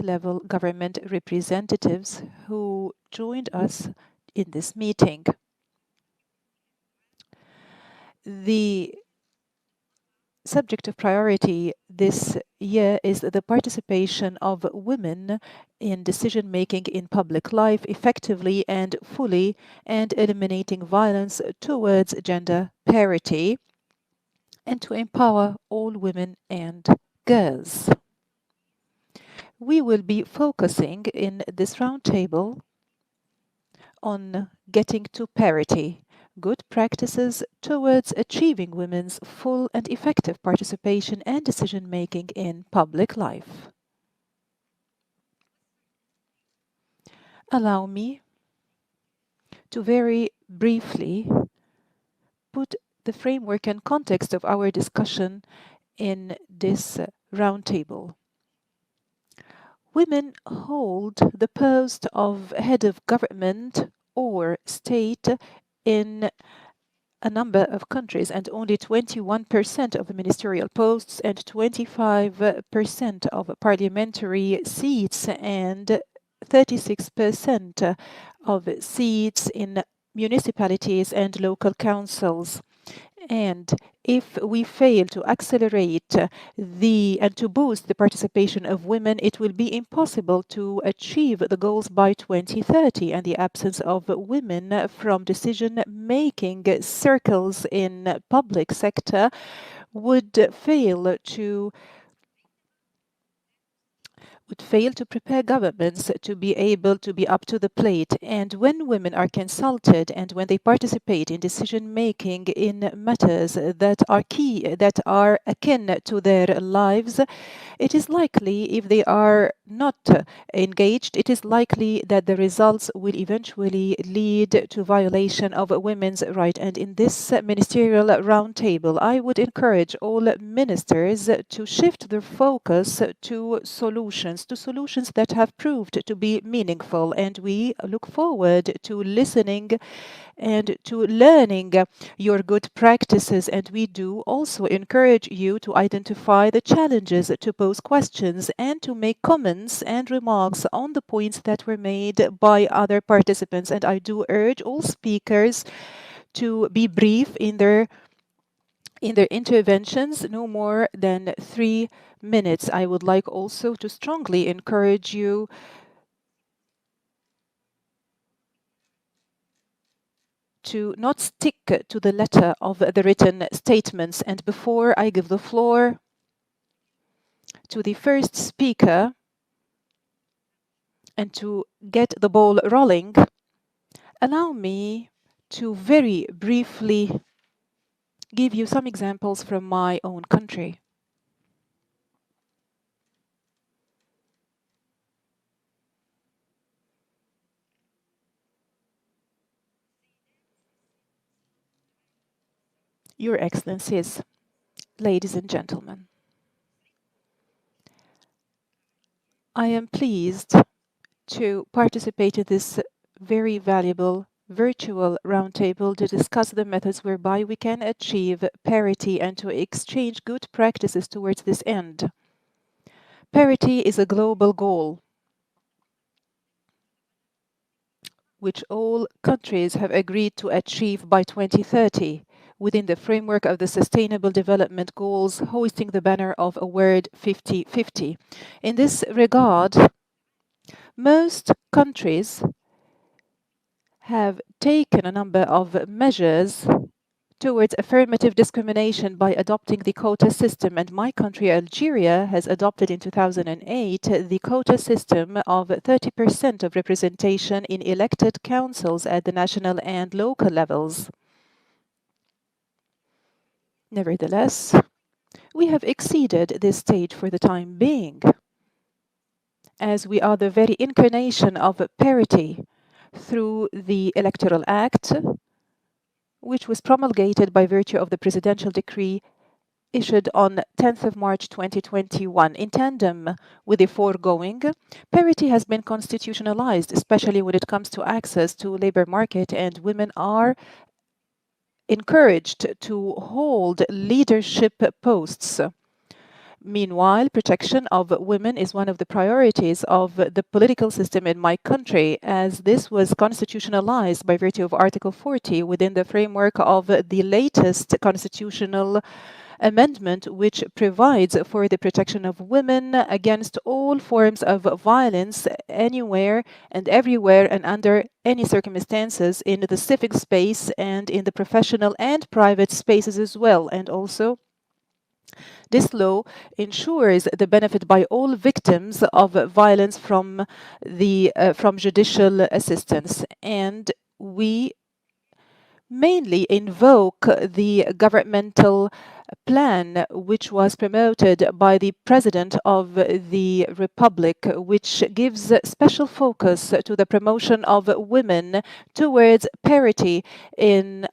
level government representatives who joined us in this meeting. The subject of priority this year is the participation of women in decision-making in public life effectively and fully, and eliminating violence towards gender parity, and to empower all women and girls. We will be focusing in this roundtable on getting to parity, good practices towards achieving women's full and effective participation and decision-making in public life. Allow me to very briefly put the framework and context of our discussion in this roundtable. Women hold the post of head of government or state in a number of countries, and only 21% of ministerial posts and 25% of parliamentary seats and 36% of seats in municipalities and local councils. And if we fail to accelerate and to boost the participation of women, it will be impossible to achieve the goals by 2030. And the absence of women from decision-making circles in public sector would fail to prepare governments to be able to be up to the plate. And when women are consulted and when they participate in decision-making in matters that are akin to their lives, it is likely, if they are not engaged, it is likely that the results will eventually lead to violation of women's rights. And in this ministerial roundtable, I would encourage all ministers to shift their focus to solutions that have proved to be meaningful. And we look forward to listening and to learning your good practices. And we do also encourage you to identify the challenges, to pose questions, and to make comments and remarks on the points that were made by other participants. And I do urge all speakers to be brief in their interventions, no more than 3 minutes. I would like also to strongly encourage you to not stick to the letter of the written statements. And before I give the floor to the first speaker and to get the ball rolling, allow me to very briefly give you some examples from my own country. Your Excellencies, ladies and gentlemen, I am pleased to participate in this very valuable virtual roundtable to discuss the methods whereby we can achieve parity and to exchange good practices towards this end. Parity is a global goal which all countries have agreed to achieve by 2030 within the framework of the Sustainable Development Goals, hoisting the banner of a word 50-50. In this regard, most countries have taken a number of measures towards affirmative discrimination by adopting the quota system, and my country, Algeria, has adopted in 2008 the quota system of 30% of representation in elected councils at the national and local levels. Nevertheless, we have exceeded this stage for the time being, as we are the very incarnation of parity through the Electoral Act, which was promulgated by virtue of the presidential decree issued on 10th of March 2021. In tandem with the foregoing, parity has been constitutionalized, especially when it comes to access to labor market, and women are encouraged to hold leadership posts. Meanwhile, protection of women is one of the priorities of the political system in my country, as this was constitutionalized by virtue of Article 40 within the framework of the latest constitutional amendment, which provides for the protection of women against all forms of violence anywhere and everywhere and under any circumstances in the civic space and in the professional and private spaces as well. And also, this law ensures the benefit by all victims of violence from judicial assistance. And we mainly invoke the governmental plan which was promoted by the President of the Republic, which gives special focus to the promotion of women towards parity in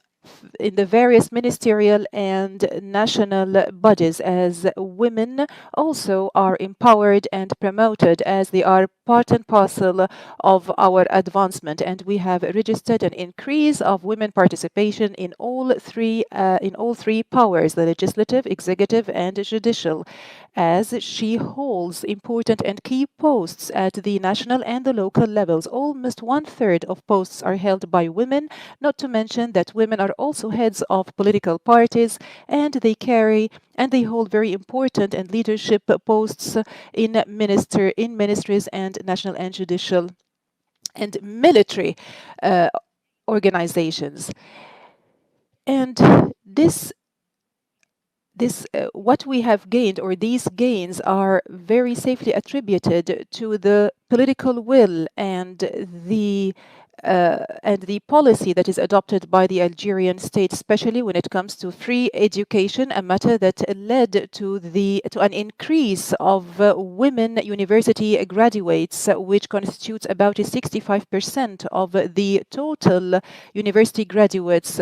the various ministerial and national bodies, as women also are empowered and promoted, as they are part and parcel of our advancement. And we have registered an increase of women participation in all three powers, the legislative, executive, and judicial, as she holds important and key posts at the national and the local levels. Almost 1/3 of posts are held by women, not to mention that women are also heads of political parties, and they hold very important and leadership posts in ministries and national and judicial and military organizations. And what we have gained, or these gains, are very safely attributed to the political will and the policy that is adopted by the Algerian state, especially when it comes to free education, a matter that led to an increase of women university graduates, which constitutes about 65% of the total university graduates.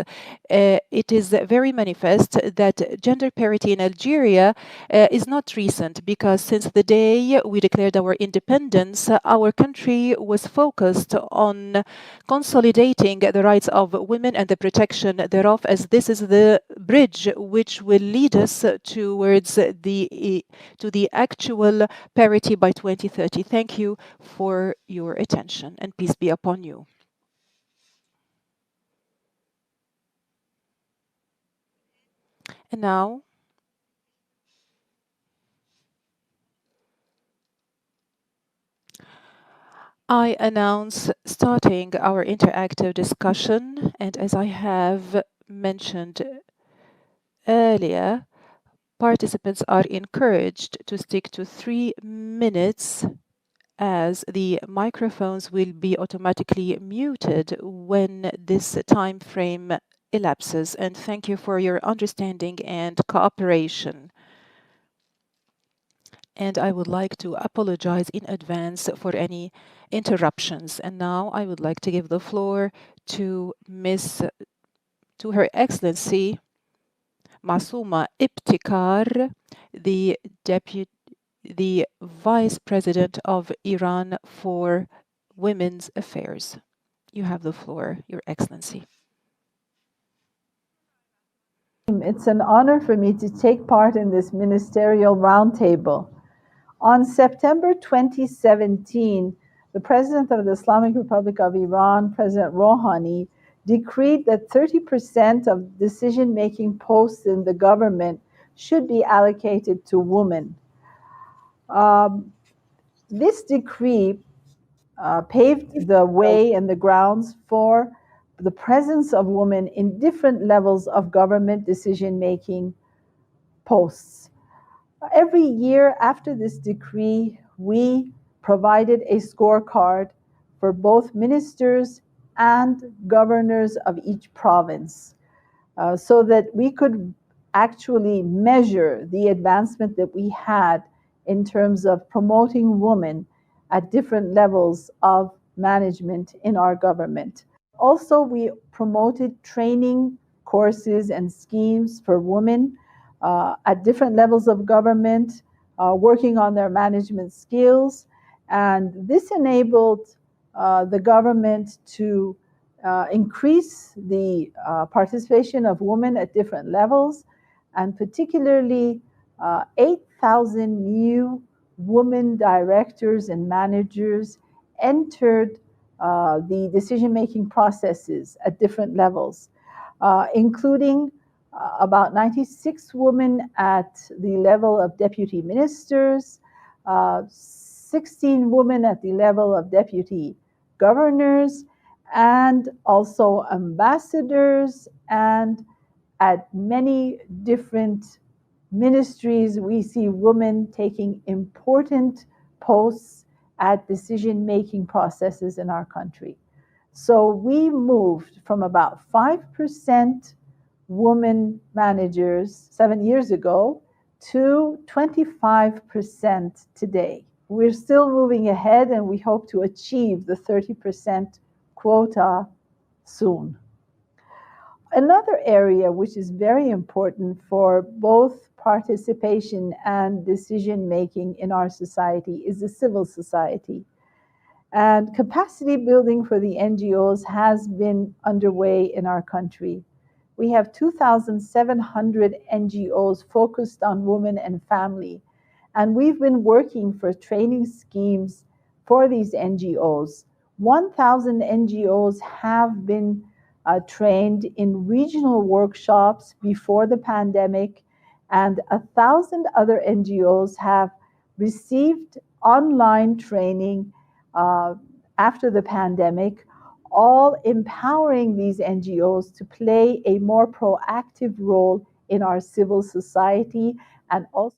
It is very manifest that gender parity in Algeria is not recent, because since the day we declared our independence, our country was focused on consolidating the rights of women and the protection thereof, as this is the bridge which will lead us towards the actual parity by 2030. Thank you for your attention, and peace be upon you. And now, I announce starting our interactive discussion, and as I have mentioned earlier, participants are encouraged to stick to 3 minutes, as the microphones will be automatically muted when this time frame elapses. And thank you for your understanding and cooperation. And I would like to apologize in advance for any interruptions. And now I would like to give the floor to Her Excellency Masuma Ibtikar, the Vice President of Iran for Women's Affairs. You have the floor, Your Excellency. It's an honor for me to take part in this ministerial roundtable. On September 2017, the President of the Islamic Republic of Iran, President Rouhani, decreed that 30% of decision-making posts in the government should be allocated to women. This decree paved the way and the grounds for the presence of women in different levels of government decision-making posts. Every year after this decree, we provided a scorecard for both ministers and governors of each province, so that we could actually measure the advancement that we had in terms of promoting women at different levels of management in our government. Also, we promoted training courses and schemes for women at different levels of government, working on their management skills. And this enabled the government to increase the participation of women at different levels, and particularly 8,000 new women directors and managers entered the decision-making processes at different levels, including about 96 women at the level of deputy ministers, 16 women at the level of deputy governors, and also ambassadors, and at many different ministries, we see women taking important posts at decision-making processes in our country. So we moved from about 5% women managers 7 years ago to 25% today. We're still moving ahead, and we hope to achieve the 30% quota soon. Another area which is very important for both participation and decision making in our society is the civil society. And capacity building for the NGOs has been underway in our country. We have 2,700 NGOs focused on women and family. And we've been working for training schemes for these NGOs. 1,000 NGOs have been trained in regional workshops before the pandemic, and 1,000 other NGOs have received online training after the pandemic, all empowering these NGOs to play a more proactive role in our civil society and also.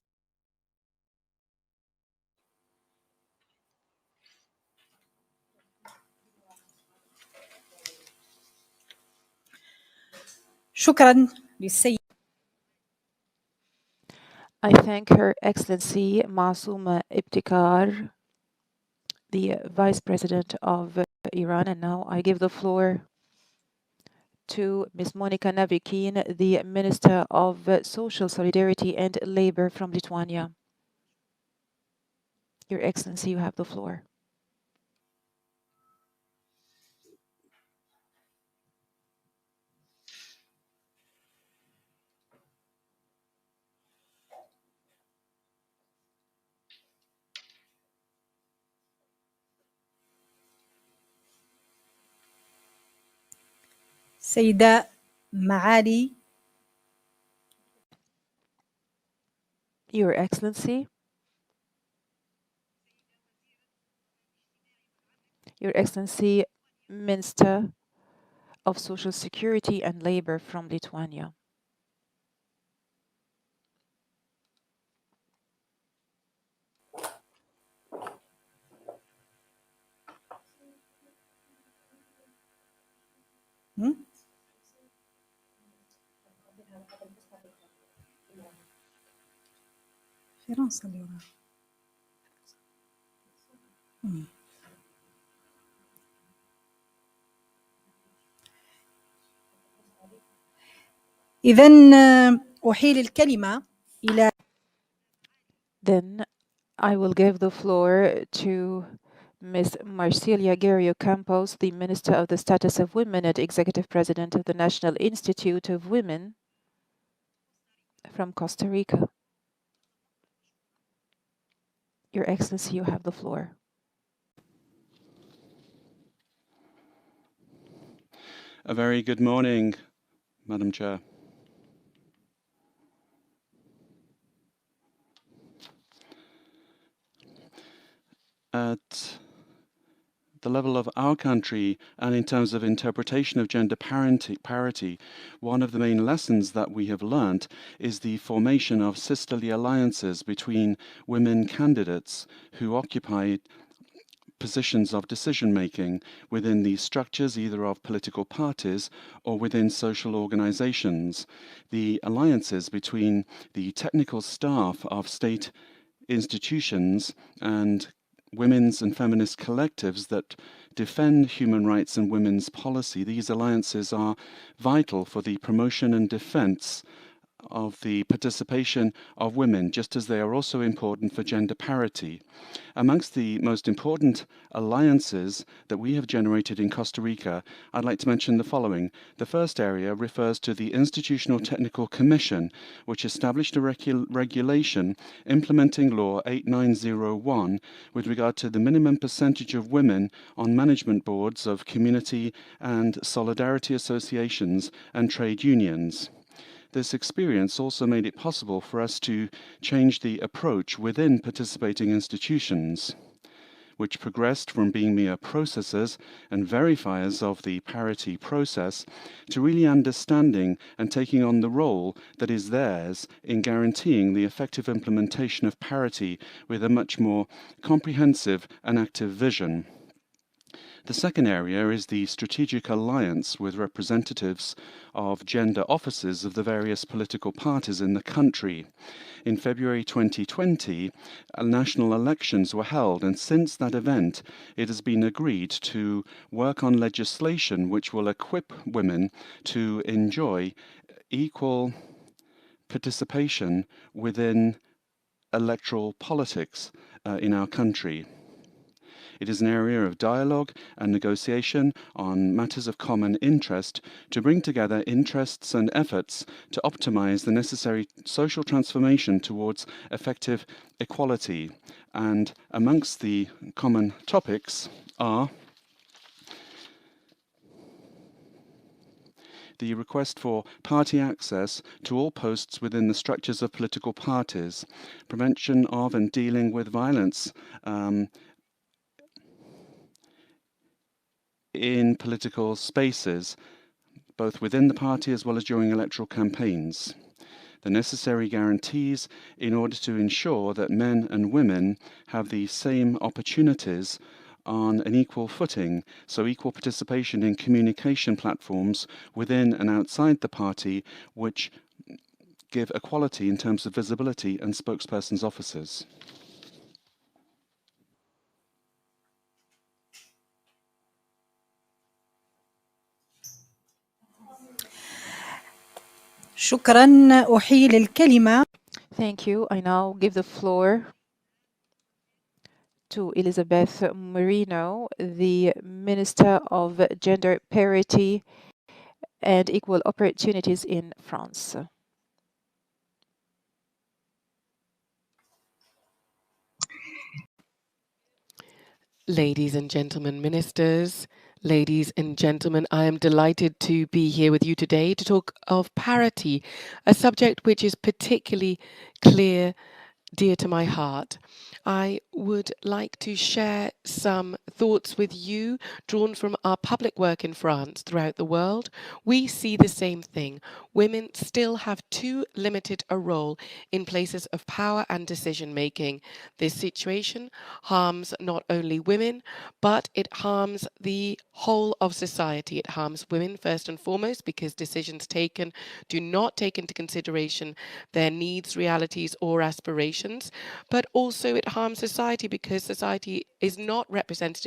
شكرا للسيد. I thank Her Excellency Masuma Ibtikar, the Vice President of Iran, and now I give the floor to Ms. Monika Navikin, the Minister of Social Solidarity and Labor from Lithuania. Your Excellency, you have the floor. سيدة معالي Your Excellency, Your Excellency, Minister of Social Security and Labor from Lithuania. فرنسا اللي وراها. إذن أحيل الكلمة إلى. Then I will give the floor to Ms. Marcilia Guerrero Campos, the Minister of the Status of Women and Executive President of the National Institute of Women from Costa Rica. Your Excellency, you have the floor. A very good morning, Madam Chair. At the level of our country and in terms of interpretation of gender parity, one of the main lessons that we have learnt is the formation of sisterly alliances between women candidates who occupy positions of decision-making within the structures either of political parties or within social organizations. The alliances between the technical staff of state institutions and women's and feminist collectives that defend human rights and women's policy, these alliances are vital for the promotion and defense of the participation of women, just as they are also important for gender parity. Amongst the most important alliances that we have generated in Costa Rica, I'd like to mention the following. The first area refers to the Institutional Technical Commission, which established a regulation implementing Law 8901 with regard to the minimum percentage of women on management boards of community and solidarity associations and trade unions. This experience also made it possible for us to change the approach within participating institutions, which progressed from being mere processors and verifiers of the parity process to really understanding and taking on the role that is theirs in guaranteeing the effective implementation of parity with a much more comprehensive and active vision. The second area is the strategic alliance with representatives of gender offices of the various political parties in the country. In February 2020, national elections were held, and since that event, it has been agreed to work on legislation which will equip women to enjoy equal participation within electoral politics in our country. It is an area of dialogue and negotiation on matters of common interest to bring together interests and efforts to optimize the necessary social transformation towards effective equality. And amongst the common topics are the request for party access to all posts within the structures of political parties, prevention of and dealing with violence in political spaces, both within the party as well as during electoral campaigns. The necessary guarantees in order to ensure that men and women have the same opportunities on an equal footing, so equal participation in communication platforms within and outside the party, which give equality in terms of visibility and spokespersons' offices. شكرا. أحيل الكلمة. Thank you. I now give the floor to Elizabeth Marino, the Minister of Gender Parity and Equal Opportunities in France. Ladies and gentlemen ministers, ladies and gentlemen, I am delighted to be here with you today to talk of parity, a subject which is particularly dear to my heart. I would like to share some thoughts with you drawn from our public work in France throughout the world. We see the same thing. Women still have too limited a role in places of power and decision making. This situation harms not only women, but it harms the whole of society. It harms women first and foremost because decisions taken do not take into consideration their needs, realities, or aspirations, but also it harms society because society is not represented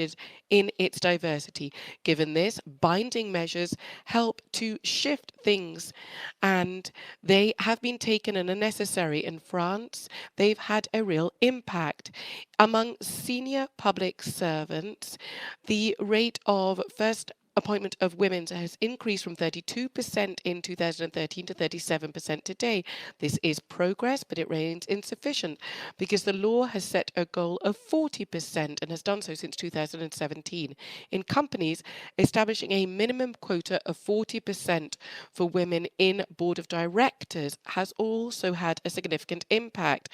in its diversity. Given this, binding measures help to shift things, and they have been taken and are necessary in France. They've had a real impact. Among senior public servants, the rate of first appointment of women has increased from 32% in 2013 to 37% today. This is progress, but it remains insufficient because the law has set a goal of 40% and has done so since 2017. In companies, establishing a minimum quota of 40% for women in board of directors has also had a significant impact.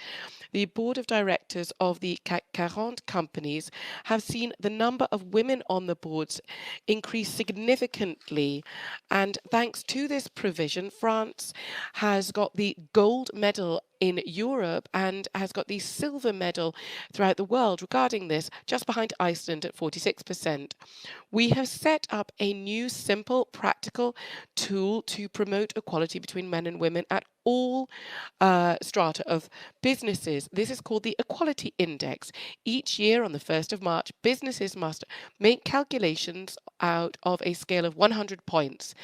The board of directors of the CAC 40 companies have seen the number of women on the boards increase significantly. And thanks to this provision, France has got the gold medal in Europe and has got the silver medal throughout the world regarding this, just behind Iceland at 46%. We have set up a new, simple, practical tool to promote equality between men and women at all strata of businesses. This is called the Equality Index. Each year on the 1st of March, businesses must make calculations out of a scale of 100 points.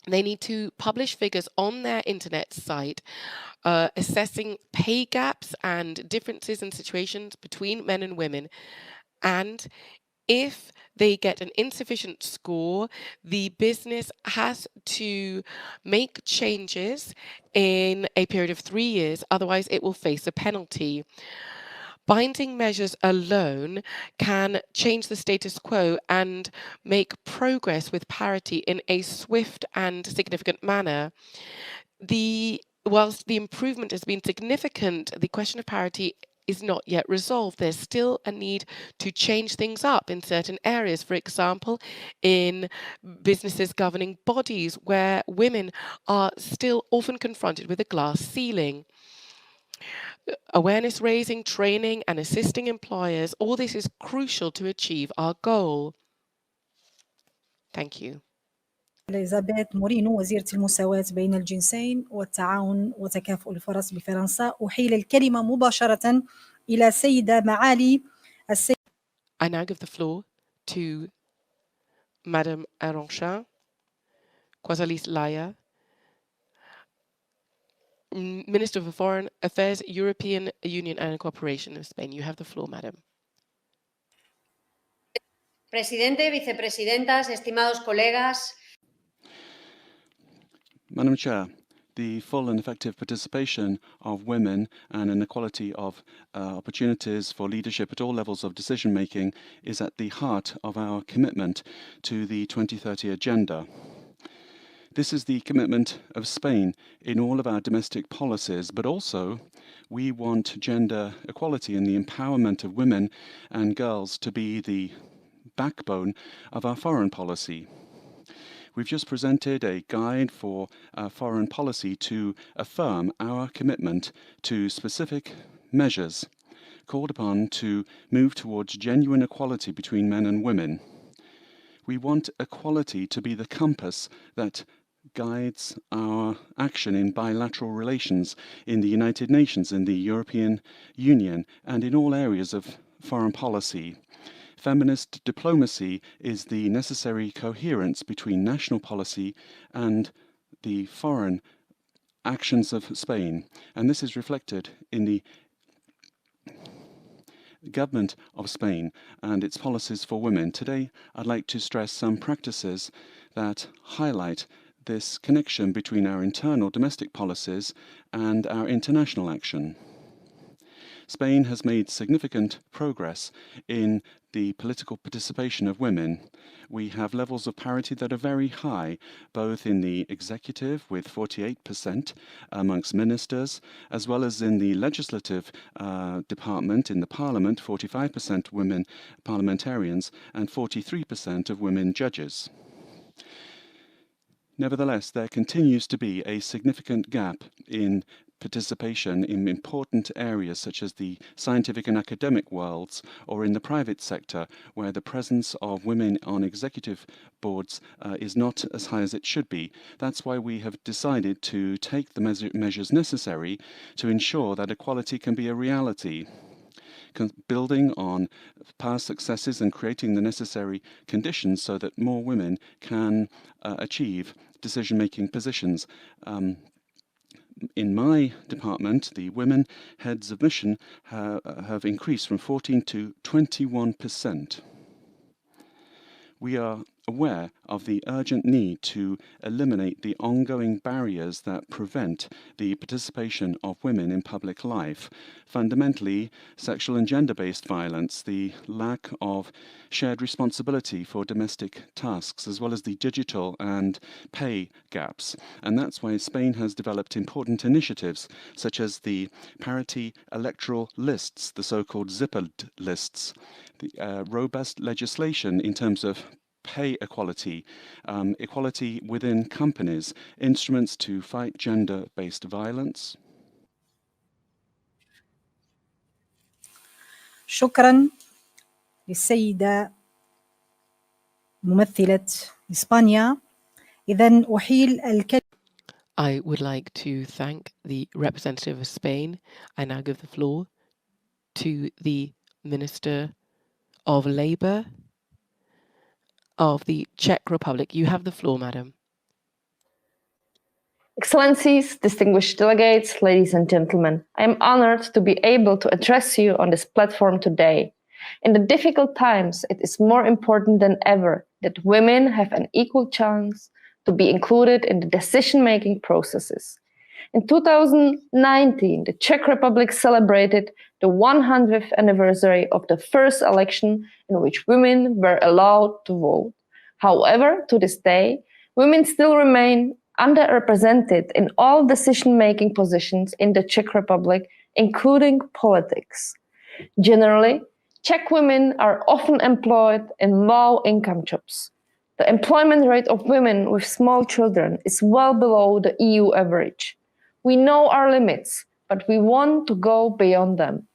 They need to publish figures on their internet site assessing pay gaps and differences in situations between men and women. And if they get an insufficient score, the business has to make changes in a period of 3 years, otherwise it will face a penalty. Binding measures alone can change the status quo and make progress with parity in a swift and significant manner. Whilst the improvement has been significant, the question of parity is not yet resolved. There's still a need to change things up in certain areas. For example, in businesses governing bodies where women are still often confronted with a glass ceiling. Awareness raising, training and assisting employers, all this is crucial to achieve our goal. Thank you. إليزابيث مورينو وزيرة المساواة بين الجنسين والتعاون وتكافؤ الفرص بفرنسا. أحيل الكلمة مباشرة إلى سيدة معالي السيدة. I now give the floor to Madame Aronchin, Quasalis Laya, Minister for Foreign Affairs, European Union and Cooperation of Spain. You have the floor, Madam. Presidente, vicepresidentas, estimados colegas. Madam Chair, the full and effective participation of women and an equality of opportunities for leadership at all levels of decision-making is at the heart of our commitment to the 2030 Agenda. This is the commitment of Spain in all of our domestic policies, but also we want gender equality and the empowerment of women and girls to be the backbone of our foreign policy. We've just presented a guide for foreign policy to affirm our commitment to specific measures called upon to move towards genuine equality between men and women. We want equality to be the compass that guides our action in bilateral relations in the United Nations, in the European Union, and in all areas of foreign policy. Feminist diplomacy is the necessary coherence between national policy and the foreign actions of Spain, and this is reflected in the government of Spain and its policies for women. Today, I'd like to stress some practices that highlight this connection between our internal domestic policies and our international action. Spain has made significant progress in the political participation of women. We have levels of parity that are very high, both in the executive with 48% amongst ministers, as well as in the legislative department, in the parliament, 45% women parliamentarians and 43% of women judges. Nevertheless, there continues to be a significant gap in participation in important areas such as the scientific and academic worlds or in the private sector, where the presence of women on executive boards is not as high as it should be. That's why we have decided to take the measures necessary to ensure that equality can be a reality, building on past successes and creating the necessary conditions so that more women can achieve decision-making positions. In my department, the women heads of mission have increased from 14 to 21%. We are aware of the urgent need to eliminate the ongoing barriers that prevent the participation of women in public life. Fundamentally, sexual and gender-based violence, the lack of shared responsibility for domestic tasks, as well as the digital and pay gaps. And that's why Spain has developed important initiatives, such as the parity electoral lists, the so-called zippered lists, the robust legislation in terms of pay equality, equality within companies, instruments to fight gender-based violence. شكرا للسيدة ممثلة إسبانيا. إذن أحيل الكلمة. I would like to thank the representative of Spain. I now give the floor to the Minister of Labour of the Czech Republic. You have the floor, madam. Excellencies, distinguished delegates, ladies and gentlemen, I am honored to be able to address you on this platform today. In the difficult times, it is more important than ever that women have an equal chance to be included in the decision-making processes. In 2019, the Czech Republic celebrated the 100th anniversary of the first election in which women were allowed to vote. However, to this day, women still remain underrepresented in all decision-making positions in the Czech Republic, including politics. Generally, Czech women are often employed in low-income jobs. The employment rate of women with small children is well below the EU average. We know our limits, but we want to go beyond them.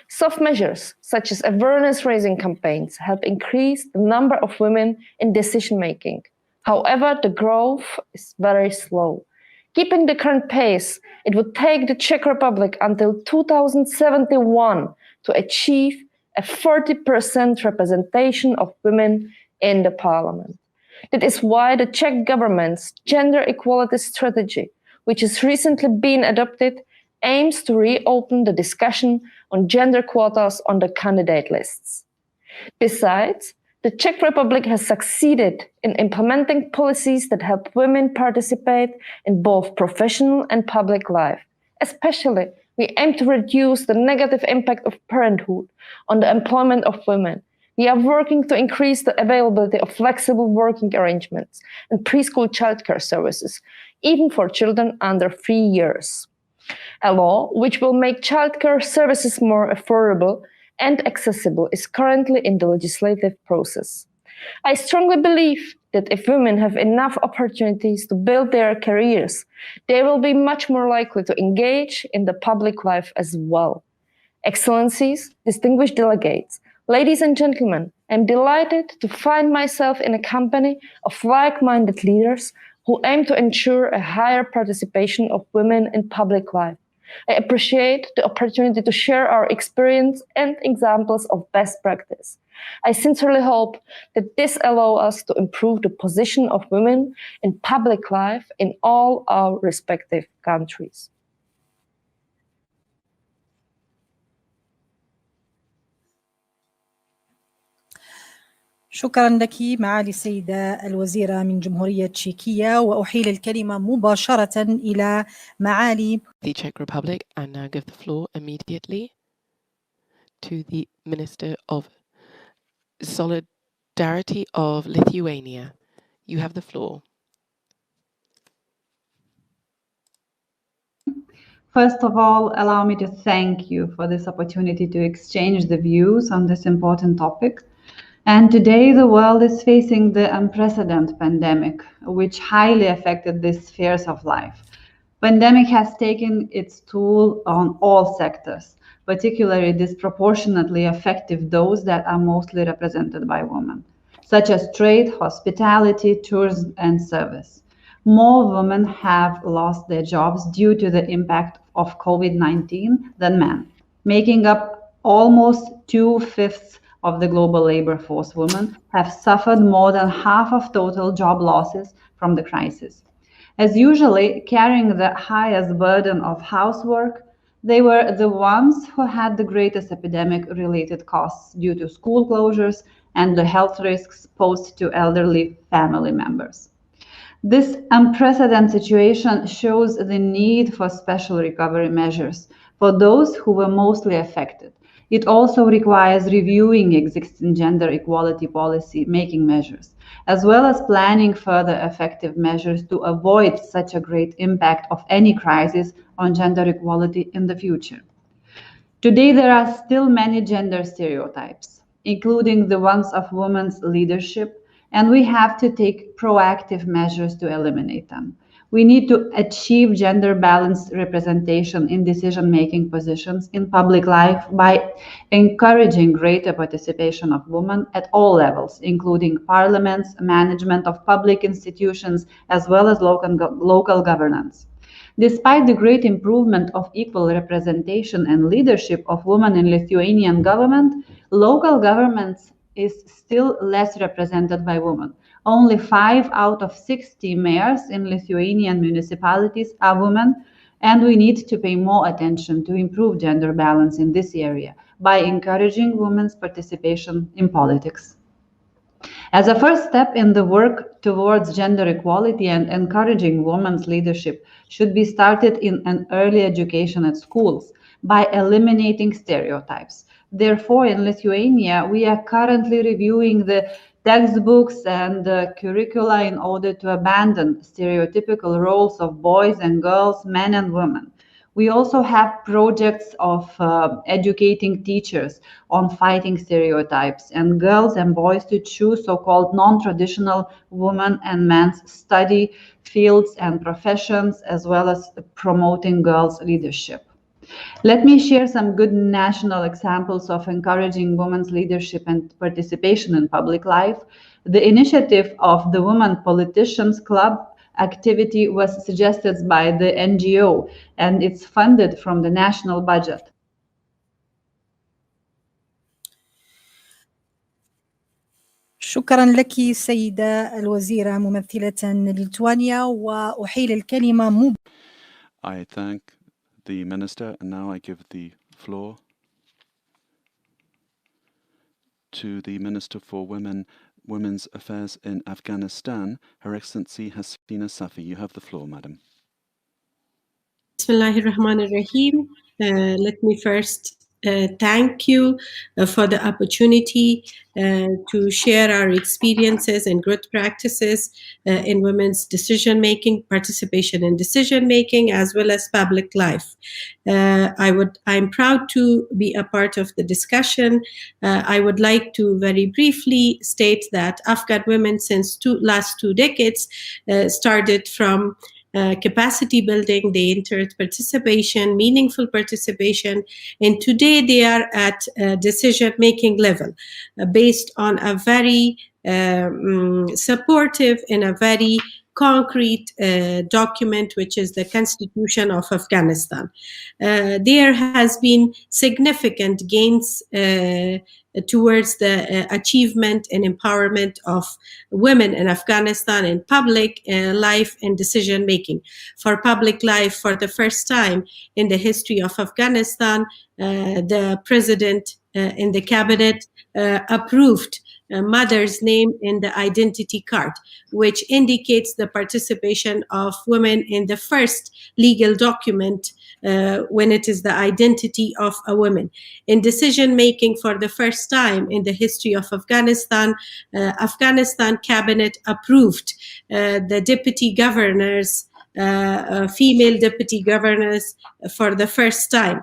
Soft measures, such as awareness-raising campaigns, help increase the number of women in decision-making. However, the growth is very slow. Keeping the current pace, it would take the Czech Republic until 2071 to achieve a 40% representation of women in the parliament. That is why the Czech government's gender equality strategy, which has recently been adopted, aims to reopen the discussion on gender quotas on the candidate lists. Besides, the Czech Republic has succeeded in implementing policies that help women participate in both professional and public life. Especially, we aim to reduce the negative impact of parenthood on the employment of women. We are working to increase the availability of flexible working arrangements and preschool childcare services, even for children under 3 years. A law which will make childcare services more affordable and accessible is currently in the legislative process. I strongly believe that if women have enough opportunities to build their careers, they will be much more likely to engage in the public life as well. Excellencies, distinguished delegates, ladies and gentlemen, I'm delighted to find myself in a company of like-minded leaders who aim to ensure a higher participation of women in public life. I appreciate the opportunity to share our experience and examples of best practice. I sincerely hope that this allows us to improve the position of women in public life in all our respective countries. شكرا لك معالي السيدة الوزيرة من جمهورية تشيكية، وأحيل الكلمة مباشرة إلى معالي the Czech Republic, and now give the floor immediately to the Minister of Solidarity of Lithuania. You have the floor. First of all, allow me to thank you for this opportunity to exchange the views on this important topic. And today the world is facing the unprecedented pandemic, which highly affected the spheres of life. Pandemic has taken its toll on all sectors, particularly disproportionately affecting those that are mostly represented by women, such as trade, hospitality, tourism, and service. More women have lost their jobs due to the impact of COVID-19 than men, making up almost 2/5 of the global labor force. Women have suffered more than half of total job losses from the crisis. As usually carrying the highest burden of housework, they were the ones who had the greatest epidemic-related costs due to school closures and the health risks posed to elderly family members. This unprecedented situation shows the need for special recovery measures for those who were mostly affected. It also requires reviewing existing gender equality policy making measures, as well as planning further effective measures to avoid such a great impact of any crisis on gender equality in the future. Today, there are still many gender stereotypes, including the ones of women's leadership, and we have to take proactive measures to eliminate them. We need to achieve gender-balanced representation in decision-making positions in public life by encouraging greater participation of women at all levels, including parliaments, management of public institutions, as well as local governance. Despite the great improvement of equal representation and leadership of women in Lithuanian government, local governments is still less represented by women. Only 5 out of 60 mayors in Lithuanian municipalities are women, and we need to pay more attention to improve gender balance in this area by encouraging women's participation in politics. As a first step in the work towards gender equality and encouraging women's leadership should be started in an early education at schools by eliminating stereotypes. Therefore, in Lithuania, we are currently reviewing the textbooks and the curricula in order to abandon stereotypical roles of boys and girls, men and women. We also have projects of educating teachers on fighting stereotypes and girls and boys to choose so-called non-traditional women and men's study fields and professions, as well as promoting girls' leadership. Let me share some good national examples of encouraging women's leadership and participation in public life. The initiative of the Women Politicians Club activity was suggested by the NGO, and it's funded from the national budget. شكرا لك سيدة الوزيرة ممثلة ليتوانيا وأحيل الكلمة I thank the Minister, and now I give the floor to the Minister for Women's Affairs in Afghanistan, Her Excellency Hasina Safi. You have the floor, Madam. Bismillahir Rahmanir Rahim. Let me first thank you for the opportunity to share our experiences and good practices in women's decision-making, participation in decision-making, as well as public life. I'm proud to be a part of the discussion. I would like to very briefly state that Afghan women since last 2 decades started from capacity building, they entered participation, meaningful participation, and today they are at decision-making level based on a very supportive and a very concrete document, which is the Constitution of Afghanistan. There has been significant gains towards the achievement and empowerment of women in Afghanistan in public life and decision making. For public life, for the first time in the history of Afghanistan, the president in the cabinet approved mother's name in the identity card, which indicates the participation of women in the first legal document when it is the identity of a woman. In decision making, for the first time in the history of Afghanistan, Afghanistan cabinet approved the deputy governors, female deputy governors for the first time.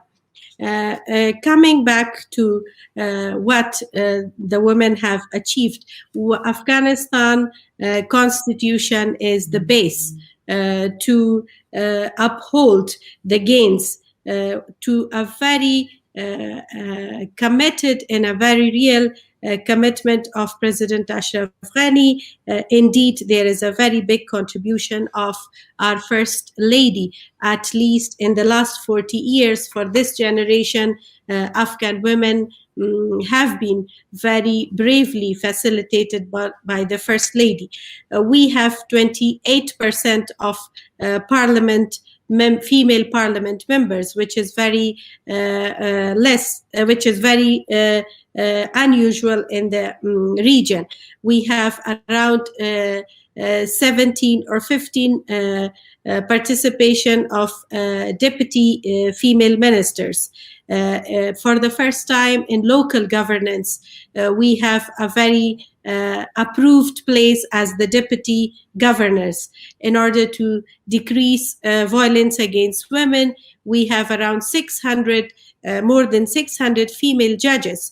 Coming back to what the women have achieved, Afghanistan constitution is the base to uphold the gains to a very committed and a very real commitment of President Ashraf Ghani. Indeed, there is a very big contribution of our First Lady, at least in the last 40 years. For this generation, Afghan women have been very bravely facilitated by the First Lady. We have 28% of parliament female parliament members, which is very less, which is very unusual in the region. We have around 17 or 15 participation of deputy female ministers. For the first time in local governance, we have a very approved place as the deputy governors. In order to decrease violence against women, we have around 600, more than 600 female judges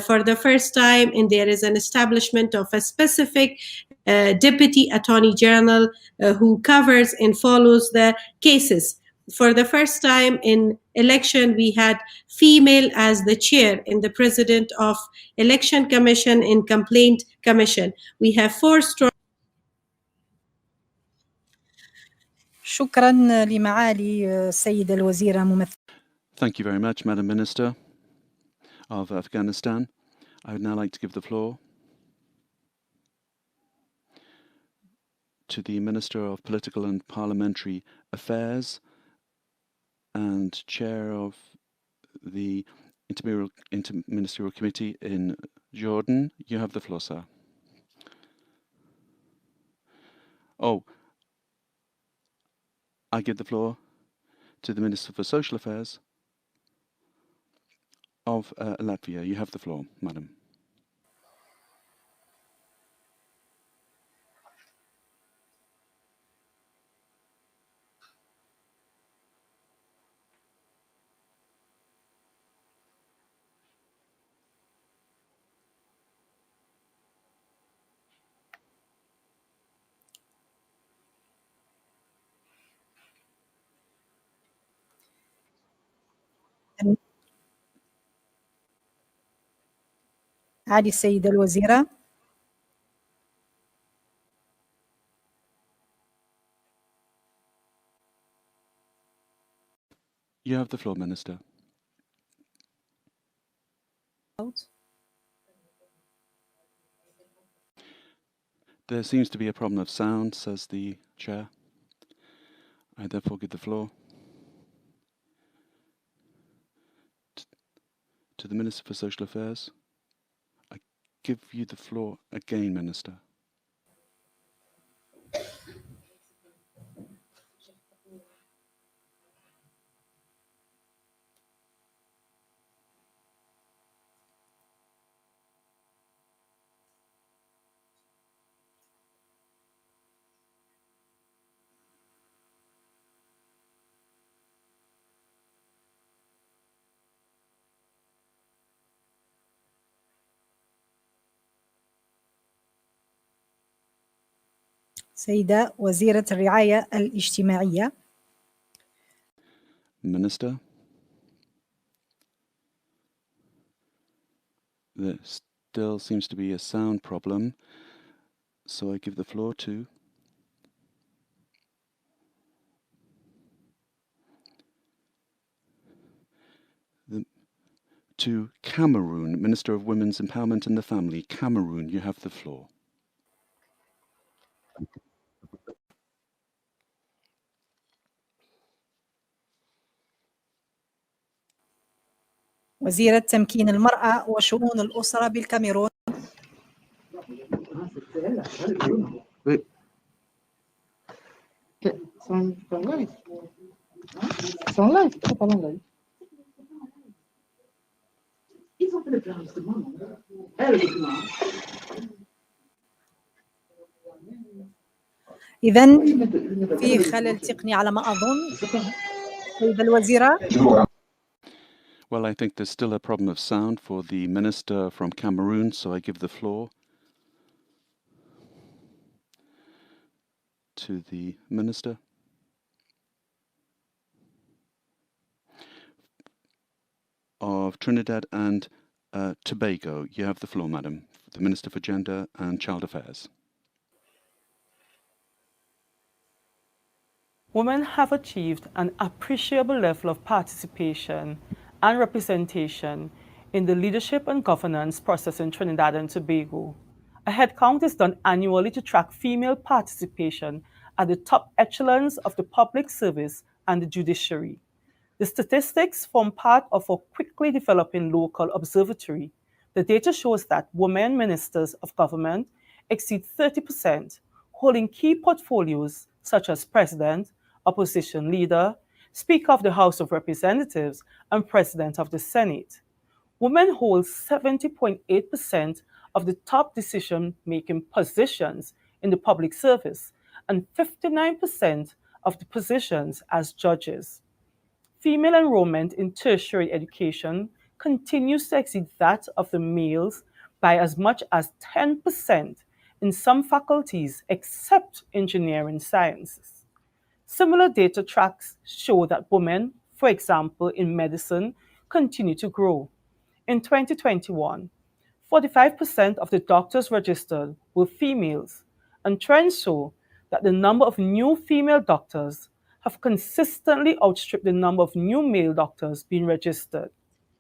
for the first time, and there is an establishment of a specific deputy attorney general who covers and follows the cases. For the first time in election, we had female as the chair and the president of Election Commission and Complaint Commission. We have 4 strong. شكرا لمعالي السيدة الوزيرة ممثلة. Thank you very much, Madam Minister of Afghanistan. I would now like to give the floor to the Minister of Political and Parliamentary Affairs and Chair of the Interministerial Committee in Jordan. You have the floor, sir. Oh, I give the floor to the Minister for Social Affairs of Latvia. You have the floor, madam. معالي السيدة الوزيرة. You have the floor, Minister. There seems to be a problem of sound, says the Chair. I therefore give the floor to the Minister for Social Affairs. I give you the floor again, Minister. سيدة وزيرة الرعاية الاجتماعية. Minister, there still seems to be a sound problem, so I give the floor to Cameroon, Minister of Women's Empowerment and the Family. Cameroon, you have the floor. وزيرة تمكين المرأة وشؤون الأسرة بالكاميرون. إذن في خلل تقني على ما أظن. سيدة الوزيرة. Well, I think there's still a problem of sound for the Minister from Cameroon, so I give the floor to the Minister. Of Trinidad and Tobago. You have the floor, madam, the Minister for Gender and Child Affairs. Women have achieved an appreciable level of participation and representation in the leadership and governance process in Trinidad and Tobago. A headcount is done annually to track female participation at the top echelons of the public service and the judiciary. The statistics form part of a quickly developing local observatory. The data shows that women ministers of government exceed 30%, holding key portfolios such as president, opposition leader, Speaker of the House of Representatives, and President of the Senate. Women hold 70.8% of the top decision-making positions in the public service and 59% of the positions as judges. Female enrollment in tertiary education continues to exceed that of the males by as much as 10% in some faculties except engineering sciences. Similar data tracks show that women, for example, in medicine, continue to grow. In 2021, 45% of the doctors registered were females, and trends show that the number of new female doctors have consistently outstripped the number of new male doctors being registered.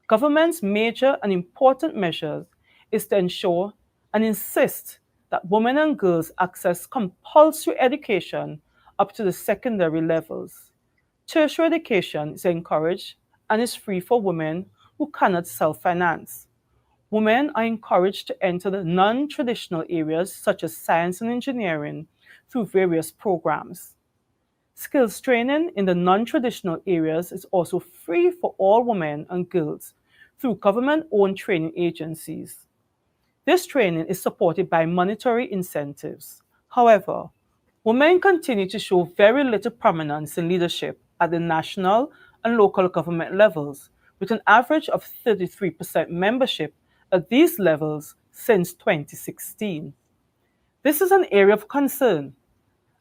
Government's major and important measures is to ensure and insist that women and girls access compulsory education up to the secondary levels. Tertiary education is encouraged and is free for women who cannot self-finance. Women are encouraged to enter the non-traditional areas such as science and engineering through various programs. Skills training in the non-traditional areas is also free for all women and girls through government-owned training agencies. This training is supported by monetary incentives. However, women continue to show very little prominence in leadership at the national and local government levels, with an average of 33% membership at these levels since 2016. This is an area of concern,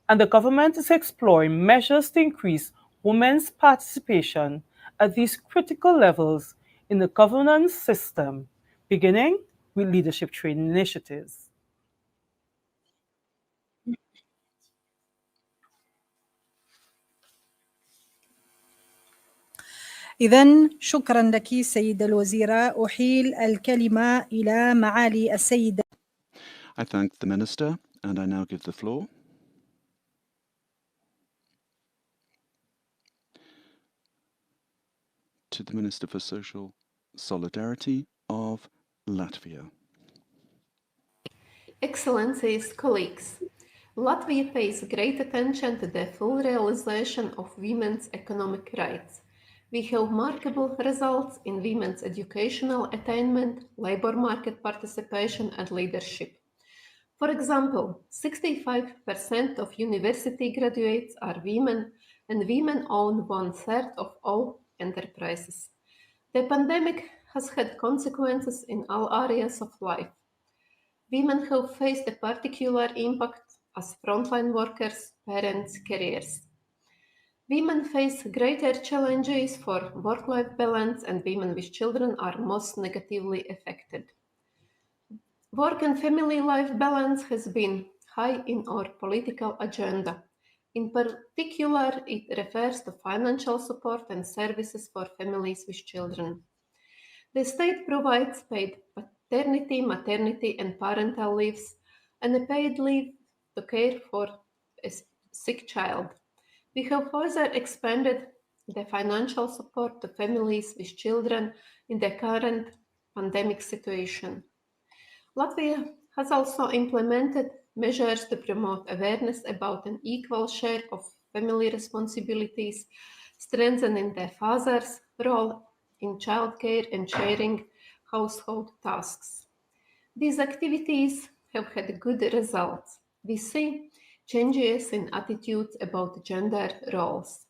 and the government is exploring measures to increase women's participation at these critical levels in the governance system, beginning with leadership training initiatives. إذن شكرا لك سيدة الوزيرة. أحيل الكلمة إلى معالي السيدة. I thank the Minister, and I now give the floor to the Minister for Social Solidarity of Latvia. Excellencies, colleagues, Latvia pays great attention to the full realization of women's economic rights. We have remarkable results in women's educational attainment, labor market participation, and leadership. For example, 65% of university graduates are women, and women own 1/3 of all enterprises. The pandemic has had consequences in all areas of life. Women have faced a particular impact as frontline workers, parents, careers. Women face greater challenges for work-life balance, and women with children are most negatively affected. Work and family life balance has been high in our political agenda. In particular, it refers to financial support and services for families with children. The state provides paid paternity, maternity, and parental leaves, and a paid leave to care for a sick child. We have further expanded the financial support to families with children in the current pandemic situation. Latvia has also implemented measures to promote awareness about an equal share of family responsibilities, strengthening the father's role in childcare and sharing household tasks. These activities have had good results. We see changes in attitudes about gender roles.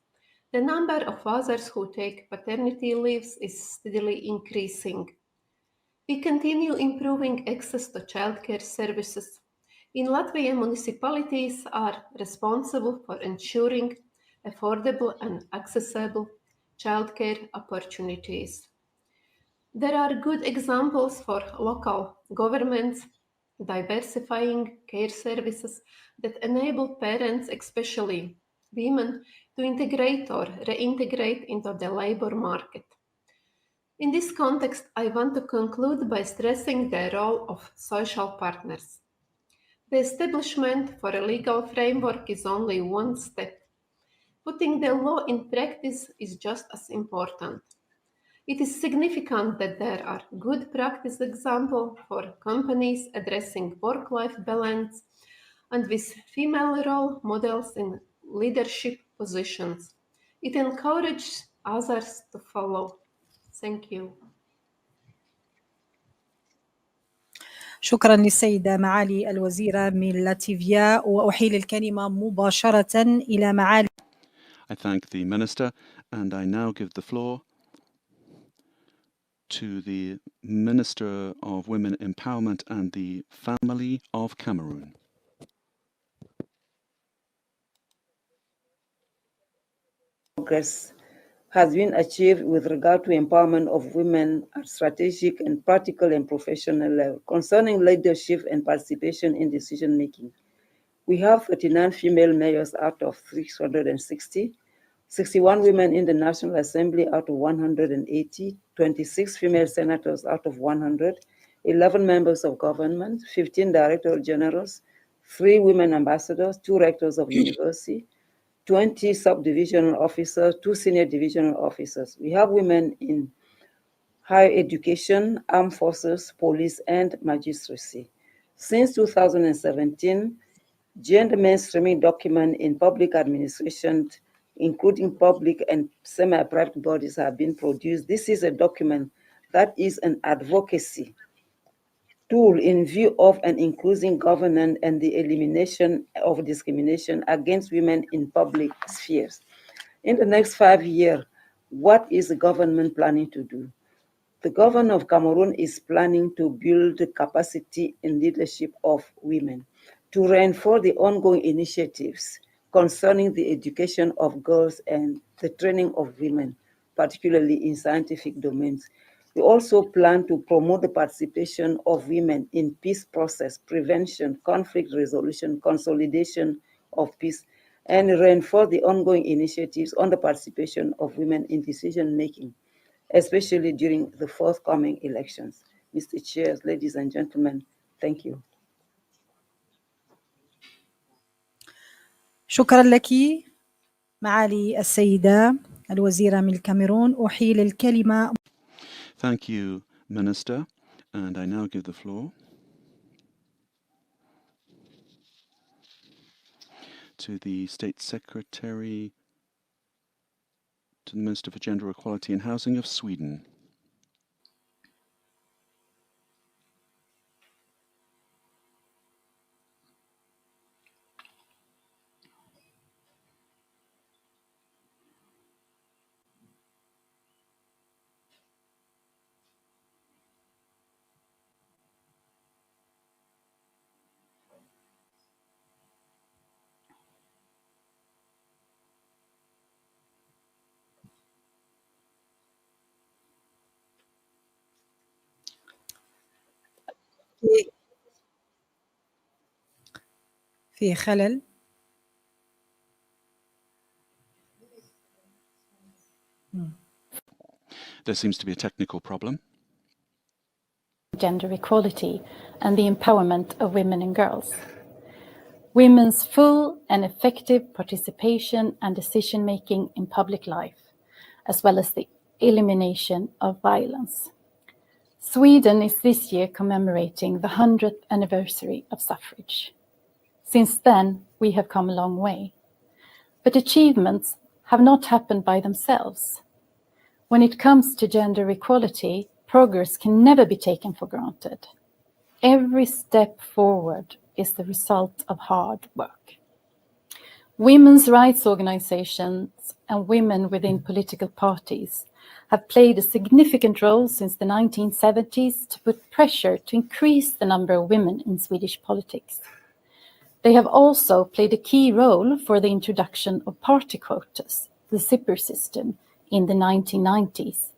The number of fathers who take paternity leaves is steadily increasing. We continue improving access to childcare services. In Latvia, municipalities are responsible for ensuring affordable and accessible childcare opportunities. There are good examples for local governments diversifying care services that enable parents, especially women, to integrate or reintegrate into the labor market. In this context, I want to conclude by stressing the role of social partners. The establishment for a legal framework is only one step. Putting the law in practice is just as important. It is significant that there are good practice examples for companies addressing work-life balance and with female role models in leadership positions. It encourages others to follow. Thank you. شكرا للسيدة معالي الوزيرة من لاتفيا. وأحيل الكلمة مباشرة إلى معالي. I thank the Minister, and I now give the floor to the Minister of Women Empowerment and the Family of Cameroon. Progress has been achieved with regard to empowerment of women at strategic and practical and professional level. Concerning leadership and participation in decision making, we have 39 female mayors out of 360, 61 women in the National Assembly out of 180, 26 female senators out of 100, 11 members of government, 15 director generals, 3 women ambassadors, 2 rectors of university, 20 subdivisional officers, 2 senior divisional officers. We have women in higher education, armed forces, police, and magistracy. Since 2017, gender mainstreaming document in public administration, including public and semi-private bodies, have been produced. This is a document that is an advocacy tool in view of an inclusive governance and the elimination of discrimination against women in public spheres. In the next 5 years, what is the government planning to do? The government of Cameroon is planning to build the capacity and leadership of women, to reinforce the ongoing initiatives concerning the education of girls and the training of women, particularly in scientific domains. We also plan to promote the participation of women in peace process, prevention, conflict resolution, consolidation of peace, and reinforce the ongoing initiatives on the participation of women in decision-making, especially during the forthcoming elections. Mr. Chair, ladies and gentlemen, thank you. شكرا لك معالي السيدة الوزيرة من الكاميرون. أحيل الكلمة. Thank you, Minister, and I now give the floor to the State Secretary to the Minister for Gender Equality and Housing of Sweden. في خلل. There seems to be a technical problem. Gender equality and the empowerment of women and girls. Women's full and effective participation and decision-making in public life, as well as the elimination of violence. Sweden is this year commemorating the 100th anniversary of suffrage. Since then, we have come a long way. But achievements have not happened by themselves. When it comes to gender equality, progress can never be taken for granted. Every step forward is the result of hard work. Women's rights organizations and women within political parties have played a significant role since the 1970s to put pressure to increase the number of women in Swedish politics. They have also played a key role for the introduction of party quotas, the zipper system, in the 1990s,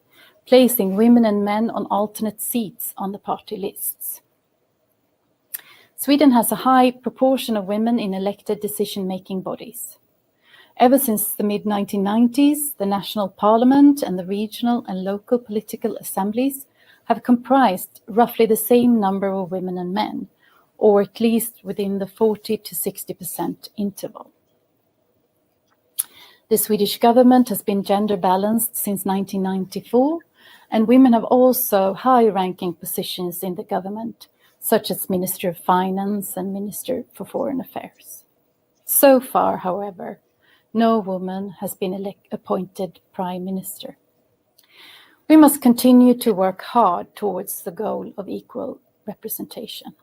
placing women and men on alternate seats on the party lists. Sweden has a high proportion of women in elected decision-making bodies. Ever since the mid-1990s, the national parliament and the regional and local political assemblies have comprised roughly the same number of women and men, or at least within the 40 to 60% interval. The Swedish government has been gender balanced since 1994, and women have also high-ranking positions in the government, such as Minister of Finance and Minister for Foreign Affairs. So far, however, no woman has been appointed Prime Minister. We must continue to work hard towards the goal of equal representation.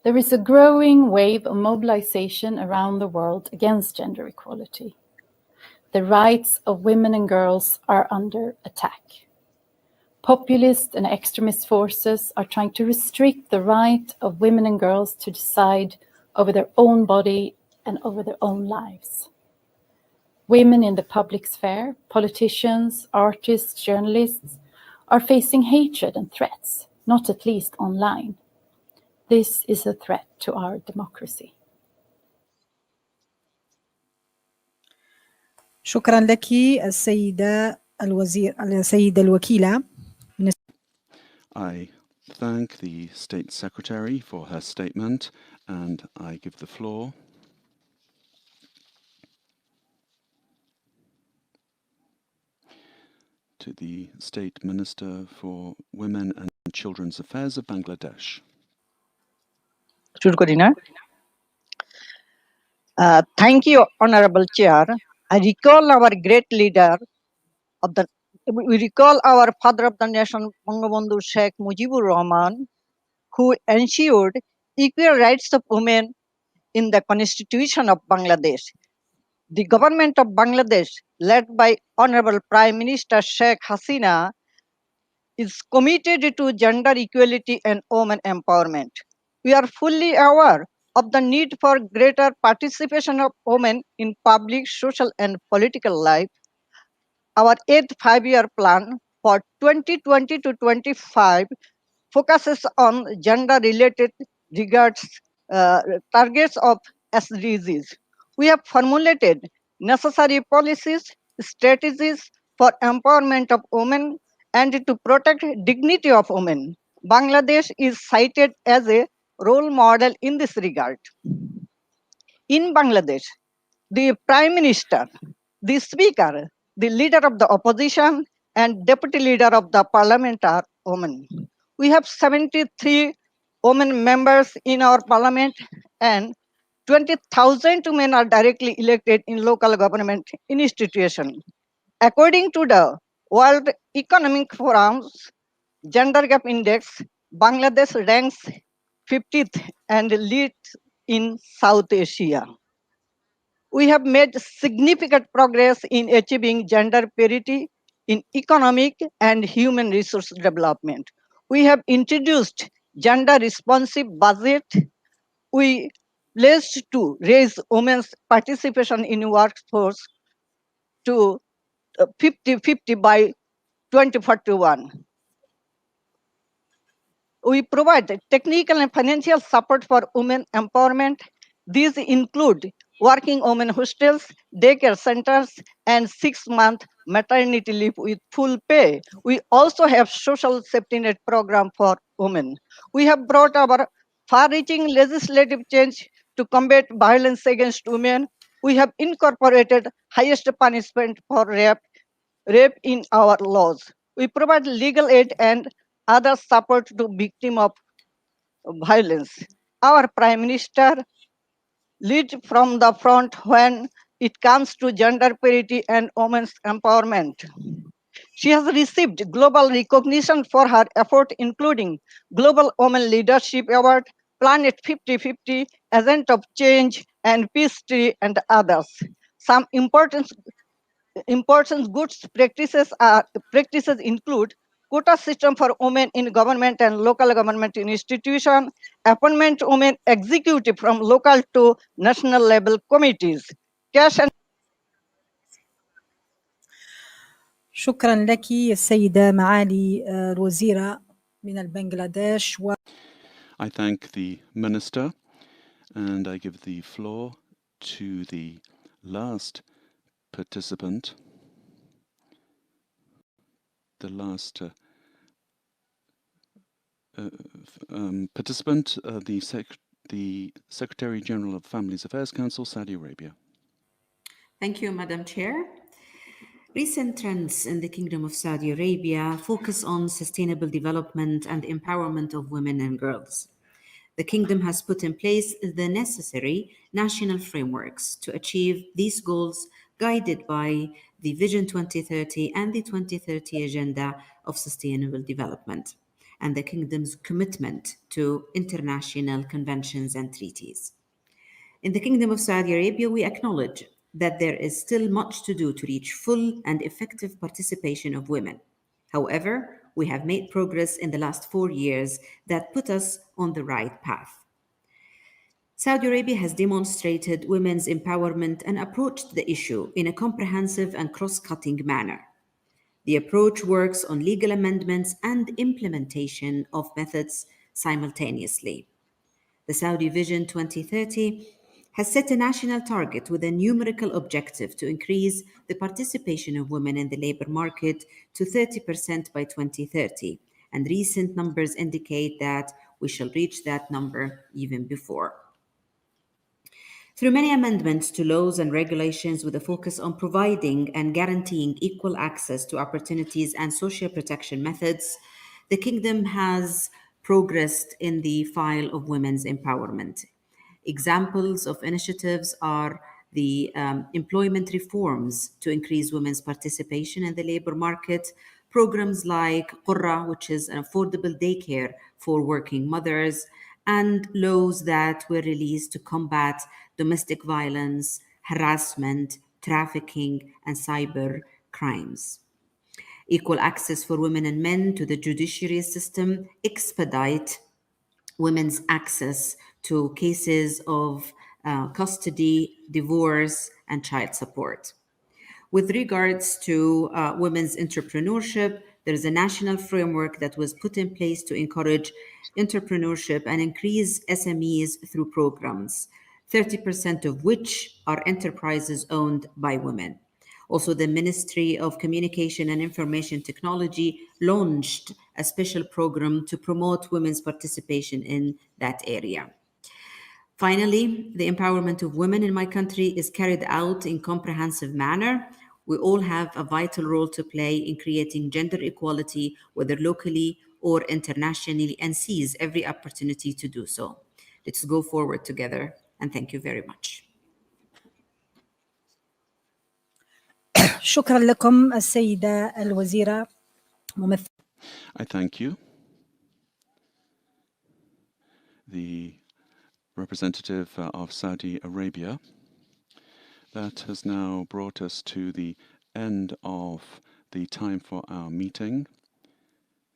There is a growing wave of mobilization around the world against gender equality. The rights of women and girls are under attack. Populist and extremist forces are trying to restrict the right of women and girls to decide over their own body and over their own lives. Women in the public sphere, politicians, artists, journalists, are facing hatred and threats, not at least online. This is a threat to our democracy. شكرا لك السيدة الوكيلة. I thank the State Secretary for her statement, and I give the floor to the State Minister for Women and Children's Affairs of Bangladesh. Thank you, Honorable Chair. I recall our great leader we recall our father of the nation, Bangabandhu Sheikh Mujibur Rahman, who ensured equal rights of women in the Constitution of Bangladesh. The government of Bangladesh, led by Honorable Prime Minister Sheikh Hasina, is committed to gender equality and women empowerment. We are fully aware of the need for greater participation of women in public, social, and political life. Our 8th five-year plan for 2020 to 25 focuses on gender-related targets of SDGs. We have formulated necessary policies, strategies for empowerment of women and to protect dignity of women. Bangladesh is cited as a role model in this regard. In Bangladesh, the Prime Minister, the Speaker, the Leader of the Opposition, and Deputy Leader of the Parliament are women. We have 73 women members in our parliament, and 20,000 women are directly elected in local government institutions. According to the World Economic Forum's Gender Gap Index, Bangladesh ranks 50th and leads in South Asia. We have made significant progress in achieving gender parity in economic and human resource development. We have introduced gender responsive budget. We pledged to raise women's participation in workforce to 50-50 by 2041. We provide technical and financial support for women empowerment. These include working women hostels, daycare centers, and 6-month maternity leave with full pay. We also have social safety net program for women. We have brought our far-reaching legislative change to combat violence against women. We have incorporated highest punishment for rape in our laws. We provide legal aid and other support to victims of violence. Our Prime Minister leads from the front when it comes to gender parity and women's empowerment. She has received global recognition for her effort, including Global Women Leadership Award, Planet 50-50, Agent of Change, and Peace Tree, and others. Some important good practices include quota system for women in government and local government institutions, appointment women executive from local to national level committees, cash and شكرا لك السيدة معالي الوزيرة من البنغلاديش. I thank the Minister, and I give the floor to the last participant, the Secretary General of Families Affairs Council, Saudi Arabia. Thank you, Madam Chair. Recent trends in the Kingdom of Saudi Arabia focus on sustainable development and empowerment of women and girls. The Kingdom has put in place the necessary national frameworks to achieve these goals, guided by the Vision 2030 and the 2030 Agenda of Sustainable Development, and the Kingdom's commitment to international conventions and treaties. In the Kingdom of Saudi Arabia, we acknowledge that there is still much to do to reach full and effective participation of women. However, we have made progress in the last 4 years that put us on the right path. Saudi Arabia has demonstrated women's empowerment and approached the issue in a comprehensive and cross-cutting manner. The approach works on legal amendments and implementation of methods simultaneously. The Saudi Vision 2030 has set a national target with a numerical objective to increase the participation of women in the labor market to 30% by 2030 and recent numbers indicate that we shall reach that number even before. Through many amendments to laws and regulations with a focus on providing and guaranteeing equal access to opportunities and social protection methods, the Kingdom has progressed in the file of women's empowerment. Examples of initiatives are the employment reforms to increase women's participation in the labor market, programs like Qurra, which is an affordable daycare for working mothers, and laws that were released to combat domestic violence, harassment, trafficking, and cyber crimes. Equal access for women and men to the judiciary system expedite women's access to cases of custody, divorce, and child support. With regards to women's entrepreneurship, there is a national framework that was put in place to encourage entrepreneurship and increase SMEs through programs, 30% of which are enterprises owned by women. Also, the Ministry of Communication and Information Technology launched a special program to promote women's participation in that area. Finally, the empowerment of women in my country is carried out in a comprehensive manner. We all have a vital role to play in creating gender equality, whether locally or internationally, and seize every opportunity to do so. Let's go forward together, and thank you very much. شكرا لكم السيدة الوزيرة ممثلة. I thank you. The representative of Saudi Arabia. That has now brought us to the end of the time for our meeting.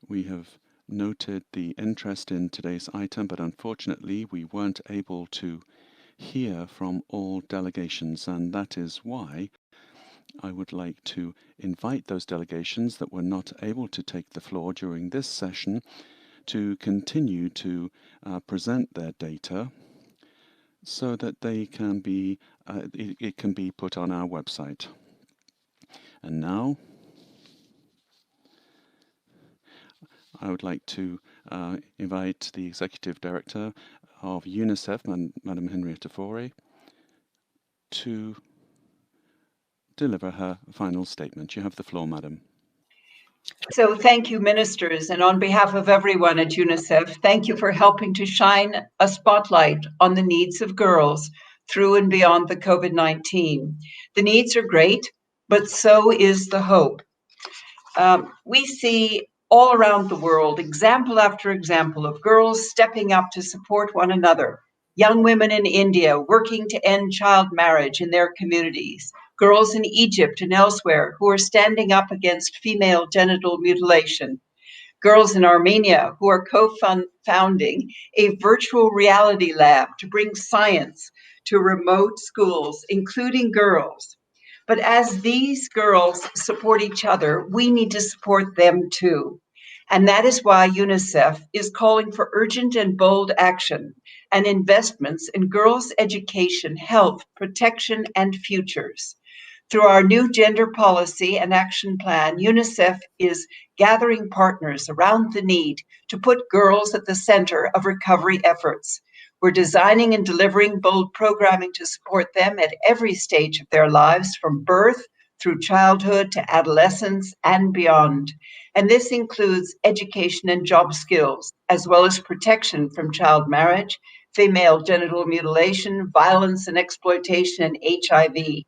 We have noted the interest in today's item, but unfortunately we weren't able to hear from all delegations, and that is why I would like to invite those delegations that were not able to take the floor during this session to continue to present their data so that they can be, it can be put on our website. And now, I would like to invite the Executive Director of UNICEF, Madam Henrietta Fore, to deliver her final statement. You have the floor, Madam. So thank you, ministers, and on behalf of everyone at UNICEF, thank you for helping to shine a spotlight on the needs of girls through and beyond the COVID-19. The needs are great, but so is the hope. We see all around the world, example after example of girls stepping up to support one another. Young women in India working to end child marriage in their communities. Girls in Egypt and elsewhere who are standing up against female genital mutilation. Girls in Armenia who are co-founding a virtual reality lab to bring science to remote schools, including girls. But as these girls support each other, we need to support them too. And that is why UNICEF is calling for urgent and bold action and investments in girls' education, health, protection, and futures. Through our new gender policy and action plan, UNICEF is gathering partners around the need to put girls at the center of recovery efforts. We're designing and delivering bold programming to support them at every stage of their lives, from birth through childhood to adolescence and beyond. And this includes education and job skills, as well as protection from child marriage, female genital mutilation, violence and exploitation, and HIV.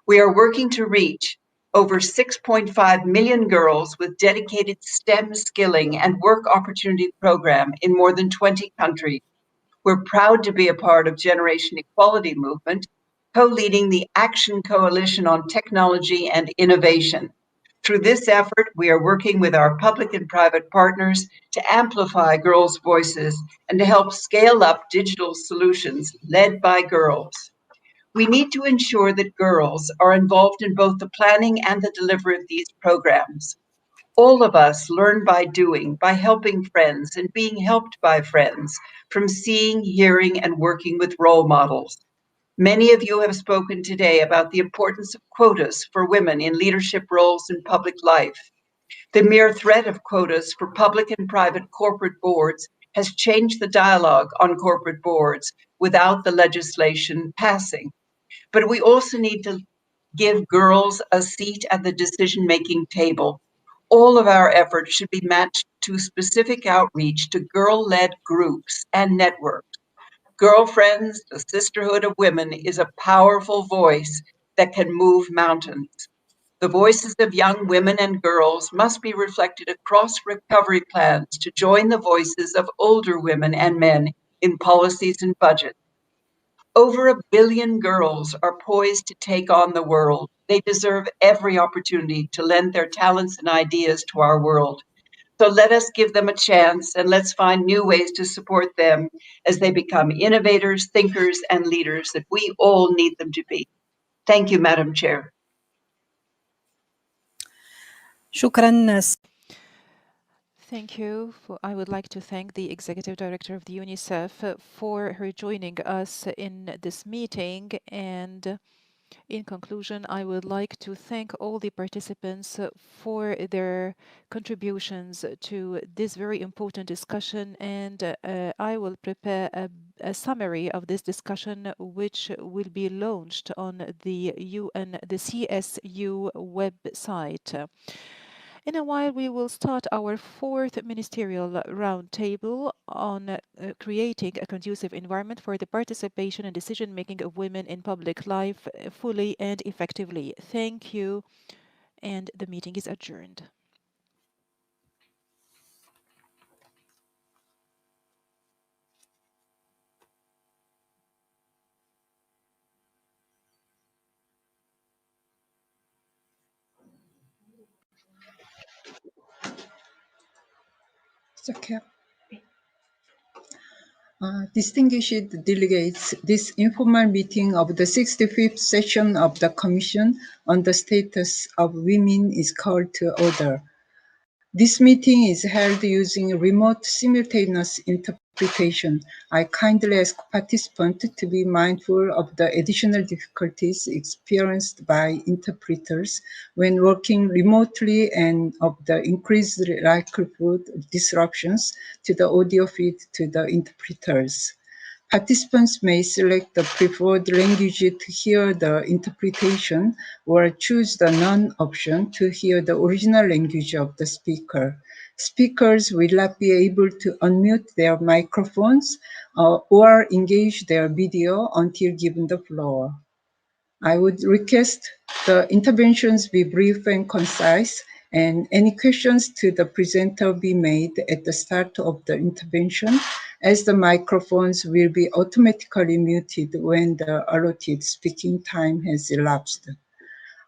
We are working to reach over 6.5 million girls with dedicated STEM skilling and work opportunity program in more than 20 countries. We're proud to be a part of Generation Equality Movement, co-leading the Action Coalition on Technology and Innovation. Through this effort, we are working with our public and private partners to amplify girls' voices and to help scale up digital solutions led by girls. We need to ensure that girls are involved in both the planning and the delivery of these programs. All of us learn by doing, by helping friends and being helped by friends, from seeing, hearing, and working with role models. Many of you have spoken today about the importance of quotas for women in leadership roles in public life. The mere threat of quotas for public and private corporate boards has changed the dialogue on corporate boards without the legislation passing. But we also need to give girls a seat at the decision-making table. All of our efforts should be matched to specific outreach to girl-led groups and networks. Girlfriends, the Sisterhood of Women, is a powerful voice that can move mountains. The voices of young women and girls must be reflected across recovery plans to join the voices of older women and men in policies and budgets. Over 1 billion girls are poised to take on the world. They deserve every opportunity to lend their talents and ideas to our world. So let us give them a chance and let's find new ways to support them as they become innovators, thinkers, and leaders that we all need them to be. Thank you, Madam Chair. شكرا. Thank you. I would like to thank the Executive Director of the UNICEF for her joining us in this meeting. And in conclusion, I would like to thank all the participants for their contributions to this very important discussion. And I will prepare a summary of this discussion, which will be launched on the CSU website. In a while, we will start our fourth ministerial roundtable on creating a conducive environment for the participation and decision-making of women in public life fully and effectively. Thank you, and the meeting is adjourned. Distinguished delegates, this informal meeting of the 65th session of the Commission on the Status of Women is called to order. This meeting is held using remote simultaneous interpretation. I kindly ask participants to be mindful of the additional difficulties experienced by interpreters when working remotely and of the increased likelihood of disruptions to the audio feed to the interpreters. Participants may select the preferred language to hear the interpretation or choose the none option to hear the original language of the speaker. Speakers will not be able to unmute their microphones or engage their video until given the floor. I would request the interventions be brief and concise, and any questions to the presenter be made at the start of the intervention, as the microphones will be automatically muted when the allotted speaking time has elapsed.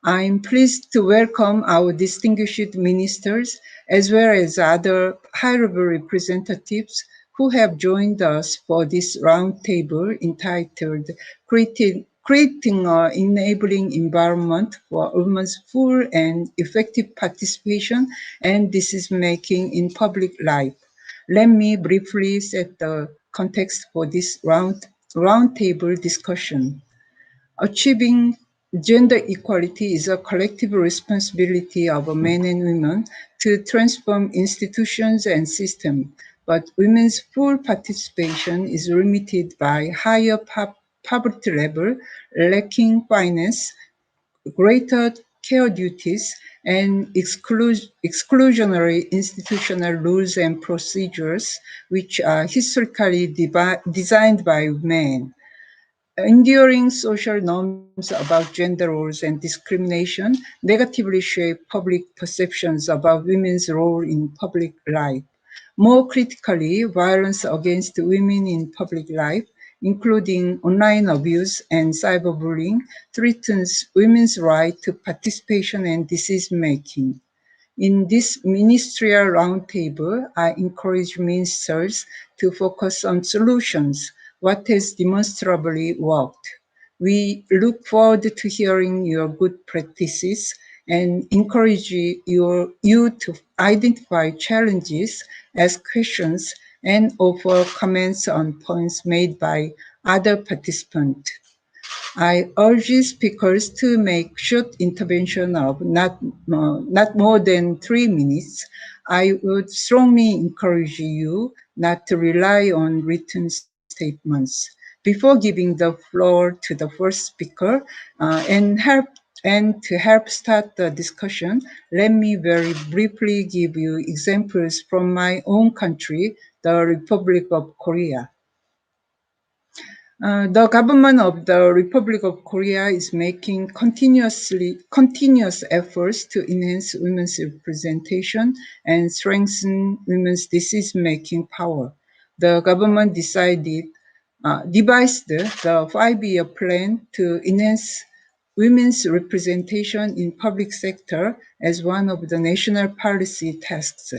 I'm pleased to welcome our distinguished ministers, as well as other high-level representatives who have joined us for this roundtable entitled Creating an Enabling Environment for Women's Full and Effective Participation and Decision-Making in Public Life. Let me briefly set the context for this roundtable discussion. Achieving gender equality is a collective responsibility of men and women to transform institutions and systems, but women's full participation is limited by higher poverty level, lacking finance, greater care duties, and exclusionary institutional rules and procedures, which are historically designed by men. Enduring social norms about gender roles and discrimination negatively shape public perceptions about women's role in public life. More critically, violence against women in public life, including online abuse and cyberbullying, threatens women's right to participation and decision-making. In this ministerial roundtable, I encourage ministers to focus on solutions, what has demonstrably worked. We look forward to hearing your good practices and encourage you to identify challenges, ask questions, and offer comments on points made by other participants. I urge speakers to make short intervention of not more than 3 minutes. I would strongly encourage you not to rely on written statements. Before giving the floor to the first speaker and to help start the discussion, let me very briefly give you examples from my own country, the Republic of Korea. The government of the Republic of Korea is making continuous efforts to enhance women's representation and strengthen women's decision-making power. The government devised the 5-year plan to enhance women's representation in public sector as one of the national policy tasks.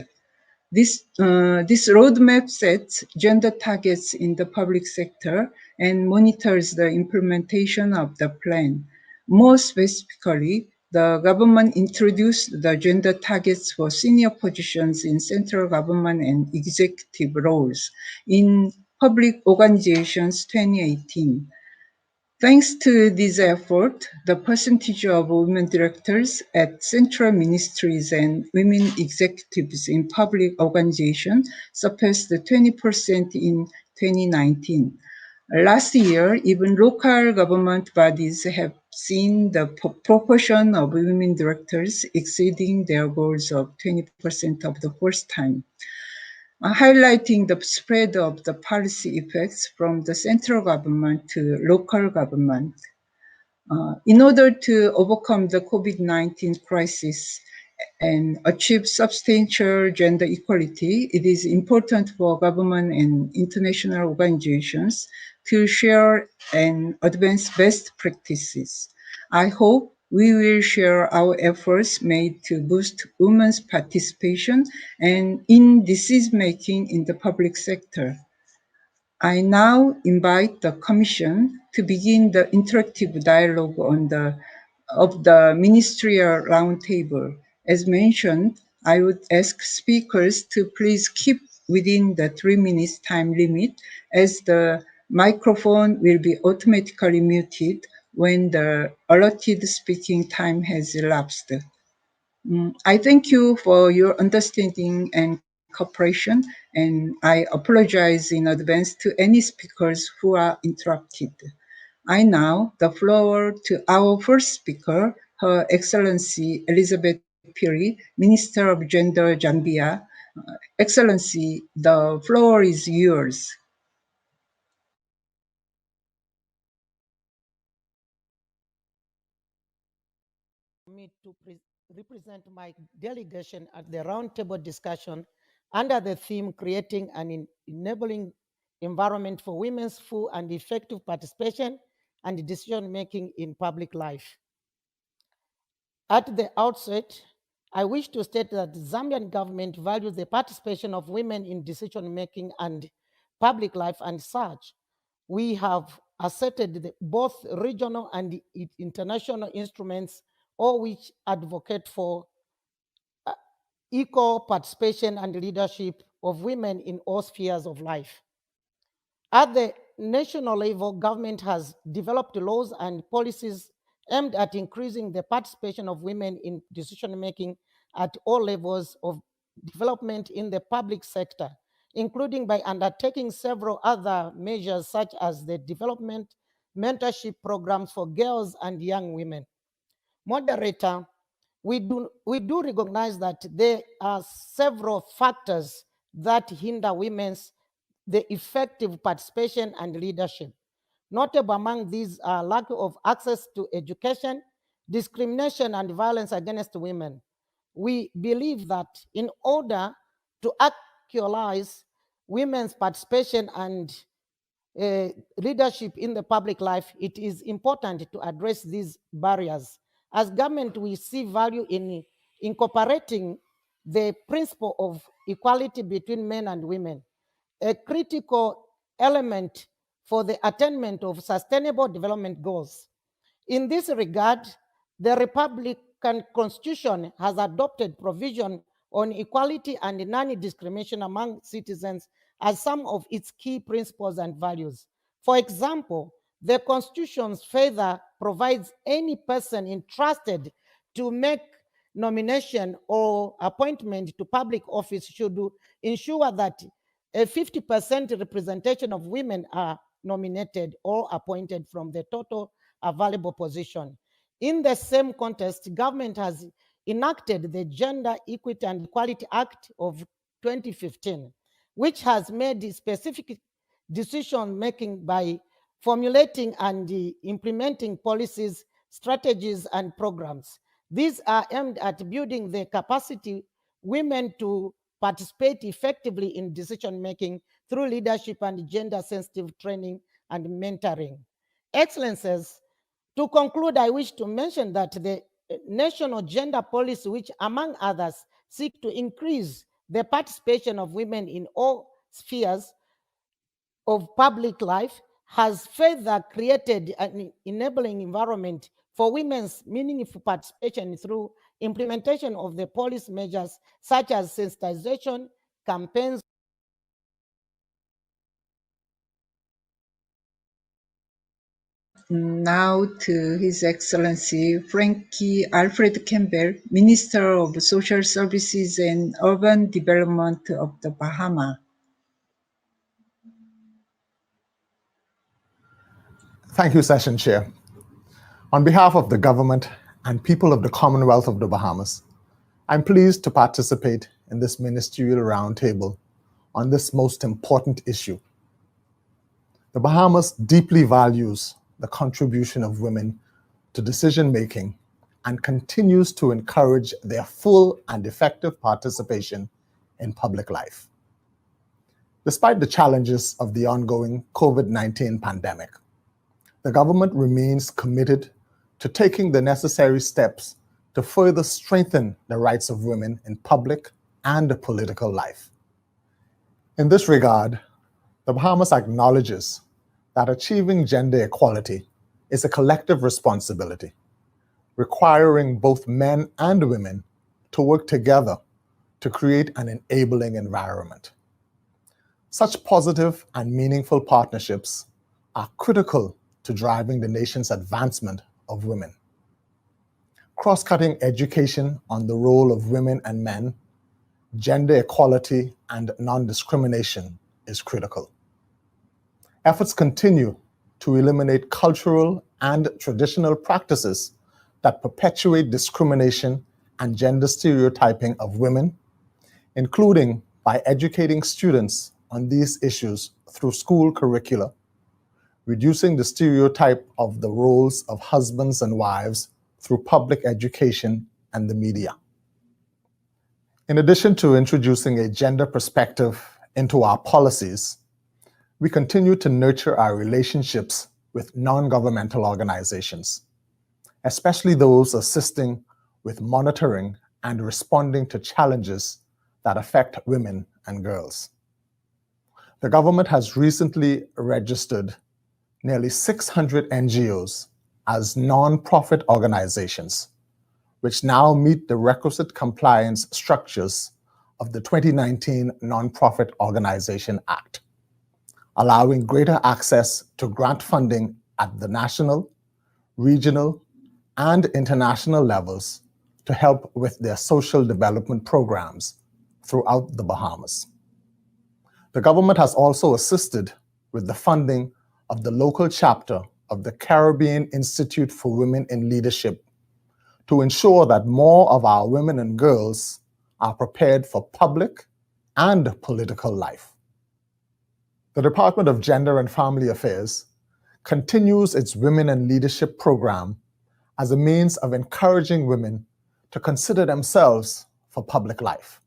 This roadmap sets gender targets in the public sector and monitors the implementation of the plan. More specifically, the government introduced the gender targets for senior positions in central government and executive roles in public organizations 2018. Thanks to this effort, the percentage of women directors at central ministries and women executives in public organizations surpassed 20% in 2019. Last year, even local government bodies have seen the proportion of women directors exceeding their goals of 20% of the first time. Highlighting the spread of the policy effects from the central government to local government. In order to overcome the COVID-19 crisis and achieve substantial gender equality, it is important for government and international organizations to share and advance best practices. I hope we will share our efforts made to boost women's participation and in decision-making in the public sector. I now invite the Commission to begin the interactive dialogue of the ministerial roundtable. As mentioned, I would ask speakers to please keep within the 3 minutes time limit, as the microphone will be automatically muted when the allotted speaking time has elapsed. I thank you for your understanding and cooperation, and I apologize in advance to any speakers who are interrupted. I now the floor to our first speaker, Her Excellency Elizabeth Piri, Minister of Gender, Zambia. Excellency, the floor is yours. Me to represent my delegation at the roundtable discussion under the theme Creating an Enabling Environment for Women's Full and Effective Participation and Decision-Making in Public Life. At the outset, I wish to state that the Zambian government values the participation of women in decision-making and public life, and such we have asserted both regional and international instruments, all which advocate for equal participation and leadership of women in all spheres of life. At the national level, government has developed laws and policies aimed at increasing the participation of women in decision-making at all levels of development in the public sector, including by undertaking several other measures such as the development mentorship programs for girls and young women. Moderator, we do recognize that there are several factors that hinder women's the effective participation and leadership. Notable among these are lack of access to education, discrimination, and violence against women. We believe that in order to actualize women's participation and leadership in the public life, it is important to address these barriers. As government, we see value in incorporating the principle of equality between men and women, a critical element for the attainment of sustainable development goals. In this regard, the Republican Constitution has adopted provision on equality and non-discrimination among citizens as some of its key principles and values. For example, The Constitution further provides any person entrusted to make nomination or appointment to public office should ensure that a 50% representation of women are nominated or appointed from the total available position. In the same context, government has enacted the Gender Equity and Equality Act of 2015, which has made specific decision-making by formulating and implementing policies, strategies, and programs. These are aimed at building the capacity women to participate effectively in decision-making through leadership and gender-sensitive training and mentoring. Excellencies, to conclude, I wish to mention that the national gender policy, which among others seek to increase the participation of women in all spheres of public life, has further created an enabling environment for women's meaningful participation through implementation of the policy measures such as sensitization campaigns. Now to His Excellency Frankie Alfred Campbell, Minister of Social Services and Urban Development of the Bahamas. Thank you, Session Chair. On behalf of the government and people of the Commonwealth of the Bahamas, I'm pleased to participate in this ministerial roundtable on this most important issue. The Bahamas deeply values the contribution of women to decision-making and continues to encourage their full and effective participation in public life. Despite the challenges of the ongoing COVID-19 pandemic, the government remains committed to taking the necessary steps to further strengthen the rights of women in public and political life. In this regard, the Bahamas acknowledges that achieving gender equality is a collective responsibility, requiring both men and women to work together to create an enabling environment. Such positive and meaningful partnerships are critical to driving the nation's advancement of women. Cross-cutting education on the role of women and men, gender equality, and non-discrimination is critical. Efforts continue to eliminate cultural and traditional practices that perpetuate discrimination and gender stereotyping of women, including by educating students on these issues through school curricula, reducing the stereotype of the roles of husbands and wives through public education and the media. In addition to introducing a gender perspective into our policies, we continue to nurture our relationships with non-governmental organizations, especially those assisting with monitoring and responding to challenges that affect women and girls. The government has recently registered nearly 600 NGOs as non-profit organizations, which now meet the requisite compliance structures of the 2019 Nonprofit Organization Act, allowing greater access to grant funding at the national, regional, and international levels to help with their social development programs throughout the Bahamas. The government has also assisted with the funding of the local chapter of the Caribbean Institute for Women in Leadership to ensure that more of our women and girls are prepared for public and political life. The Department of Gender and Family Affairs continues its Women in Leadership program as a means of encouraging women to consider themselves for public life.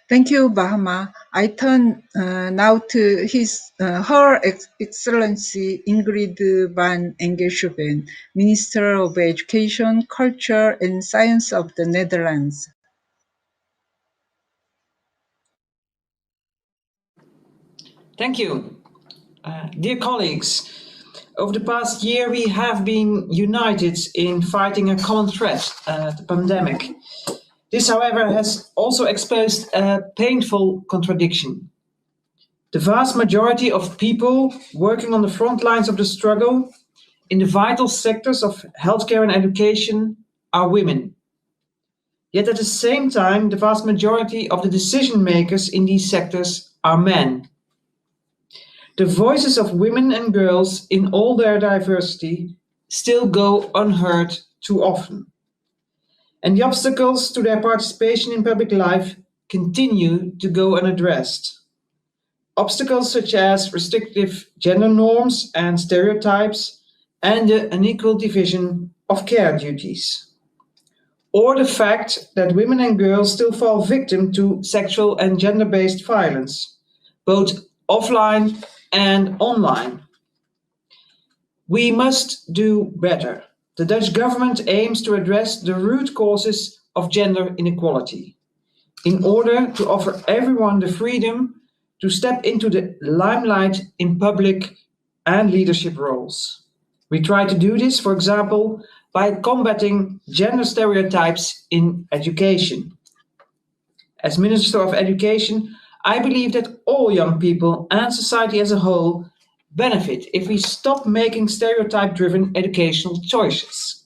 Thank you, Bahama. I turn now to Her Excellency Ingrid van Engelshoven, Minister of Education, Culture and Science of the Netherlands. Thank you. Dear colleagues, over the past year we have been united in fighting a common threat, the pandemic. This, however, has also exposed a painful contradiction. The vast majority of people working on the front lines of the struggle in the vital sectors of healthcare and education are women. Yet at the same time, the vast majority of the decision makers in these sectors are men. The voices of women and girls in all their diversity still go unheard too often. And the obstacles to their participation in public life continue to go unaddressed. Obstacles such as restrictive gender norms and stereotypes and the unequal division of care duties. Or the fact that women and girls still fall victim to sexual and gender-based violence, both offline and online. We must do better. The Dutch government aims to address the root causes of gender inequality in order to offer everyone the freedom to step into the limelight in public and leadership roles. We try to do this, for example, by combating gender stereotypes in education. As Minister of Education, I believe that all young people and society as a whole benefit if we stop making stereotype-driven educational choices.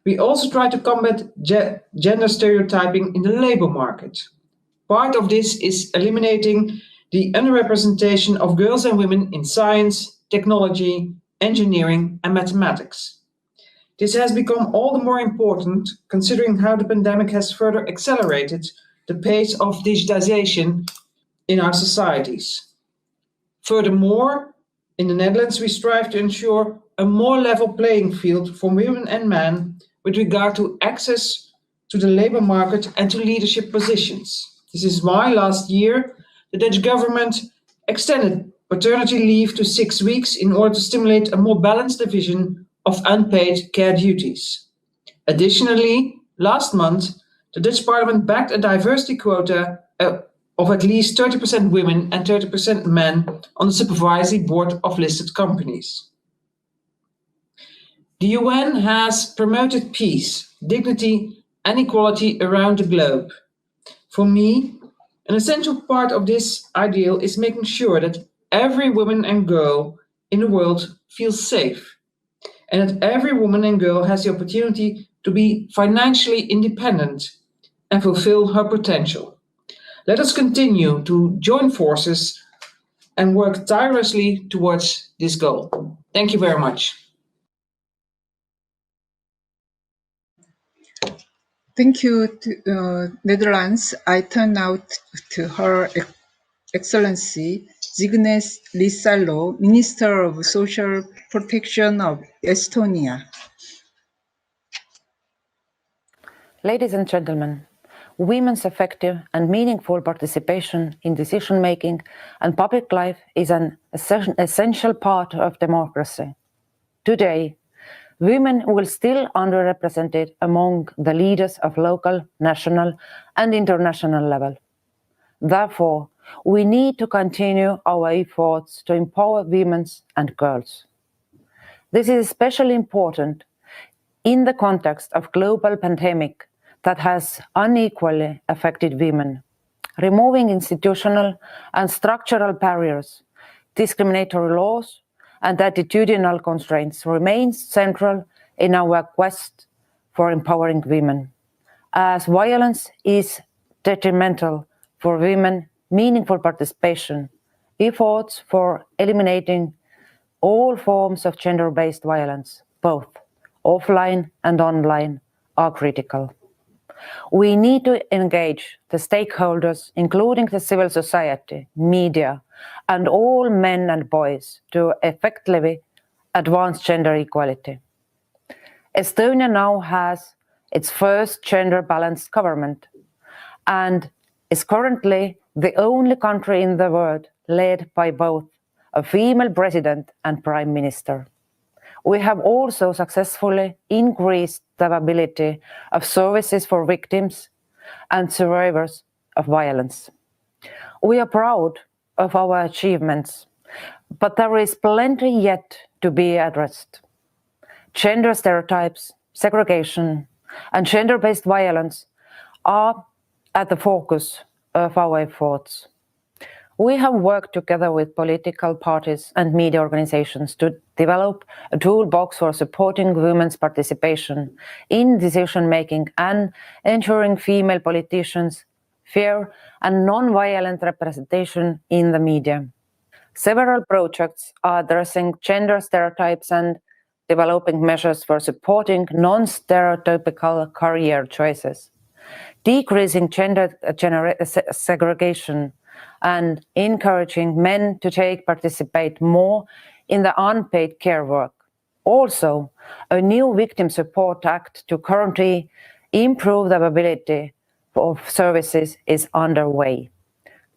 We also try to combat gender stereotyping in the labor market. Part of this is eliminating the underrepresentation of girls and women in science, technology, engineering, and mathematics. This has become all the more important considering how the pandemic has further accelerated the pace of digitization in our societies. Furthermore, in the Netherlands, we strive to ensure a more level playing field for women and men with regard to access to the labor market and to leadership positions. This is why last year, the Dutch government extended paternity leave to 6 weeks in order to stimulate a more balanced division of unpaid care duties. Additionally, last month, the Dutch Parliament backed a diversity quota of at least 30% women and 30% men on the supervisory board of listed companies. The UN has promoted peace, dignity, and equality around the globe. For me, an essential part of this ideal is making sure that every woman and girl in the world feels safe, and that every woman and girl has the opportunity to be financially independent and fulfill her potential. Let us continue to join forces and work tirelessly towards this goal. Thank you very much. Thank you, Netherlands. I turn now to Her Excellency Zignes Lisalo, Minister of Social Protection of Estonia. Ladies and gentlemen, women's effective and meaningful participation in decision-making and public life is an essential part of democracy. Today, women will still underrepresented among the leaders of local, national, and international level. Therefore, we need to continue our efforts to empower women and girls. This is especially important in the context of global pandemic that has unequally affected women. Removing institutional and structural barriers, discriminatory laws, and attitudinal constraints remains central in our quest for empowering women, as violence is detrimental for women. Meaningful participation, efforts for eliminating all forms of gender-based violence, both offline and online, are critical. We need to engage the stakeholders, including the civil society, media, and all men and boys to effectively advance gender equality. Estonia now has its first gender-balanced government and is currently the only country in the world led by both a female president and prime minister. We have also successfully increased the availability of services for victims and survivors of violence. We are proud of our achievements, but there is plenty yet to be addressed. Gender stereotypes, segregation, and gender-based violence are at the focus of our efforts. We have worked together with political parties and media organizations to develop a toolbox for supporting women's participation in decision-making and ensuring female politicians fair and non-violent representation in the media. Several projects are addressing gender stereotypes and developing measures for supporting non-stereotypical career choices, decreasing gender segregation, and encouraging men to participate more in the unpaid care work. Also, a new Victim Support Act to currently improve the availability of services is underway.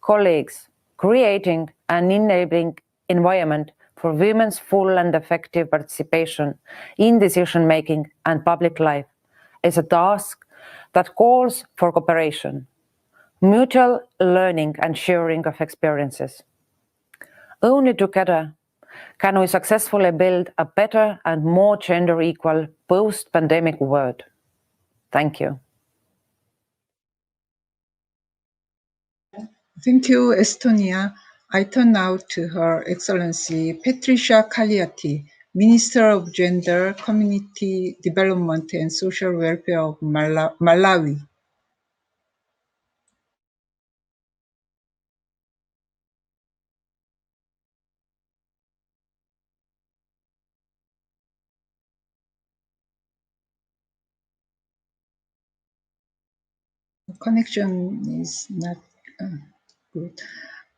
Colleagues, creating an enabling environment for women's full and effective participation in decision-making and public life is a task that calls for cooperation, mutual learning and sharing of experiences. Only together can we successfully build a better and more gender-equal post-pandemic world. Thank you. Thank you, Estonia. I turn now to Her Excellency Patricia Cagliati, Minister of Gender, Community Development and Social Welfare of Malawi. The connection is not good.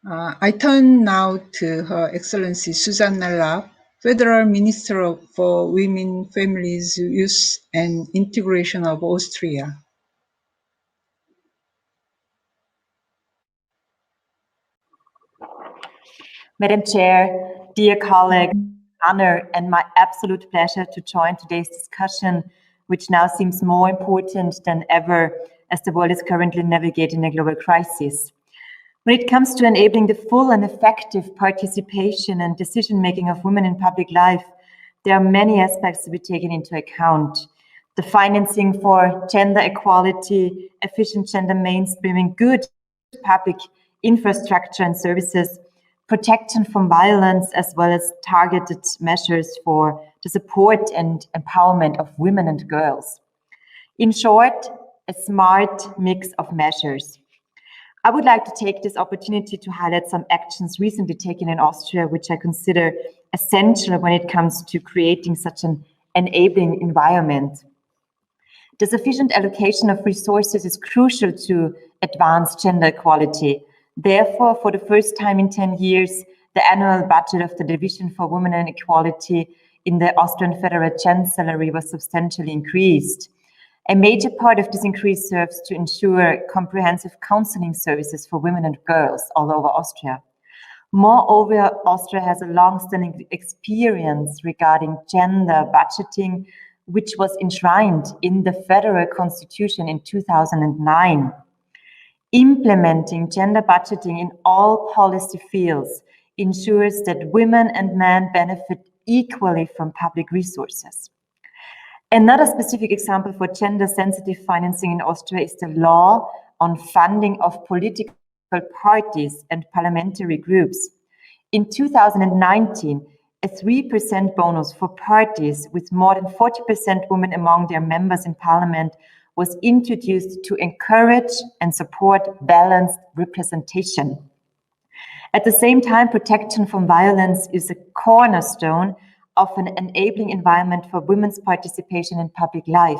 I turn now to Her Excellency Susanna Lapp, Federal Minister for Women, Families, Youth and Integration of Austria. Madam Chair, dear colleagues, honor and my absolute pleasure to join today's discussion, which now seems more important than ever as the world is currently navigating a global crisis. When it comes to enabling the full and effective participation and decision-making of women in public life, there are many aspects to be taken into account. The financing for gender equality, efficient gender mainstreaming, good public infrastructure and services, protection from violence, as well as targeted measures for the support and empowerment of women and girls. In short, a smart mix of measures. I would like to take this opportunity to highlight some actions recently taken in Austria, which I consider essential when it comes to creating such an enabling environment. The sufficient allocation of resources is crucial to advance gender equality. Therefore, for the first time in 10 years, the annual budget of the Division for Women and Equality in the Austrian Federal Chancellery was substantially increased. A major part of this increase serves to ensure comprehensive counseling services for women and girls all over Austria. Moreover, Austria has a long-standing experience regarding gender budgeting, which was enshrined in the Federal Constitution in 2009. Implementing gender budgeting in all policy fields ensures that women and men benefit equally from public resources. Another specific example for gender-sensitive financing in Austria is the law on funding of political parties and parliamentary groups. In 2019, a 3% bonus for parties with more than 40% women among their members in parliament was introduced to encourage and support balanced representation. At the same time, protection from violence is a cornerstone of an enabling environment for women's participation in public life.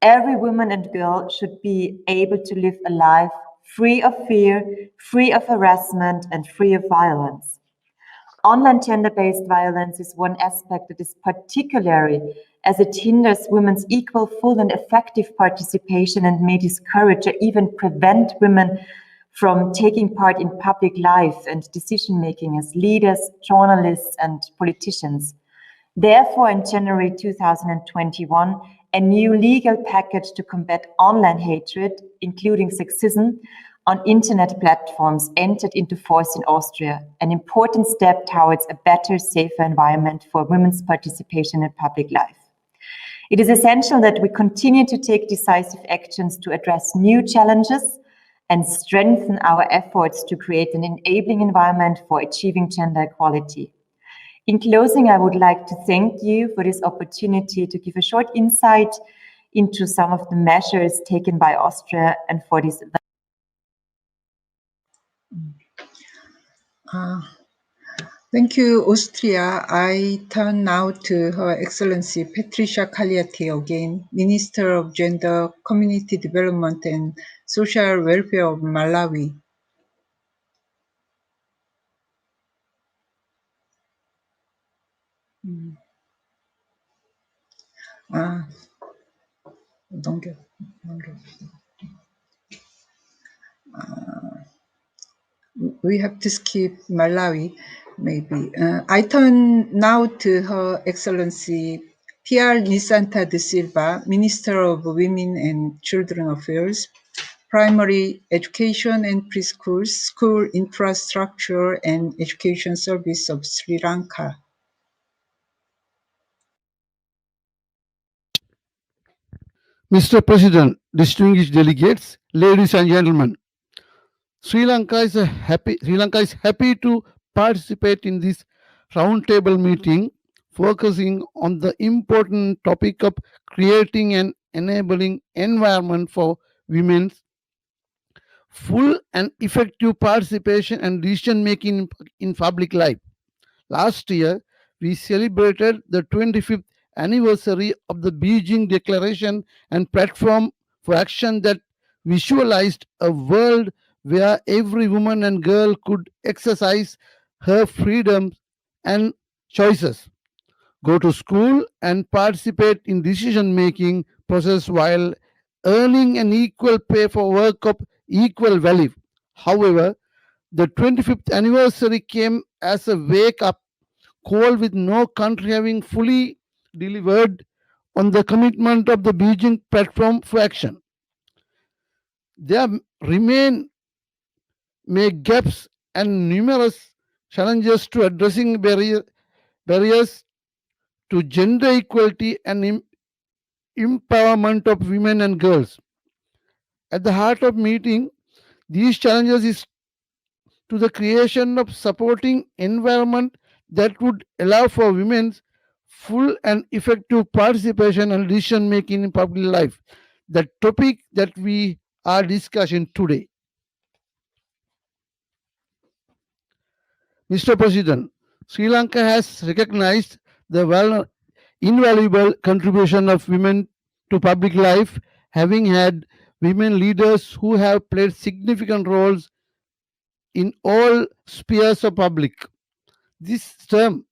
Every woman and girl should be able to live a life free of fear, free of harassment, and free of violence. Online gender-based violence is one aspect that is particularly as it hinders women's equal, full, and effective participation and may discourage or even prevent women from taking part in public life and decision-making as leaders, journalists, and politicians. Therefore, in January 2021, a new legal package to combat online hatred, including sexism, on internet platforms entered into force in Austria, an important step towards a better, safer environment for women's participation in public life. It is essential that we continue to take decisive actions to address new challenges and strengthen our efforts to create an enabling environment for achieving gender equality. In closing, I would like to thank you for this opportunity to give a short insight into some of the measures taken by Austria and for this event. Thank you, Austria. I turn now to Her Excellency Patricia Cagliati again, Minister of Gender, Community Development and Social Welfare of Malawi. We have to skip Malawi, maybe. I turn now to Her Excellency Piar Nisanta de Silva, Minister of Women and Children Affairs, Primary Education and Preschools, School Infrastructure and Education Service of Sri Lanka. Mr. President, distinguished delegates, ladies and gentlemen, Sri Lanka is happy to participate in this roundtable meeting focusing on the important topic of creating an enabling environment for women's full and effective participation and decision making in public life. Last year, we celebrated the 25th anniversary of the Beijing Declaration and Platform for Action that visualized a world where every woman and girl could exercise her freedoms and choices, go to school and participate in decision-making process while earning an equal pay for work of equal value. However, the 25th anniversary came as a wake-up call with no country having fully delivered on the commitment of the Beijing Platform for Action. There remain gaps and numerous challenges to addressing barriers to gender equality and empowerment of women and girls. At the heart of meeting these challenges is to the creation of supporting environment that would allow for women's full and effective participation and decision making in public life, the topic that we are discussing today. Mr. President, Sri Lanka has recognized the invaluable contribution of women to public life, having had women leaders who have played significant roles in all spheres of public. This term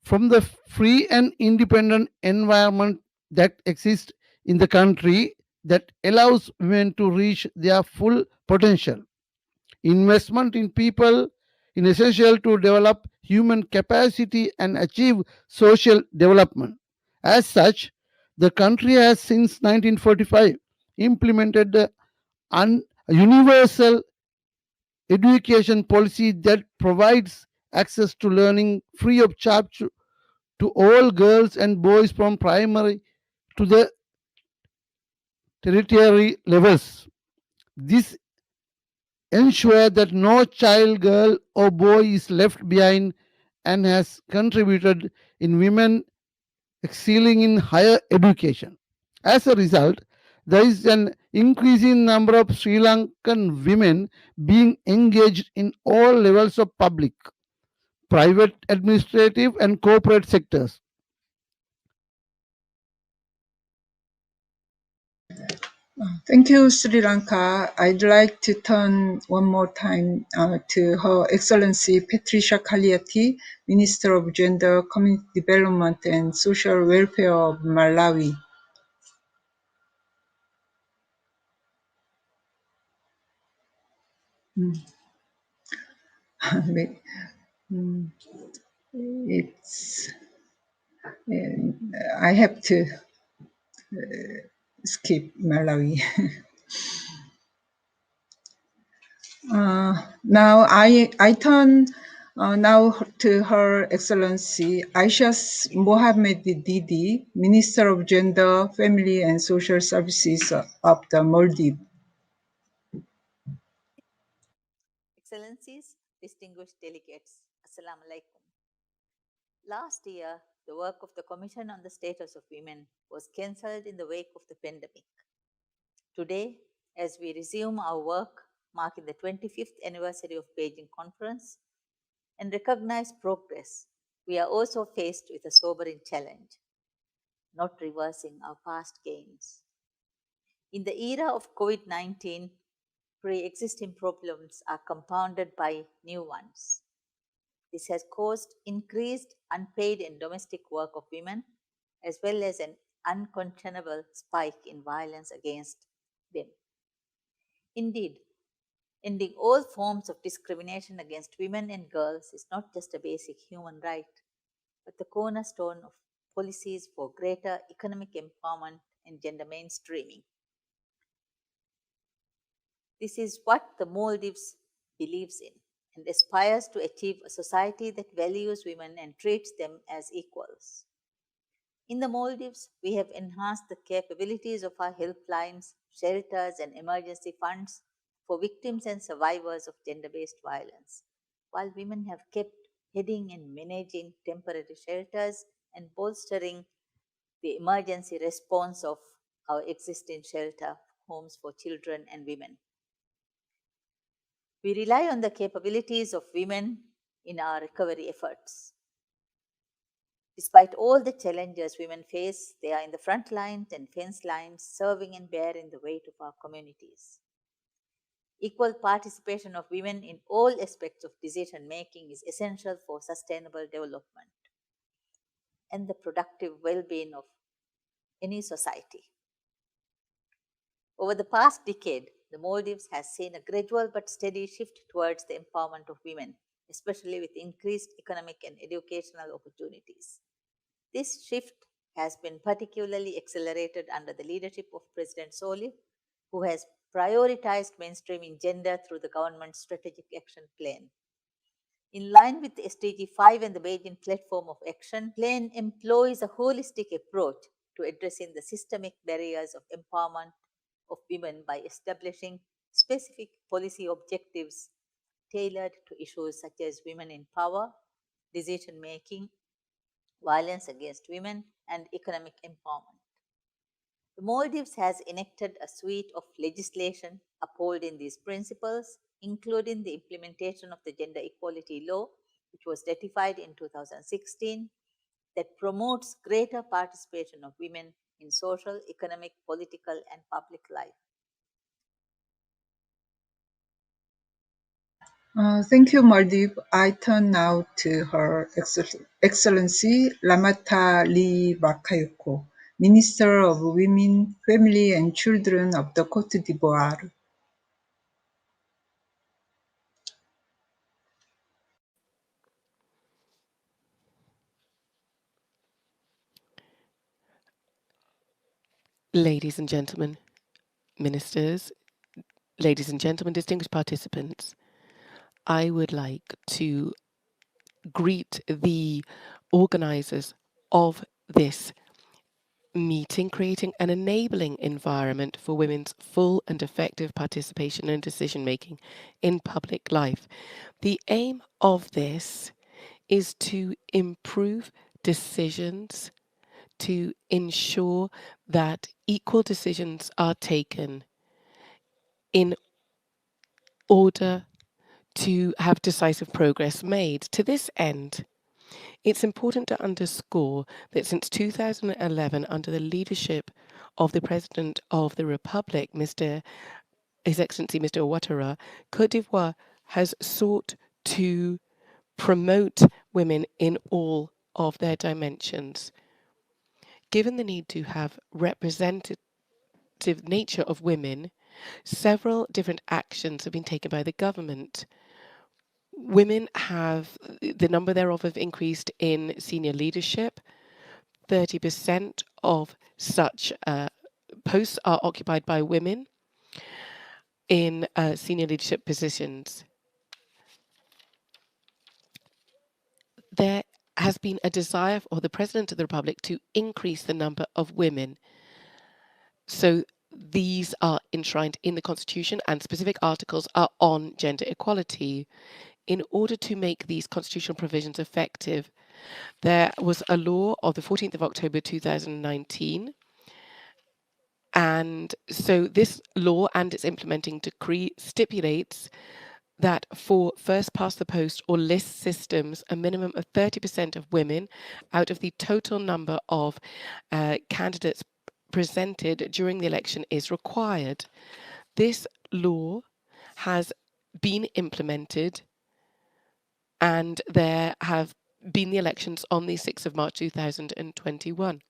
from the free and independent environment that exists in the country that allows women to reach their full potential. Investment in people is essential to develop human capacity and achieve social development. As such, the country has since 1945 implemented the universal education policy that provides access to learning free of charge to all girls and boys from primary to the tertiary levels. This ensures that no child, girl, or boy is left behind and has contributed in women excelling in higher education. As a result, there is an increasing number of Sri Lankan women being engaged in all levels of public, private, administrative, and corporate sectors. Thank you, Sri Lanka. I'd like to turn one more time to Her Excellency Patricia Cagliati, Minister of Gender, Community Development and Social Welfare of Malawi. It's I have to skip Malawi. Now I turn now to Her Excellency Aisha Mohammed Didi, Minister of Gender, Family and Social Services of the Maldives. Excellencies, distinguished delegates, Assalamu alaikum. Last year, the work of the Commission on the Status of Women was cancelled in the wake of the pandemic. Today, as we resume our work marking the 25th anniversary of Beijing Conference and recognize progress, we are also faced with a sobering challenge: not reversing our past gains. In the era of COVID-19, pre-existing problems are compounded by new ones. This has caused increased unpaid and domestic work of women, as well as an unconscionable spike in violence against them. Indeed, ending all forms of discrimination against women and girls is not just a basic human right, but the cornerstone of policies for greater economic empowerment and gender mainstreaming. This is what the Maldives believes in and aspires to achieve a society that values women and treats them as equals. In the Maldives, we have enhanced the capabilities of our helplines, shelters, and emergency funds for victims and survivors of gender-based violence, while women have kept heading and managing temporary shelters and bolstering the emergency response of our existing shelter homes for children and women. We rely on the capabilities of women in our recovery efforts. Despite all the challenges women face, they are in the front lines and fence lines, serving and bearing the weight of our communities. Equal participation of women in all aspects of decision making is essential for sustainable development and the productive well-being of any society. Over the past decade, the Maldives has seen a gradual but steady shift towards the empowerment of women, especially with increased economic and educational opportunities. This shift has been particularly accelerated under the leadership of President Solih, who has prioritized mainstreaming gender through the government's strategic action plan. In line with the SDG 5 and the Beijing Platform of Action, plan employs a holistic approach to addressing the systemic barriers of empowerment of women by establishing specific policy objectives tailored to issues such as women in power, decision making, violence against women, and economic empowerment. The Maldives has enacted a suite of legislation upholding these principles, including the implementation of the Gender Equality Law, which was ratified in 2016, that promotes greater participation of women in social, economic, political, and public life. Thank you, Maldives. I turn now to Her Excellency Ramata Lee Bakayoko, Minister of Women, Family and Children of the Côte d'Ivoire. Ladies and gentlemen, ministers, ladies and gentlemen, distinguished participants, I would like to greet the organizers of this meeting, creating an enabling environment for women's full and effective participation and decision-making in public life. The aim of this is to improve decisions, to ensure that equal decisions are taken in order to have decisive progress made. To this end, it's important to underscore that since 2011, under the leadership of the President of the Republic, His Excellency Mr. Ouattara, Côte d'Ivoire has sought to promote women in all of their dimensions. Given the need to have representative nature of women, several different actions have been taken by the government. Women have, the number thereof have increased in senior leadership. 30% of such posts are occupied by women in senior leadership positions. There has been a desire for the President of the Republic to increase the number of women. So these are enshrined in the Constitution, and specific articles are on gender equality. In order to make these constitutional provisions effective, there was a law of the 14th of October 2019. And so this law and its implementing decree stipulates that for first past the post or list systems, a minimum of 30% of women out of the total number of candidates presented during the election is required. This law has been implemented, and there have been the elections on the 6th of March 2021.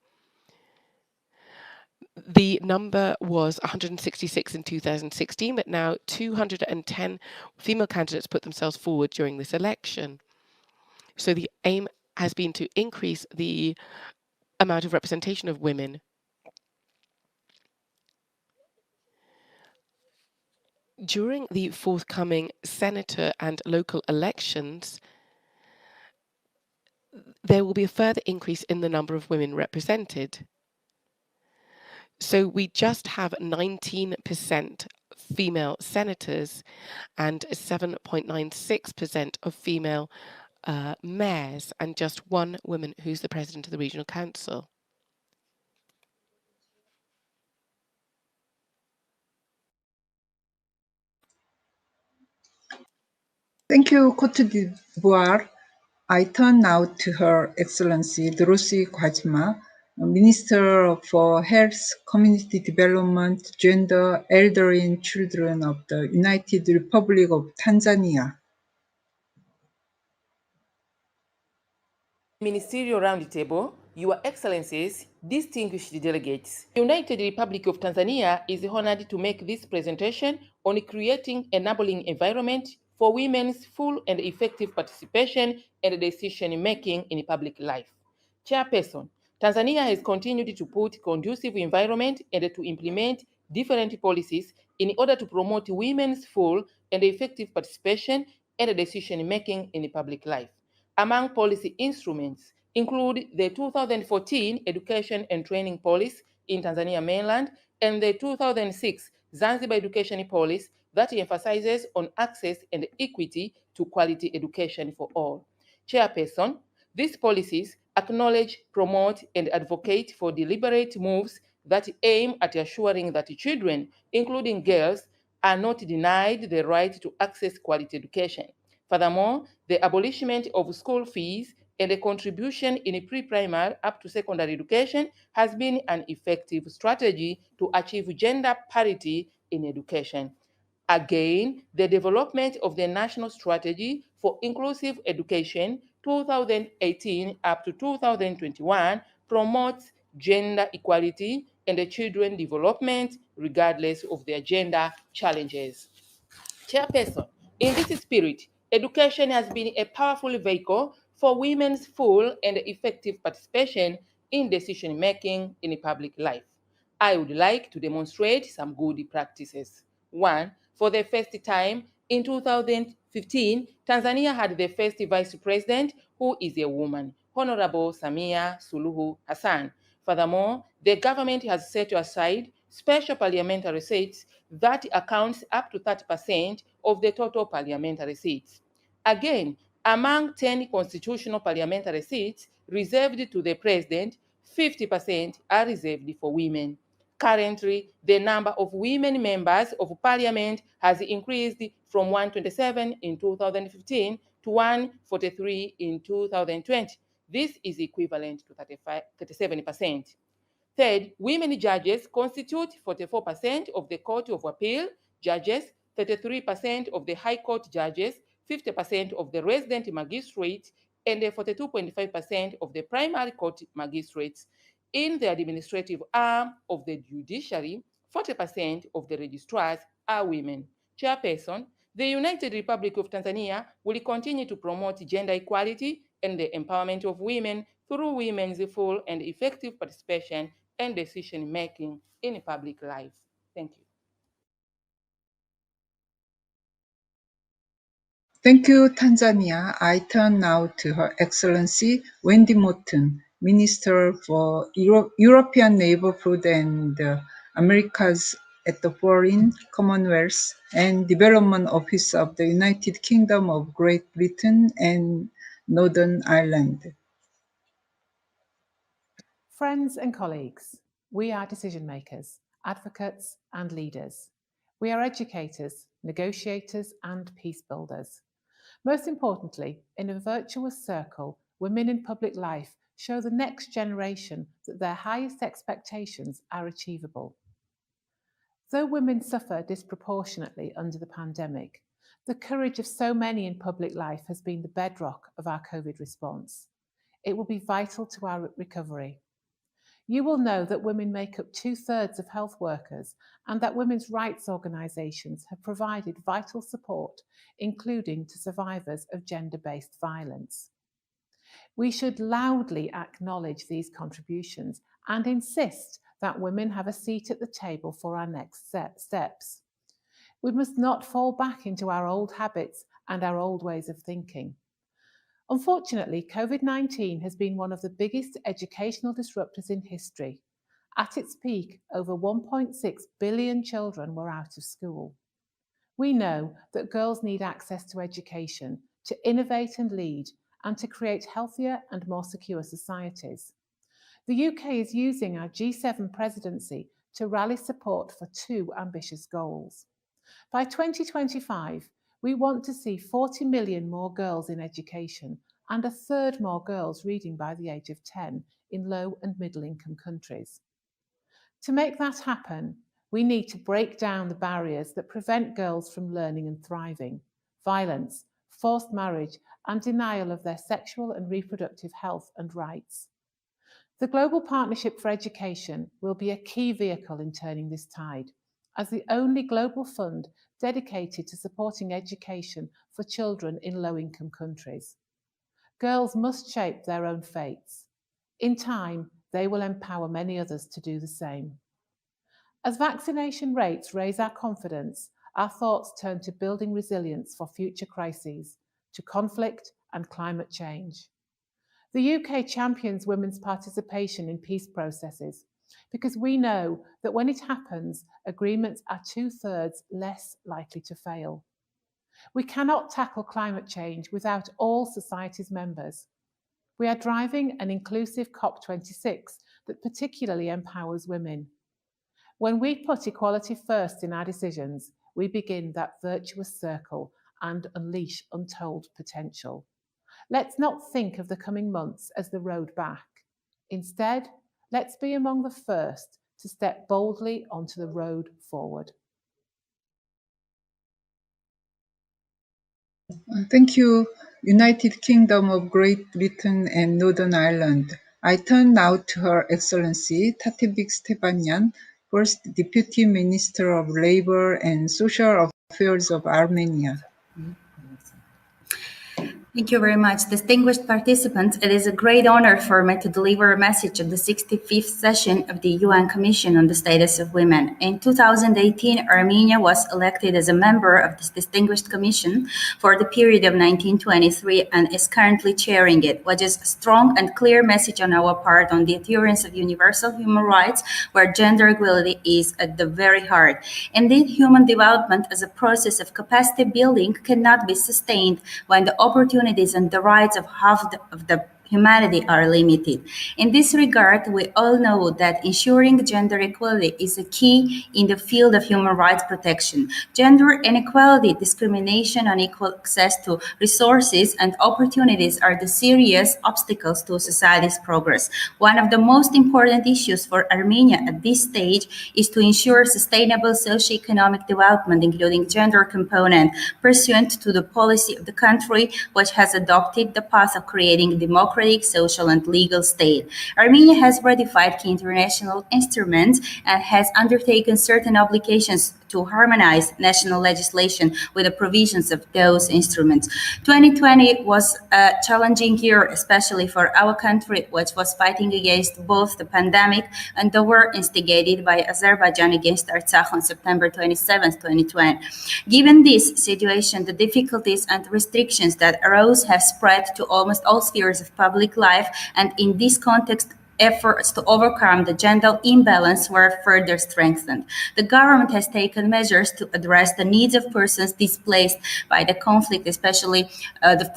The number was 166 in 2016, but now 210 female candidates put themselves forward during this election. So the aim has been to increase the amount of representation of women. During the forthcoming senator and local elections, there will be a further increase in the number of women represented. So we just have 19% female senators and 7.96% of female mayors, and just one woman who's the president of the regional council. Thank you, Côte d'Ivoire. I turn now to Her Excellency Dorothy Gwajima, Minister for Health, Community Development, Gender, Elderly and Children of the United Republic of Tanzania. Ministerial Roundtable, Your Excellencies, distinguished delegates. The United Republic of Tanzania is honored to make this presentation on creating an enabling environment for women's full and effective participation and decision-making in public life. Chairperson, Tanzania has continued to put conducive environment and to implement different policies in order to promote women's full and effective participation and decision-making in public life. Among policy instruments include the 2014 Education and Training Policy in Tanzania mainland and the 2006 Zanzibar Education Policy that emphasizes on access and equity to quality education for all. Chairperson, these policies acknowledge, promote, and advocate for deliberate moves that aim at assuring that children, including girls, are not denied the right to access quality education. Furthermore, the abolishment of school fees and a contribution in pre-primary up to secondary education has been an effective strategy to achieve gender parity in education. Again, the development of the National Strategy for Inclusive Education 2018 up to 2021 promotes gender equality and the children's development regardless of their gender challenges. Chairperson, in this spirit, education has been a powerful vehicle for women's full and effective participation in decision-making in public life. I would like to demonstrate some good practices. 1. For the first time in 2015, Tanzania had the first vice president who is a woman, Honorable Samia Suluhu Hassan. Furthermore, the government has set aside special parliamentary seats that accounts up to 30% of the total parliamentary seats. Again, among 10 constitutional parliamentary seats reserved to the president, 50% are reserved for women. Currently, the number of women members of parliament has increased from 127 in 2015 to 143 in 2020. This is equivalent to 37%. Third, women judges constitute 44% of the Court of Appeal judges, 33% of the High Court judges, 50% of the resident magistrates, and 42.5% of the primary court magistrates. In the administrative arm of the judiciary, 40% of the registrars are women. Chairperson, the United Republic of Tanzania will continue to promote gender equality and the empowerment of women through women's full and effective participation and decision-making in public life. Thank you. Thank you, Tanzania. I turn now to Her Excellency Wendy Morton, Minister for European Neighborhood and Americas at the Foreign, Commonwealth, and Development Office of the United Kingdom of Great Britain and Northern Ireland. Friends and colleagues, we are decision makers, advocates and leaders. We are educators, negotiators and peace builders. Most importantly, in a virtuous circle, women in public life show the next generation that their highest expectations are achievable. Though women suffer disproportionately under the pandemic, the courage of so many in public life has been the bedrock of our COVID response. It will be vital to our recovery. You will know that women make up 2/3 of health workers and that women's rights organisations have provided vital support, including to survivors of gender-based violence. We should loudly acknowledge these contributions and insist that women have a seat at the table for our next steps. We must not fall back into our old habits and our old ways of thinking. Unfortunately, COVID-19 has been one of the biggest educational disruptors in history. At its peak, over 1.6 billion children were out of school. We know that girls need access to education, to innovate and lead, and to create healthier and more secure societies. The UK is using our G7 presidency to rally support for 2 ambitious goals. By 2025, we want to see 40 million more girls in education and 1/3 more girls reading by the age of 10 in low and middle income countries. To make that happen, we need to break down the barriers that prevent girls from learning and thriving: violence, forced marriage, and denial of their sexual and reproductive health and rights. The Global Partnership for Education will be a key vehicle in turning this tide, as the only global fund dedicated to supporting education for children in low-income countries. Girls must shape their own fates. In time, they will empower many others to do the same. As vaccination rates raise our confidence, our thoughts turn to building resilience for future crises, to conflict and climate change. The UK champions women's participation in peace processes because we know that when it happens, agreements are 2/3 less likely to fail. We cannot tackle climate change without all society's members. We are driving an inclusive COP26 that particularly empowers women. When we put equality first in our decisions, we begin that virtuous circle and unleash untold potential. Let's not think of the coming months as the road back. Instead, let's be among the first to step boldly onto the road forward. Thank you, United Kingdom of Great Britain and Northern Ireland. I turn now to Her Excellency Tatevik Stepanyan, First Deputy Minister of Labour and Social Affairs of Armenia. Thank you very much. Distinguished participants, it is a great honor for me to deliver a message at the 65th session of the UN Commission on the Status of Women. In 2018, Armenia was elected as a member of this distinguished commission for the period of 1923 and is currently chairing it, which is a strong and clear message on our part on the adherence of universal human rights, where gender equality is at the very heart. Indeed, human development as a process of capacity building cannot be sustained when the opportunities and the rights of half of the humanity are limited. In this regard, we all know that ensuring gender equality is a key in the field of human rights protection. Gender inequality, discrimination, and equal access to resources and opportunities are the serious obstacles to society's progress. One of the most important issues for Armenia at this stage is to ensure sustainable socioeconomic development, including gender component, pursuant to the policy of the country, which has adopted the path of creating democracy, social, and legal state. Armenia has ratified key international instruments and has undertaken certain obligations to harmonize national legislation with the provisions of those instruments. 2020 was a challenging year, especially for our country, which was fighting against both the pandemic and the war instigated by Azerbaijan against Artsakh on September 27, 2020. Given this situation, the difficulties and restrictions that arose have spread to almost all spheres of public life, and in this context, efforts to overcome the gender imbalance were further strengthened. The government has taken measures to address the needs of persons displaced by the conflict, especially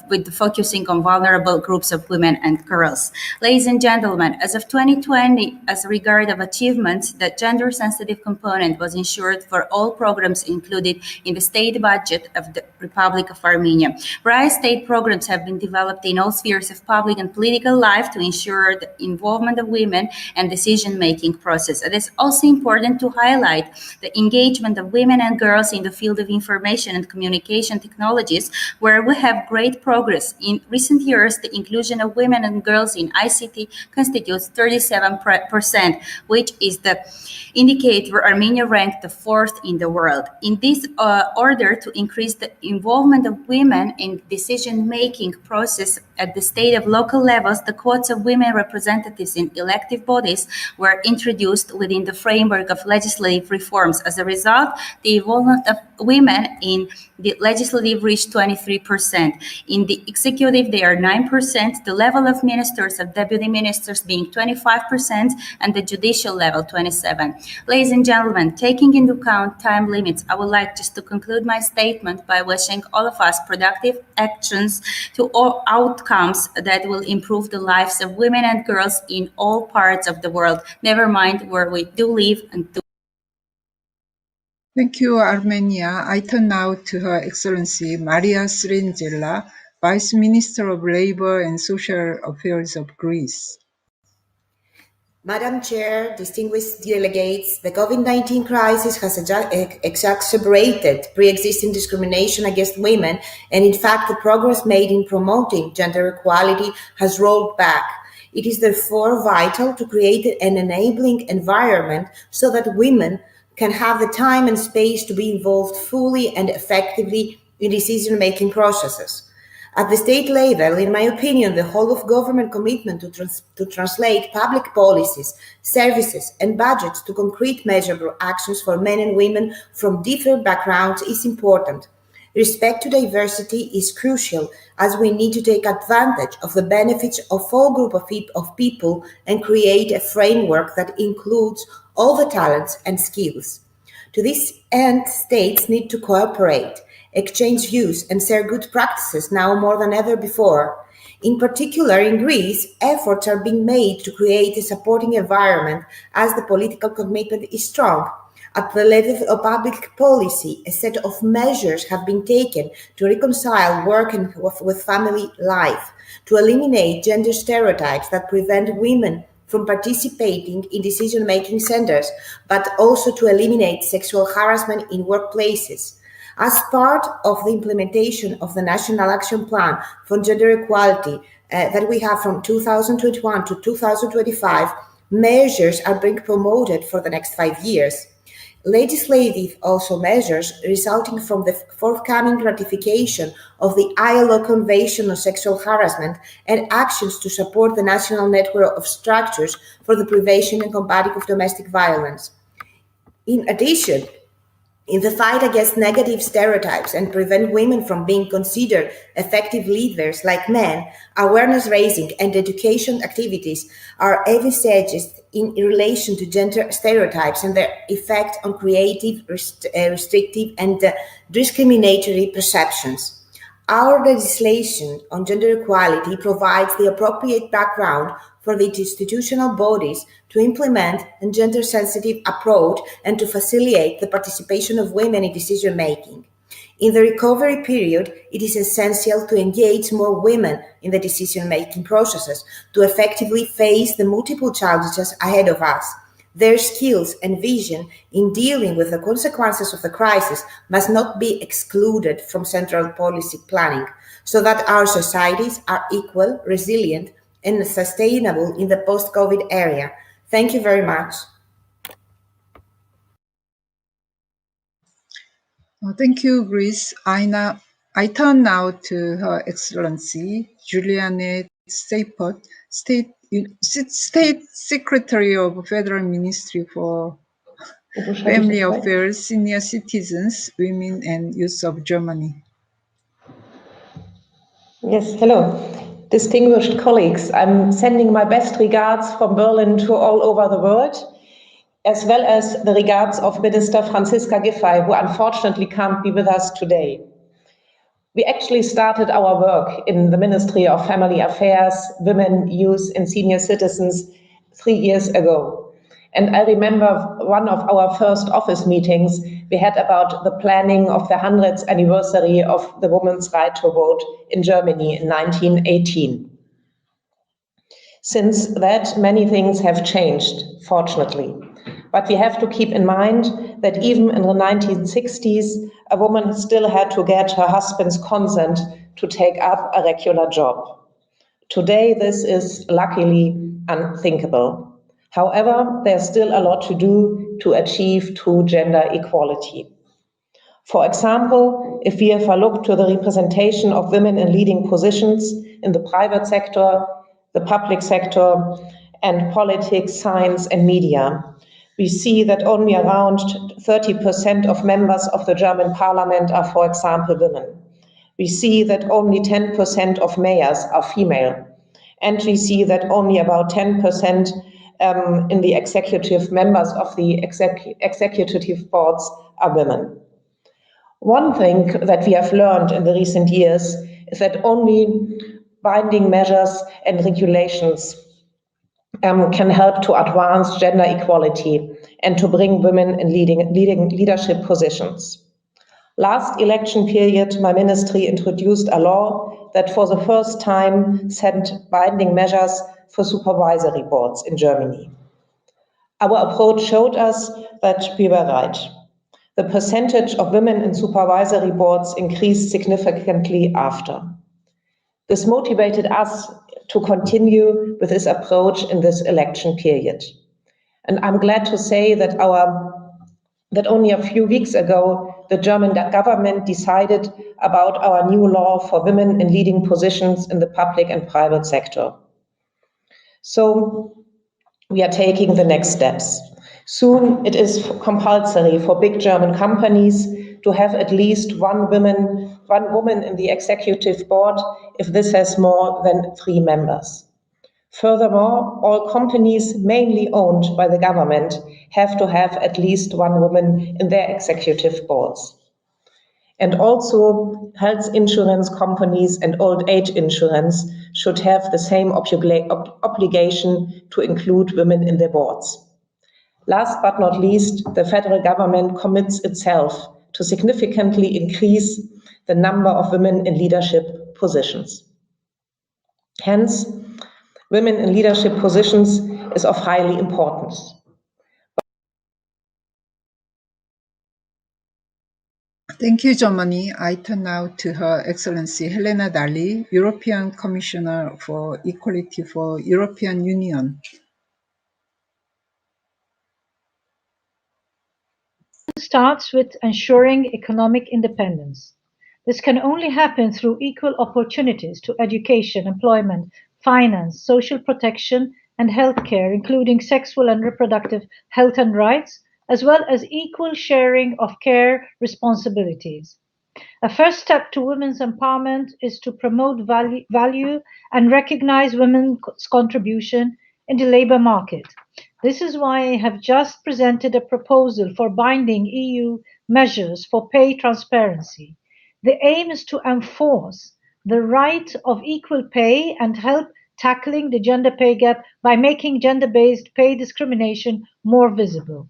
with the focusing on vulnerable groups of women and girls. Ladies and gentlemen, as of 2020, as regard of achievements, the gender-sensitive component was ensured for all programs included in the state budget of the Republic of Armenia. Various state programs have been developed in all spheres of public and political life to ensure the involvement of women and decision-making process. It is also important to highlight the engagement of women and girls in the field of information and communication technologies, where we have great progress. In recent years, the inclusion of women and girls in ICT constitutes 37%, which is the indicator Armenia ranked the 4th in the world. In this order to increase the involvement of women in decision-making process at the state of local levels, the quotas of women representatives in elective bodies were introduced within the framework of legislative reforms. As a result, the involvement of women in the legislative reached 23%. In the executive, they are 9%, the level of ministers of deputy ministers being 25%, and the judicial level 27%. Ladies and gentlemen, taking into account time limits, I would like just to conclude my statement by wishing all of us productive actions to all outcomes that will improve the lives of women and girls in all parts of the world, never mind where we do live and do. Thank you, Armenia. I turn now to Her Excellency Maria Srenzela, Vice Minister of Labor and Social Affairs of Greece. Madam Chair, distinguished delegates, the COVID-19 crisis has exacerbated pre-existing discrimination against women, and in fact, the progress made in promoting gender equality has rolled back. It is therefore vital to create an enabling environment so that women can have the time and space to be involved fully and effectively in decision-making processes. At the state level, in my opinion, the whole of government commitment to translate public policies, services, and budgets to concrete measurable actions for men and women from different backgrounds is important. Respect to diversity is crucial, as we need to take advantage of the benefits of all groups of people and create a framework that includes all the talents and skills. To this end, states need to cooperate, exchange views, and share good practices now more than ever before. In particular, in Greece, efforts are being made to create a supporting environment as the political commitment is strong. At the level of public policy, a set of measures have been taken to reconcile work and with family life, to eliminate gender stereotypes that prevent women from participating in decision-making centers, but also to eliminate sexual harassment in workplaces. As part of the implementation of the National Action Plan for Gender Equality that we have from 2021 to 2025, measures are being promoted for the next 5 years. Legislative also measures resulting from the forthcoming ratification of the ILO Convention on Sexual Harassment and actions to support the national network of structures for the prevention and combating of domestic violence. In addition, in the fight against negative stereotypes and prevent women from being considered effective leaders like men, awareness raising and education activities are envisaged in relation to gender stereotypes and their effect on creative, restrictive, and discriminatory perceptions. Our legislation on gender equality provides the appropriate background for the institutional bodies to implement a gender-sensitive approach and to facilitate the participation of women in decision-making. In the recovery period, it is essential to engage more women in the decision-making processes to effectively face the multiple challenges ahead of us. Their skills and vision in dealing with the consequences of the crisis must not be excluded from central policy planning, so that our societies are equal, resilient, and sustainable in the post-COVID era. Thank you very much. Thank you, Greece. I turn now to Her Excellency Juliane Stapot, State Secretary of Federal Ministry for Family Affairs, Senior Citizens, Women and Youth of Germany. Yes, hello. distinguished colleagues, I'm sending my best regards from Berlin to all over the world, as well as the regards of Minister Franziska Giffey, who unfortunately can't be with us today. We actually started our work in the Ministry of Family Affairs, Women, Youth and Senior Citizens 3 years ago. And I remember one of our first office meetings we had about the planning of the 100th anniversary of the women's right to vote in Germany in 1918. Since that, many things have changed, fortunately. But we have to keep in mind that even in the 1960s, a woman still had to get her husband's consent to take up a regular job. Today, this is luckily unthinkable. However, there's still a lot to do to achieve true gender equality. For example, if we have a look to the representation of women in leading positions in the private sector, the public sector, and politics, science, and media, we see that only around 30% of members of the German parliament are, for example, women. We see that only 10% of mayors are female. And we see that only about 10% in the executive members of the executive boards are women. One thing that we have learned in the recent years is that only binding measures and regulations can help to advance gender equality and to bring women in leading leadership positions. Last election period, my ministry introduced a law that for the first time set binding measures for supervisory boards in Germany. Our approach showed us that we were right. The percentage of women in supervisory boards increased significantly after. This motivated us to continue with this approach in this election period. And I'm glad to say that only a few weeks ago, the German government decided about our new law for women in leading positions in the public and private sector. So we are taking the next steps. Soon it is compulsory for big German companies to have at least one woman in the executive board if this has more than 3 members. Furthermore, all companies mainly owned by the government have to have at least one woman in their executive boards. And also, health insurance companies and old age insurance should have the same obligation to include women in their boards. Last but not least, the federal government commits itself to significantly increase the number of women in leadership positions. Hence, women in leadership positions is of highly importance. Thank you, Germany. I turn now to Her Excellency Helena Dalli, European Commissioner for Equality for European Union. Starts with ensuring economic independence. This can only happen through equal opportunities to education, employment, finance, social protection, and healthcare, including sexual and reproductive health and rights, as well as equal sharing of care responsibilities. A first step to women's empowerment is to promote value and recognize women's contribution in the labour market. This is why I have just presented a proposal for binding EU measures for pay transparency. The aim is to enforce the right of equal pay and help tackling the gender pay gap by making gender-based pay discrimination more visible.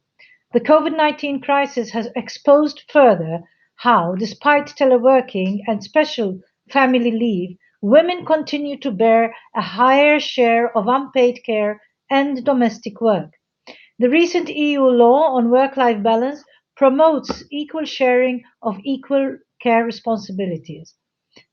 The COVID-19 crisis has exposed further how, despite teleworking and special family leave, women continue to bear a higher share of unpaid care and domestic work. The recent EU law on work-life balance promotes equal sharing of equal care responsibilities.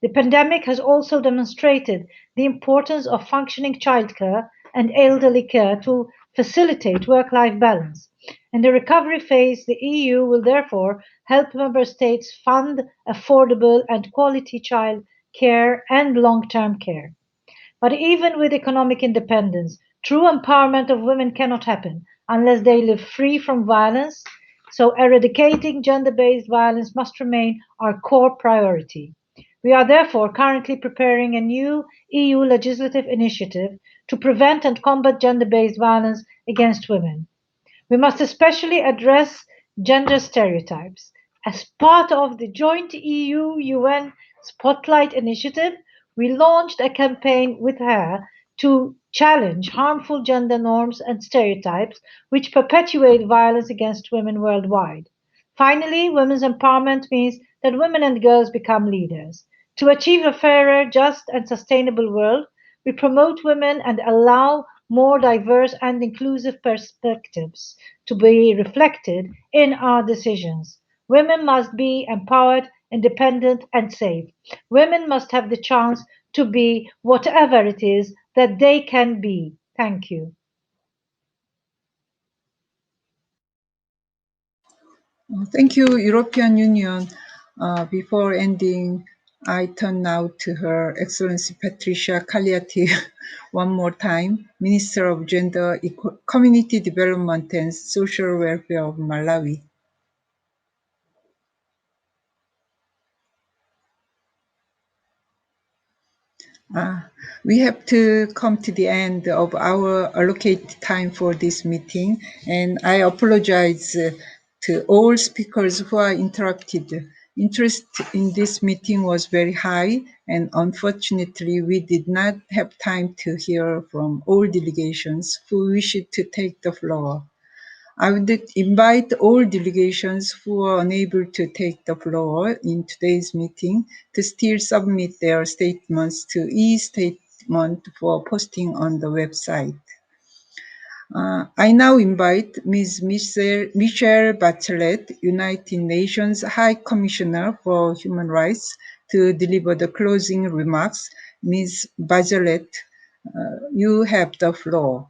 The pandemic has also demonstrated the importance of functioning childcare and elderly care to facilitate work-life balance. In the recovery phase, the EU will therefore help member states fund affordable and quality child care and long-term care. But even with economic independence, true empowerment of women cannot happen unless they live free from violence, so eradicating gender-based violence must remain our core priority. We are therefore currently preparing a new EU legislative initiative to prevent and combat gender-based violence against women. We must especially address gender stereotypes. As part of the joint EU-UN Spotlight initiative, we launched a campaign with her to challenge harmful gender norms and stereotypes which perpetuate violence against women worldwide. Finally, women's empowerment means that women and girls become leaders. To achieve a fairer, just, and sustainable world, we promote women and allow more diverse and inclusive perspectives to be reflected in our decisions. Women must be empowered, independent, and safe. Women must have the chance to be whatever it is that they can be. Thank you. Thank you, European Union. Before ending, I turn now to Her Excellency Patricia Cagliati one more time, Minister of Gender, Community Development and Social Welfare of Malawi. We have to come to the end of our allocated time for this meeting, and I apologize to all speakers who are interrupted. Interest in this meeting was very high, and unfortunately, we did not have time to hear from all delegations who wished to take the floor. I would invite all delegations who are unable to take the floor in today's meeting to still submit their statements to e-statement for posting on the website. I now invite Ms. Michelle Bachelet, United Nations High Commissioner for Human Rights, to deliver the closing remarks. Ms. Bachelet, you have the floor.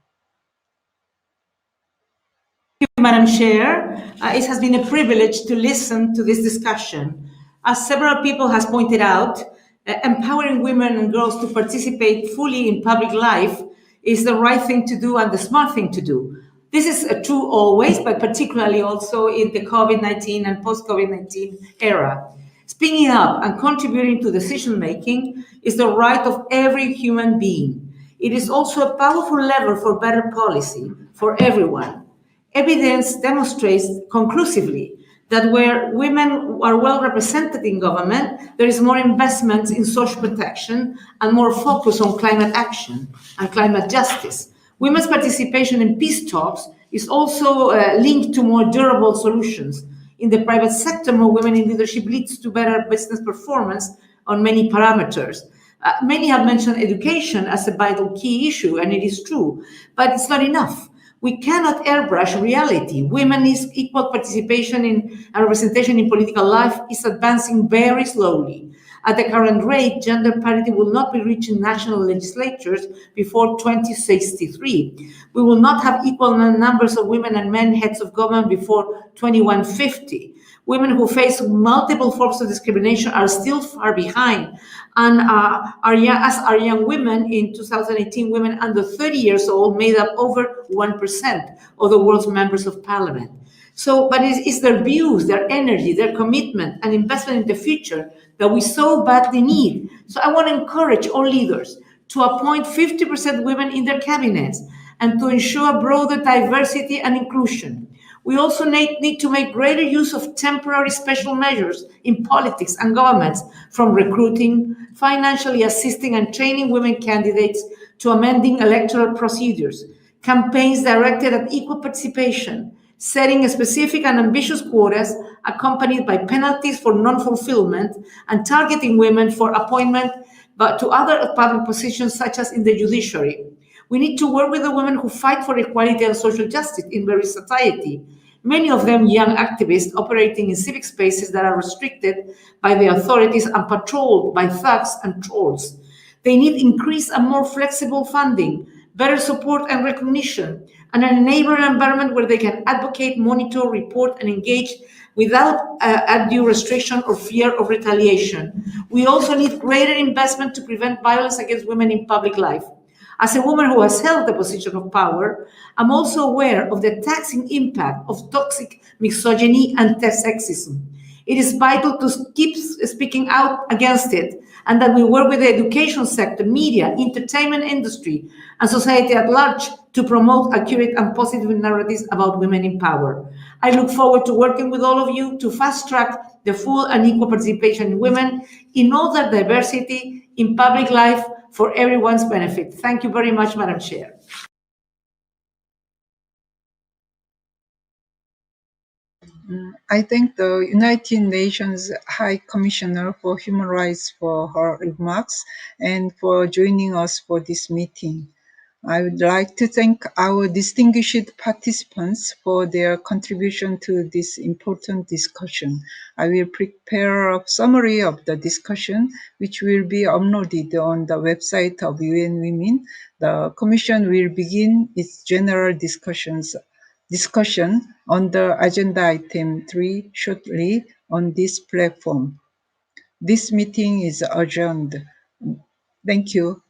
Thank you, Madam Chair. It has been a privilege to listen to this discussion. As several people have pointed out, empowering women and girls to participate fully in public life is the right thing to do and the smart thing to do. This is true always, but particularly also in the COVID-19 and post-COVID-19 era. Speaking up and contributing to decision-making is the right of every human being. It is also a powerful lever for better policy for everyone. Evidence demonstrates conclusively that where women are well represented in government, there is more investment in social protection and more focus on climate action and climate justice. Women's participation in peace talks is also linked to more durable solutions. In the private sector, more women in leadership leads to better business performance on many parameters. Many have mentioned education as a vital key issue, and it is true, but it's not enough. We cannot airbrush reality. Women's equal participation in and representation in political life is advancing very slowly. At the current rate, gender parity will not be reached in national legislatures before 2063. We will not have equal numbers of women and men heads of government before 2150. Women who face multiple forms of discrimination are still far behind. And as are young women, in 2018, women under 30 years old made up over 1% of the world's members of parliament. So, but it's their views, their energy, their commitment, and investment in the future that we so badly need. So I want to encourage all leaders to appoint 50% women in their cabinets and to ensure broader diversity and inclusion. We also need to make greater use of temporary special measures in politics and governments, from recruiting, financially assisting and training women candidates, to amending electoral procedures, campaigns directed at equal participation, setting specific and ambitious quotas accompanied by penalties for non-fulfillment, and targeting women for appointment to other public positions, such as in the judiciary. We need to work with the women who fight for equality and social justice in various society. Many of them young activists operating in civic spaces that are restricted by the authorities and patrolled by thugs and trolls. They need increased and more flexible funding, better support and recognition, and an enabling environment where they can advocate, monitor, report, and engage without undue restriction or fear of retaliation. We also need greater investment to prevent violence against women in public life. As a woman who has held the position of power, I'm also aware of the taxing impact of toxic misogyny and sexism. It is vital to keep speaking out against it, and that we work with the education sector, media, entertainment industry, and society at large to promote accurate and positive narratives about women in power. I look forward to working with all of you to fast-track the full and equal participation in women in all their diversity in public life for everyone's benefit. Thank you very much, Madam Chair. I thank the United Nations High Commissioner for Human Rights for her remarks and for joining us for this meeting. I would like to thank our distinguished participants for their contribution to this important discussion. I will prepare a summary of the discussion, which will be uploaded on the website of UN Women. The Commission will begin its general discussion on the agenda item 3 shortly on this platform. This meeting is adjourned. Thank you.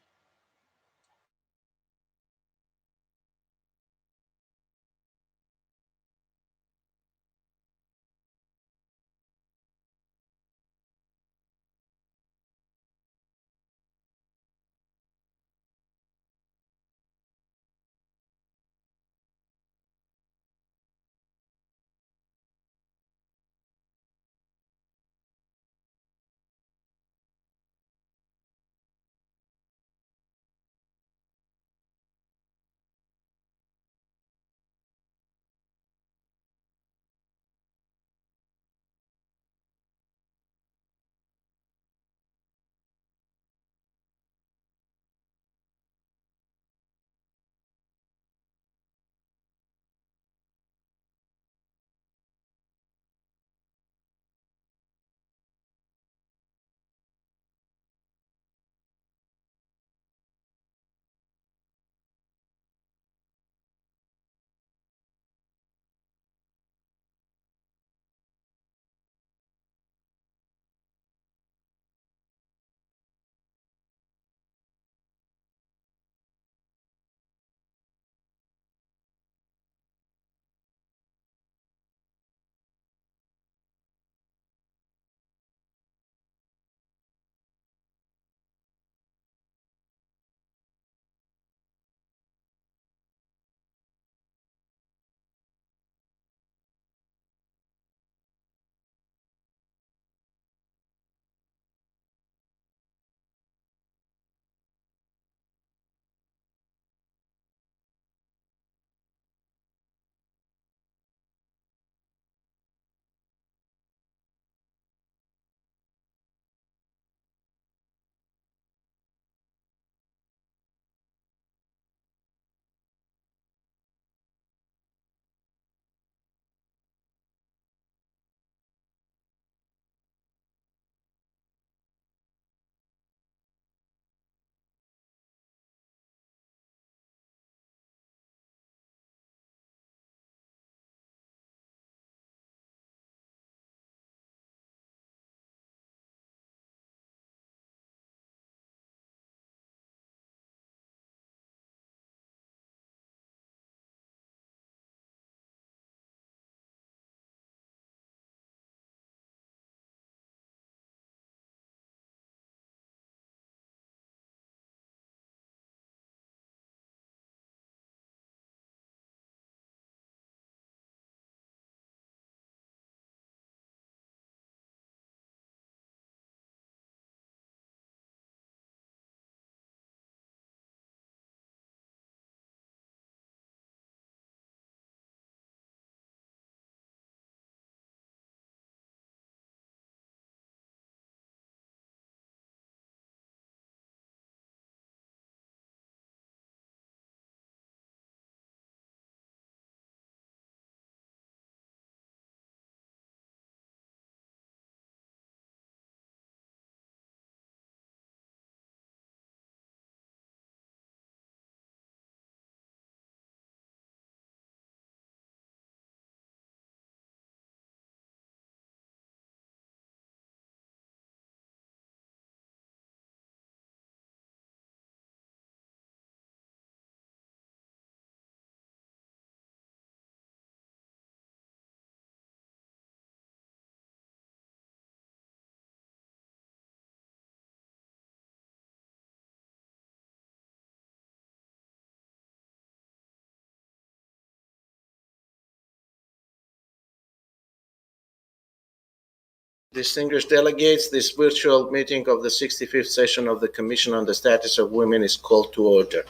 Distinguished delegates, this virtual meeting of the 65th session of the Commission on the Status of Women is called to order.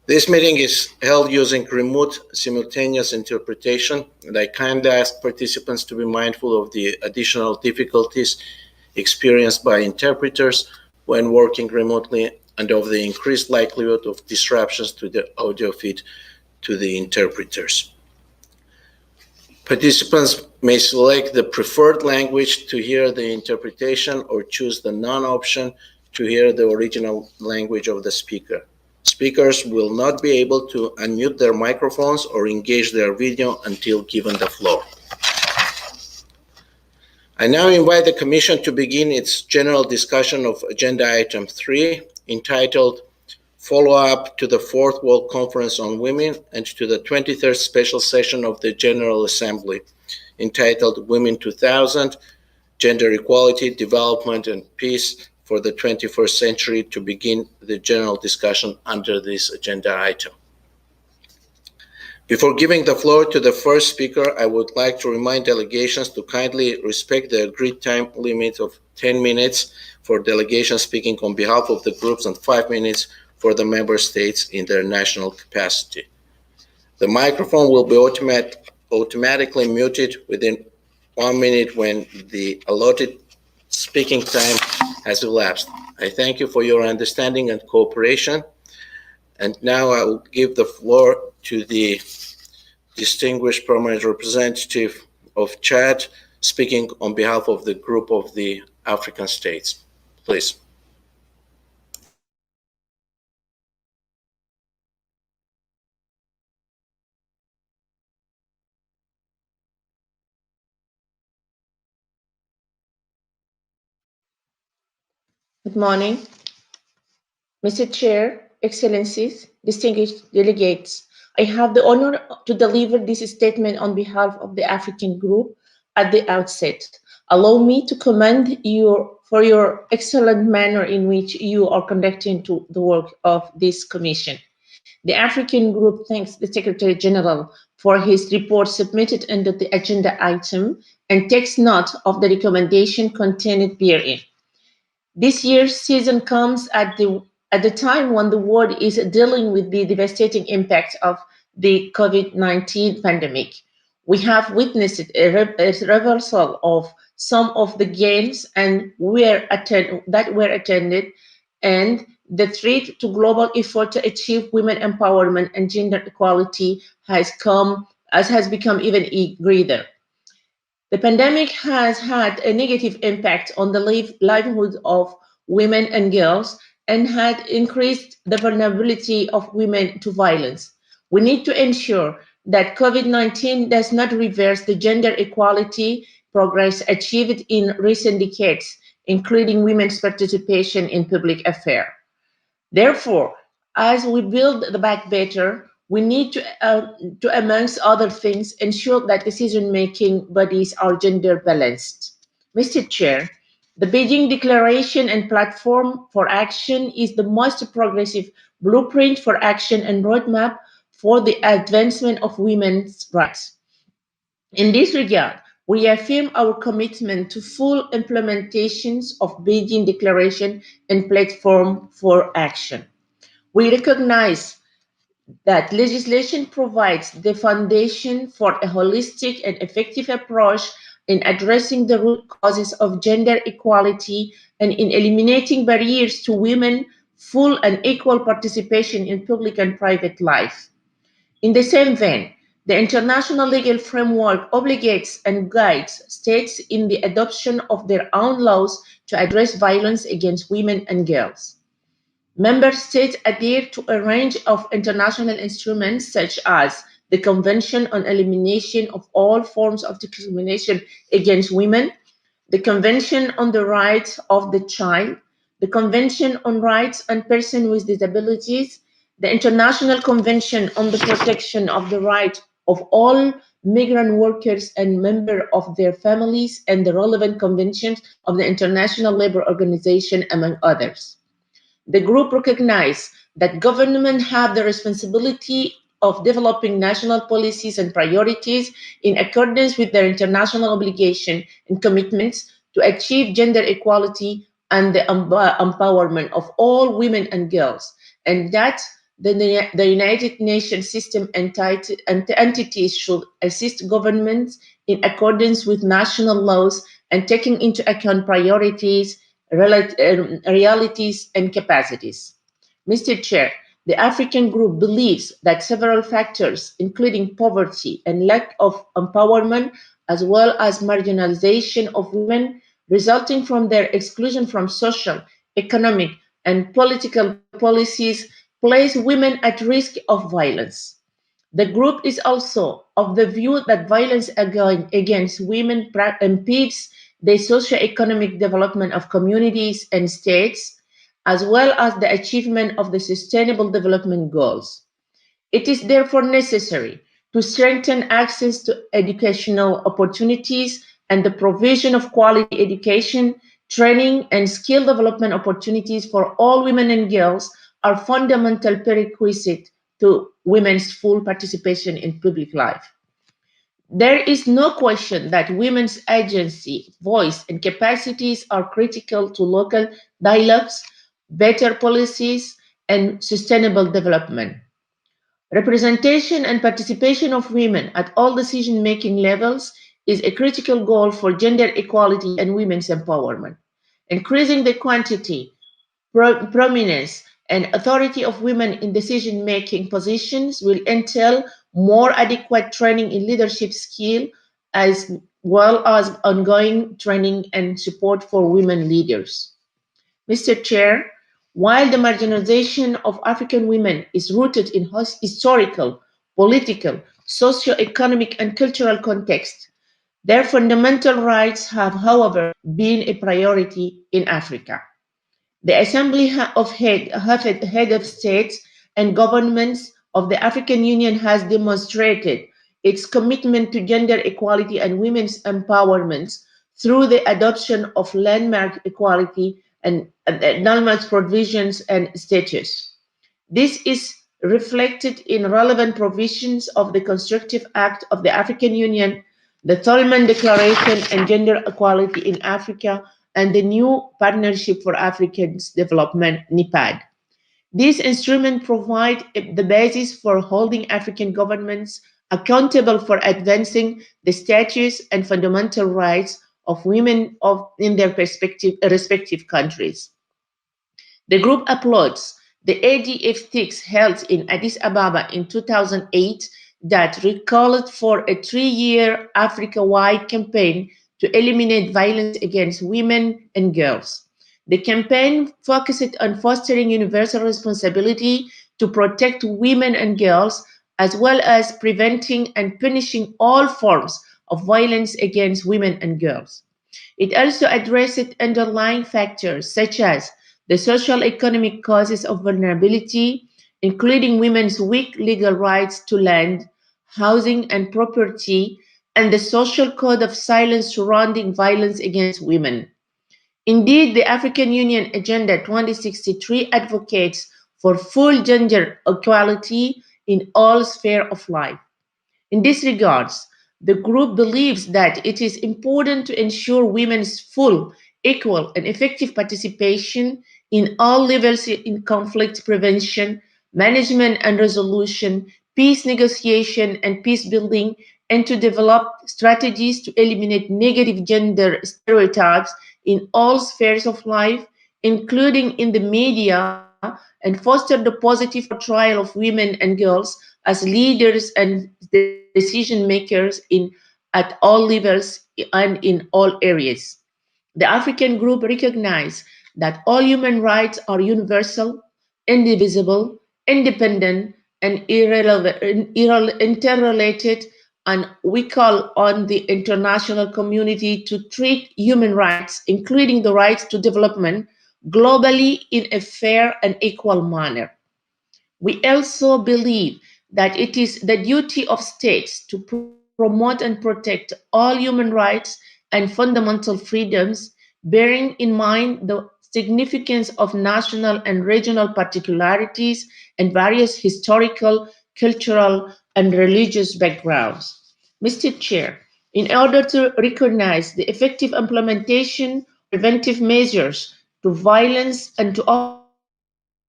This meeting is held using remote simultaneous interpretation, and I kindly ask participants to be mindful of the additional difficulties experienced by interpreters when working remotely and of the increased likelihood of disruptions to the audio feed to the interpreters. Participants may select the preferred language to hear the interpretation or choose the none option to hear the original language of the speaker. Speakers will not be able to unmute their microphones or engage their video until given the floor. I now invite the Commission to begin its general discussion of Agenda Item 3, entitled Follow-up to the 4th World Conference on Women and to the 23rd Special Session of the General Assembly, entitled Women 2000, Gender Equality, Development and Peace for the 21st Century, to begin the general discussion under this agenda item. Before giving the floor to the first speaker, I would like to remind delegations to kindly respect the agreed time limit of 10 minutes for delegations speaking on behalf of the groups and 5 minutes for the member states in their national capacity. The microphone will be automatically muted within 1 minute when the allotted speaking time has elapsed. I thank you for your understanding and cooperation. And now I will give the floor to the distinguished permanent representative of Chad, speaking on behalf of the group of the African states. Please. Good morning, Mr. Chair, Excellencies, distinguished delegates. I have the honor to deliver this statement on behalf of the African Group at the outset. Allow me to commend you for your excellent manner in which you are conducting the work of this Commission. The African Group thanks the Secretary General for his report submitted under the agenda item and takes note of the recommendation contained therein. This year's season comes at the time when the world is dealing with the devastating impact of the COVID-19 pandemic. We have witnessed a reversal of some of the gains that were attended, and the threat to global effort to achieve women empowerment and gender equality has become even greater. The pandemic has had a negative impact on the livelihood of women and girls and had increased the vulnerability of women to violence. We need to ensure that COVID-19 does not reverse the gender equality progress achieved in recent decades, including women's participation in public affairs. Therefore, as we build the back better, we need to, amongst other things, ensure that decision-making bodies are gender balanced. Mr. Chair, the Beijing Declaration and Platform for Action is the most progressive blueprint for action and roadmap for the advancement of women's rights. In this regard, we affirm our commitment to full implementations of Beijing Declaration and Platform for Action. We recognize that legislation provides the foundation for a holistic and effective approach in addressing the root causes of gender equality and in eliminating barriers to women's full and equal participation in public and private life. In the same vein, the international legal framework obligates and guides states in the adoption of their own laws to address violence against women and girls. Member states adhere to a range of international instruments such as the Convention on Elimination of All Forms of Discrimination Against Women, the Convention on the Rights of the Child, the Convention on Rights and Persons with Disabilities, the International Convention on the Protection of the Rights of all migrant workers and members of their families, and the relevant conventions of the International Labour Organization, among others. The group recognizes that governments have the responsibility of developing national policies and priorities in accordance with their international obligation and commitments to achieve gender equality and the empowerment of all women and girls, and that the United Nations system entities should assist governments in accordance with national laws and taking into account priorities, realities, and capacities. Mr. Chair, the African Group believes that several factors, including poverty and lack of empowerment, as well as marginalization of women resulting from their exclusion from social, economic, and political policies, place women at risk of violence. The group is also of the view that violence against women impedes the socio-economic development of communities and states, as well as the achievement of the Sustainable Development Goals. It is therefore necessary to strengthen access to educational opportunities and the provision of quality education, training, and skill development opportunities for all women and girls are fundamental prerequisite to women's full participation in public life. There is no question that women's agency, voice, and capacities are critical to local dialogues, better policies, and sustainable development. Representation and participation of women at all decision-making levels is a critical goal for gender equality and women's empowerment. Increasing the quantity, prominence, and authority of women in decision-making positions will entail more adequate training in leadership skill, as well as ongoing training and support for women leaders. Mr. Chair, while the marginalization of African women is rooted in historical, political, socio-economic, and cultural context, their fundamental rights have, however, been a priority in Africa. The Assembly of Head of States and Governments of the African Union has demonstrated its commitment to gender equality and women's empowerment through the adoption of landmark equality and landmark provisions and statutes. This is reflected in relevant provisions of the Constructive Act of the African Union, the Tolman Declaration on Gender Equality in Africa, and the new Partnership for African Development, NEPAD. These instruments provide the basis for holding African governments accountable for advancing the status and fundamental rights of women in their respective countries. The group applauds the ADF6 held in Addis Ababa in 2008 that recalled for a 3-year Africa-wide campaign to eliminate violence against women and girls. The campaign focused on fostering universal responsibility to protect women and girls, as well as preventing and punishing all forms of violence against women and girls. It also addressed underlying factors such as the social economic causes of vulnerability, including women's weak legal rights to land, housing, and property, and the social code of silence surrounding violence against women. Indeed, the African Union Agenda 2063 advocates for full gender equality in all spheres of life. In this regard, the group believes that it is important to ensure women's full, equal, and effective participation in all levels in conflict prevention, management and resolution, peace negotiation, and peace building, and to develop strategies to eliminate negative gender stereotypes in all spheres of life, including in the media, and foster the positive portrayal of women and girls as leaders and decision makers at all levels and in all areas. The African Group recognizes that all human rights are universal, indivisible, independent, and interrelated, and we call on the international community to treat human rights, including the rights to development, globally in a fair and equal manner. We also believe that it is the duty of states to promote and protect all human rights and fundamental freedoms, bearing in mind the significance of national and regional particularities and various historical, cultural, and religious backgrounds. Mr. Chair, in order to recognize the effective implementation of preventive measures to violence and to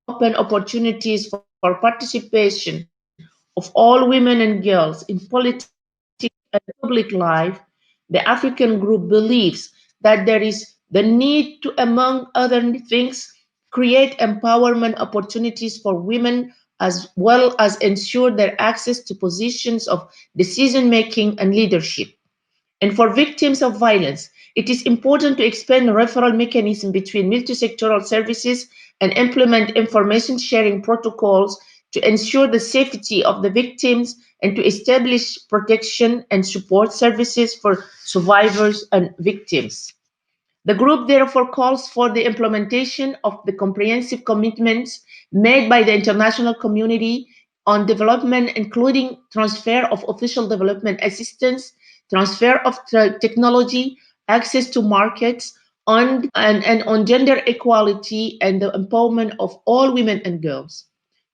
open opportunities for participation of all women and girls in politics and public life, the African Group believes that there is the need to, among other things, create empowerment opportunities for women as well as ensure their access to positions of decision-making and leadership. And for victims of violence, it is important to expand referral mechanisms between multi-sectoral services and implement information sharing protocols to ensure the safety of the victims and to establish protection and support services for survivors and victims. The group therefore calls for the implementation of the comprehensive commitments made by the international community on development, including transfer of official development assistance, transfer of technology, access to markets, and on gender equality and the empowerment of all women and girls.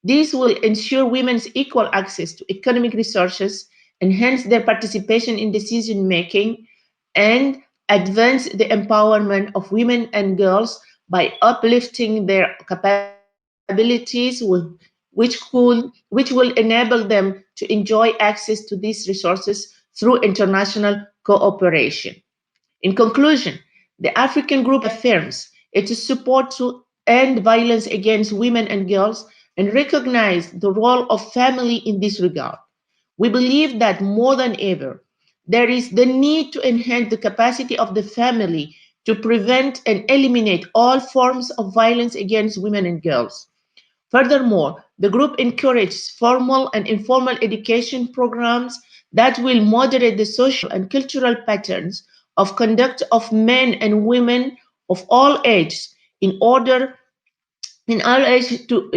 This will ensure women's equal access to economic resources, enhance their participation in decision making, and advance the empowerment of women and girls by uplifting their capabilities, which will enable them to enjoy access to these resources through international cooperation. In conclusion, the African Group affirms its support to end violence against women and girls and recognize the role of family in this regard. We believe that more than ever, there is the need to enhance the capacity of the family to prevent and eliminate all forms of violence against women and girls. Furthermore, the group encourages formal and informal education programs that will moderate the social and cultural patterns of conduct of men and women of all ages in order to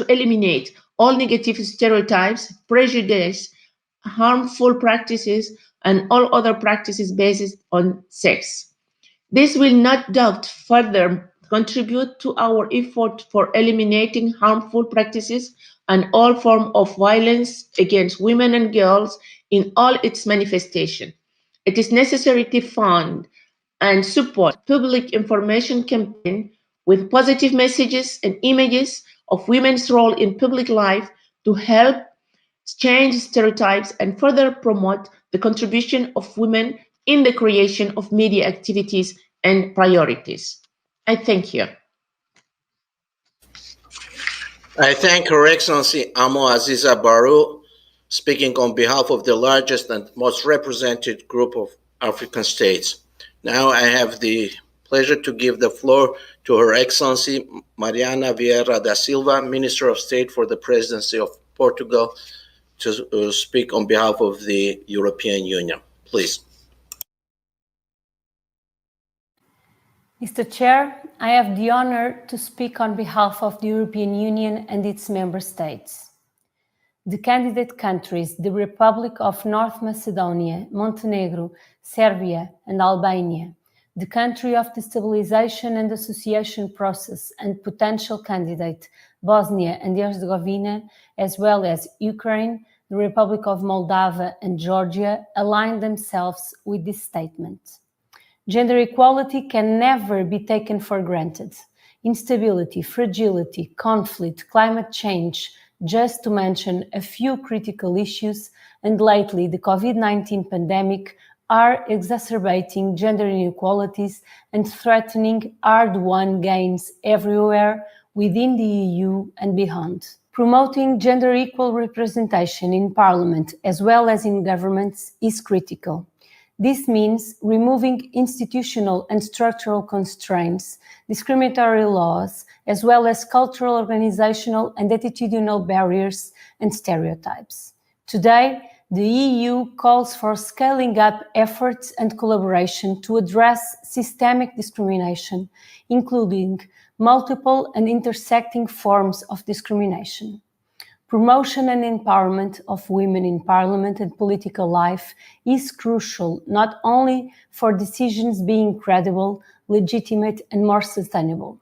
eliminate all negative stereotypes, prejudice, harmful practices, and all other practices based on sex. This will not doubt further contribute to our effort for eliminating harmful practices and all forms of violence against women and girls in all its manifestations. It is necessary to fund and support public information campaign with positive messages and images of women's role in public life to help change stereotypes and further promote the contribution of women in the creation of media activities and priorities. I thank you. I thank Her Excellency Amo Aziza Barrow, speaking on behalf of the largest and most represented group of African states. Now I have the pleasure to give the floor to Her Excellency Mariana Vieira da Silva, Minister of State for the Presidency of Portugal, to speak on behalf of the European Union. Please. Mr. Chair, I have the honor to speak on behalf of the European Union and its member states. The candidate countries, the Republic of North Macedonia, Montenegro, Serbia, and Albania, the country of the Stabilization and Association Process and potential candidate, Bosnia and Herzegovina, as well as Ukraine, the Republic of Moldova, and Georgia, align themselves with this statement. Gender equality can never be taken for granted. Instability, fragility, conflict, climate change, just to mention a few critical issues, and lately the COVID-19 pandemic, are exacerbating gender inequalities and threatening hard-won gains everywhere within the EU and beyond. Promoting gender equal representation in Parliament as well as in governments is critical. This means removing institutional and structural constraints, discriminatory laws, as well as cultural, organizational, and attitudinal barriers and stereotypes. Today, the EU calls for scaling up efforts and collaboration to address systemic discrimination, including multiple and intersecting forms of discrimination. Promotion and empowerment of women in parliament and political life is crucial not only for decisions being credible, legitimate, and more sustainable.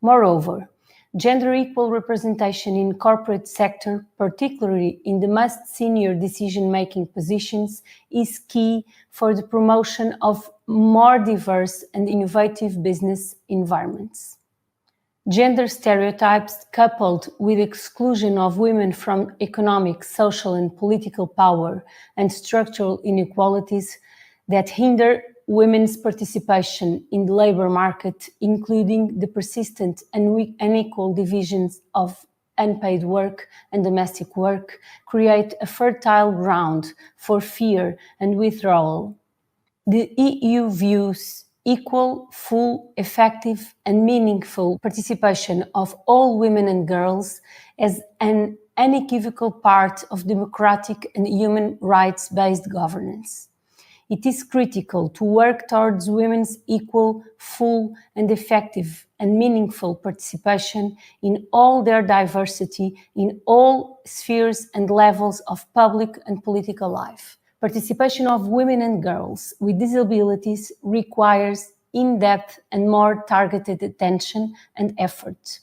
Moreover, Gender equal representation in corporate sector, particularly in the most senior decision-making positions, is key for the promotion of more diverse and innovative business environments. Gender stereotypes coupled with exclusion of women from economic, social and political power and structural inequalities that hinder women's participation in the labour market, including the persistent and unequal divisions of unpaid work and domestic work, create a fertile ground for fear and withdrawal. The EU views equal, full, effective and meaningful participation of all women and girls as an unequivocal part of democratic and human rights-based governance. It is critical to work towards women's equal, full and effective and meaningful participation in all their diversity in all spheres and levels of public and political life. Participation of women and girls with disabilities requires in-depth and more targeted attention and effort.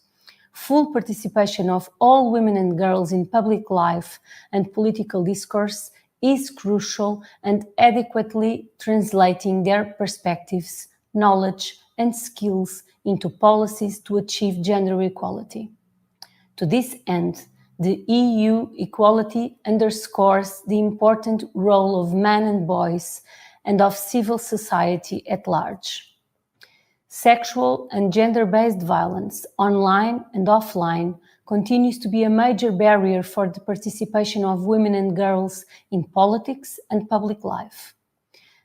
Full participation of all women and girls in public life and political discourse is crucial and adequately translating their perspectives, knowledge and skills into policies to achieve gender equality. To this end, the EU equality underscores the important role of men and boys and of civil society at large. Sexual and gender-based violence, online and offline, continues to be a major barrier for the participation of women and girls in politics and public life.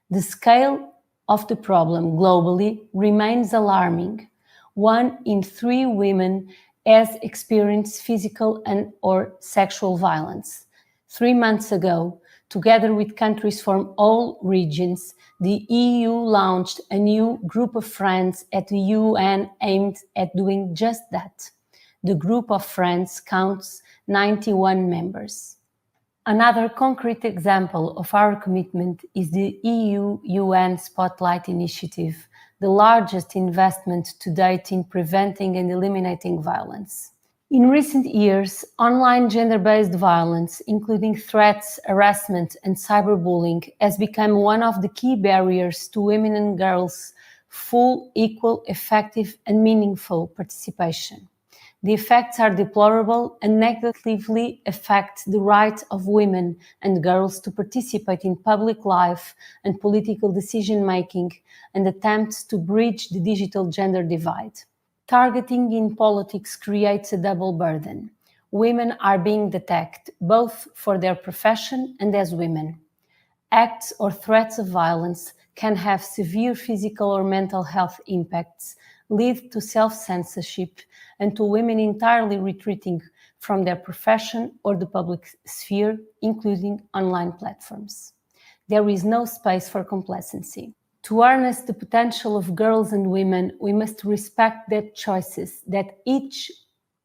The scale of the problem globally remains alarming. 1 in 3 women has experienced physical and/or sexual violence. 3 months ago, together with countries from all regions, the EU launched a new group of friends at the UN aimed at doing just that. The group of friends counts 91 members. Another concrete example of our commitment is the EU-UN Spotlight Initiative, the largest investment to date in preventing and eliminating violence. In recent years, online gender-based violence, including threats, harassment, and cyberbullying, has become one of the key barriers to women and girls' full, equal, effective, and meaningful participation. The effects are deplorable and negatively affect the right of women and girls to participate in public life and political decision-making and attempts to bridge the digital gender divide. Targeting in politics creates a double burden. Women are being attacked both for their profession and as women. Acts or threats of violence can have severe physical or mental health impacts, lead to self-censorship, and to women entirely retreating from their profession or the public sphere, including online platforms. There is no space for complacency. To harness the potential of girls and women, we must respect their choices that each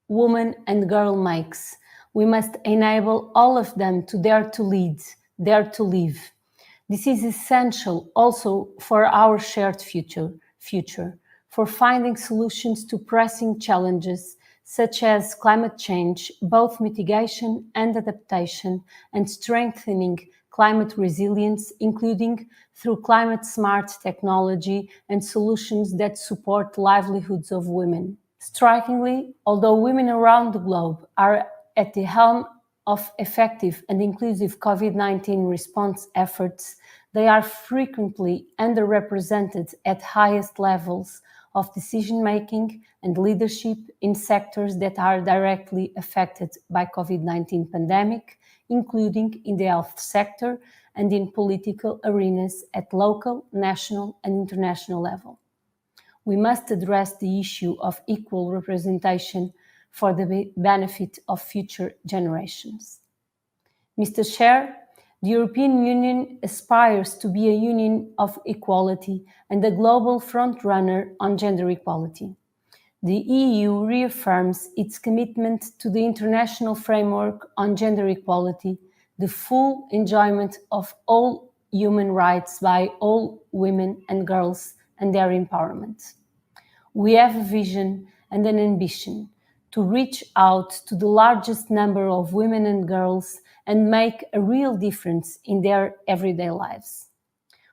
woman and girl makes. We must enable all of them to dare to lead, dare to live. This is essential also for our shared future, for finding solutions to pressing challenges such as climate change, both mitigation and adaptation, and strengthening climate resilience, including through climate-smart technology and solutions that support livelihoods of women. Strikingly, although women around the globe are at the helm of effective and inclusive COVID-19 response efforts, they are frequently underrepresented at highest levels of decision-making and leadership in sectors that are directly affected by COVID-19 pandemic, including in the health sector and in political arenas at local, national and international level. We must address the issue of equal representation for the benefit of future generations. Mr. Chair, the European Union aspires to be a union of equality and a global frontrunner on gender equality. The EU reaffirms its commitment to the international framework on gender equality, the full enjoyment of all human rights by all women and girls and their empowerment. We have a vision and an ambition to reach out to the largest number of women and girls and make a real difference in their everyday lives.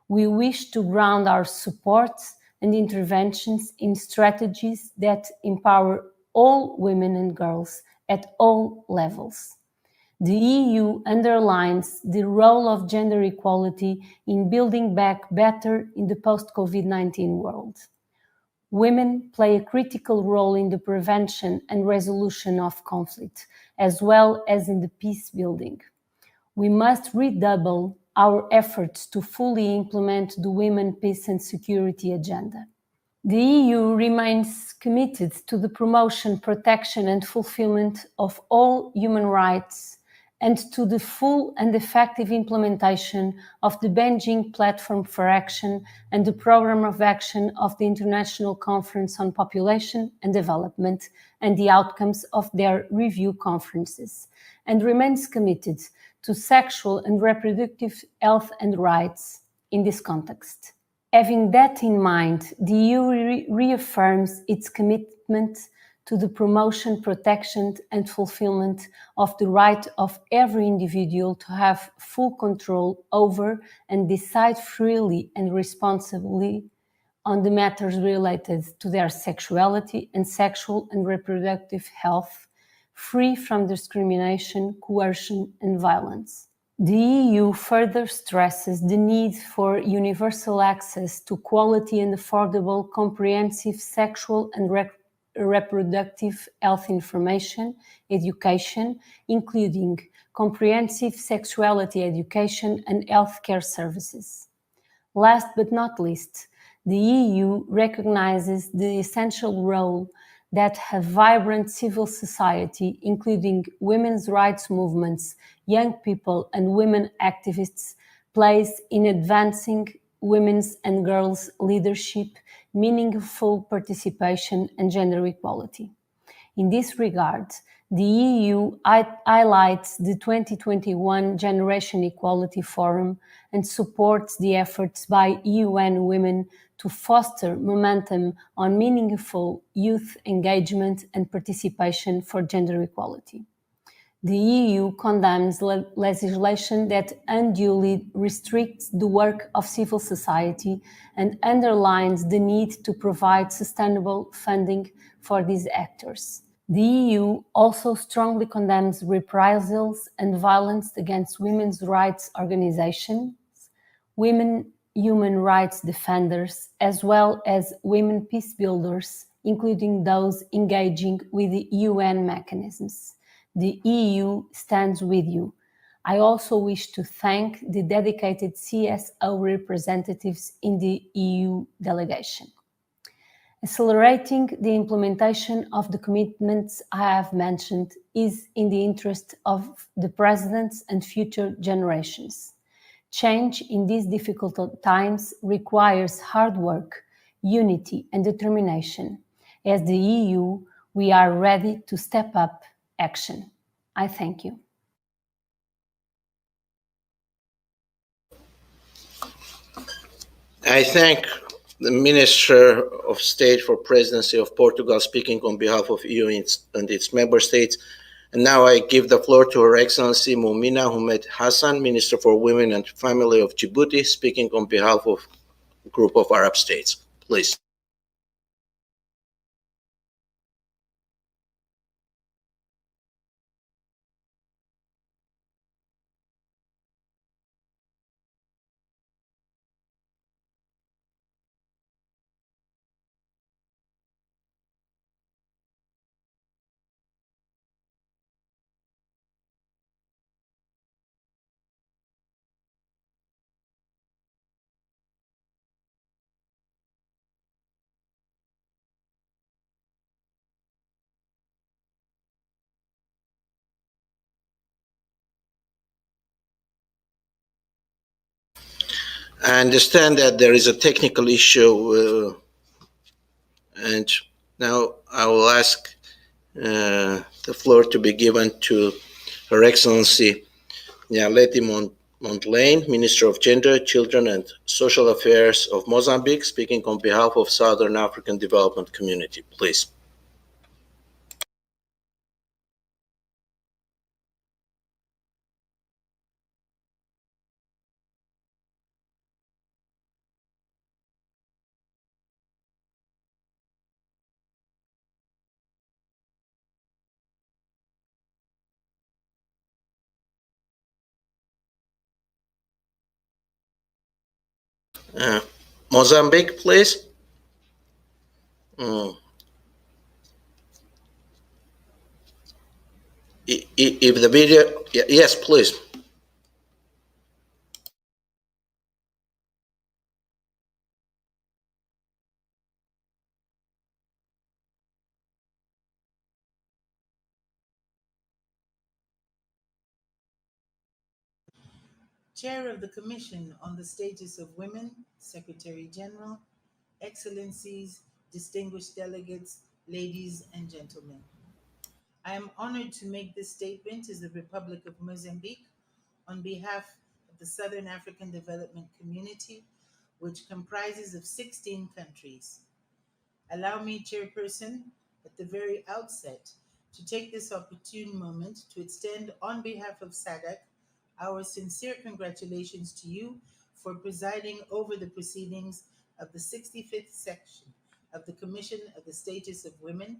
We wish to ground our support and interventions in strategies that empower all women and girls at all levels. The EU underlines the role of gender equality in building back better in the post-COVID-19 world. Women play a critical role in the prevention and resolution of conflict, as well as in the peace building. We must redouble our efforts to fully implement the Women, Peace and Security agenda. The EU remains committed to the promotion, protection and fulfillment of all human rights and to the full and effective implementation of the Beijing Platform for Action and the Programme of Action of the International Conference on Population and Development and the outcomes of their review conferences, and remains committed to sexual and reproductive health and rights in this context. Having that in mind, the EU reaffirms its commitment to the promotion, protection and fulfillment of the right of every individual to have full control over and decide freely and responsibly on the matters related to their sexuality and sexual and reproductive health, free from discrimination, coercion and violence. The EU further stresses the need for universal access to quality and affordable, comprehensive sexual and reproductive health information, education, including comprehensive sexuality education and healthcare services. Last but not least, the EU recognizes the essential role that a vibrant civil society, including women's rights movements, young people and women activists, plays in advancing women's and girls' leadership, meaningful participation and gender equality. In this regard, the EU highlights the 2021 Generation Equality Forum and supports the efforts by UN Women to foster momentum on meaningful youth engagement and participation for gender equality. The EU condemns legislation that unduly restricts the work of civil society and underlines the need to provide sustainable funding for these actors. The EU also strongly condemns reprisals and violence against women's rights organizations, women human rights defenders, as well as women peace builders, including those engaging with the UN mechanisms. The EU stands with you. I also wish to thank the dedicated CSO representatives in the EU delegation. Accelerating the implementation of the commitments I have mentioned is in the interest of the presidents and future generations. Change in these difficult times requires hard work, unity and determination. As the EU, we are ready to step up action. I thank you. I thank the Minister of State for Presidency of Portugal speaking on behalf of EU and its member states. And now I give the floor to Her Excellency Moumina Ahmed Hassan, Minister for Women and Family of Djibouti, speaking on behalf of a group of Arab states. Please. I understand that there is a technical issue, and now I will ask the floor to be given to Her Excellency Nyaleti Mondlane, Minister of Gender, Children and Social Affairs of Mozambique, speaking on behalf of Southern African Development Community. Please. Mozambique, please. If the video, yes, please. Chair of the Commission on the Status of Women, Secretary General, Excellencies, distinguished delegates, ladies and gentlemen. I am honored to make this statement as the Republic of Mozambique on behalf of the Southern African Development Community, which comprises of 16 countries. Allow me, Chairperson, at the very outset, to take this opportune moment to extend on behalf of SADC our sincere congratulations to you for presiding over the proceedings of the 65th section of the Commission of the Status of Women.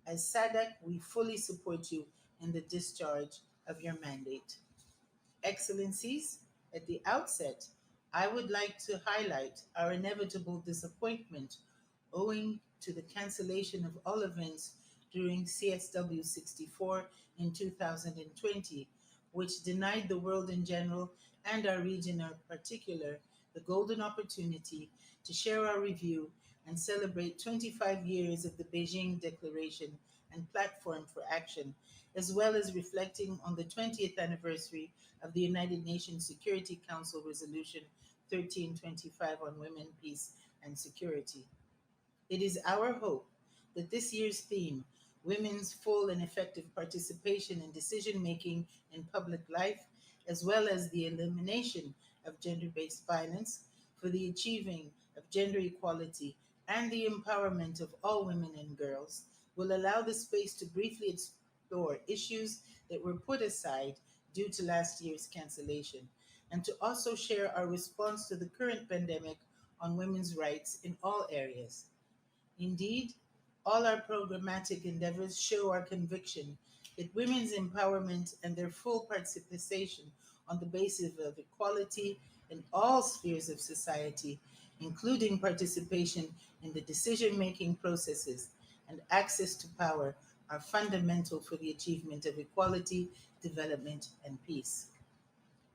As SADC, we fully support you in the discharge of your mandate. Excellencies, at the outset, I would like to highlight our inevitable disappointment owing to the cancellation of all events during CSW 64 in 2020, which denied the world in general and our region in particular the golden opportunity to share our review and celebrate 25 years of the Beijing Declaration and Platform for Action, as well as reflecting on the 20th anniversary of the United Nations Security Council Resolution 1325 on Women, Peace, and Security. It is our hope that this year's theme, Women's Full and Effective Participation in Decision-Making in Public Life, as well as the elimination of gender-based violence for the achieving of gender equality and the empowerment of all women and girls, will allow the space to briefly explore issues that were put aside due to last year's cancellation, and to also share our response to the current pandemic on women's rights in all areas. Indeed, all our programmatic endeavors show our conviction that women's empowerment and their full participation on the basis of equality in all spheres of society, including participation in the decision-making processes and access to power, are fundamental for the achievement of equality, development, and peace.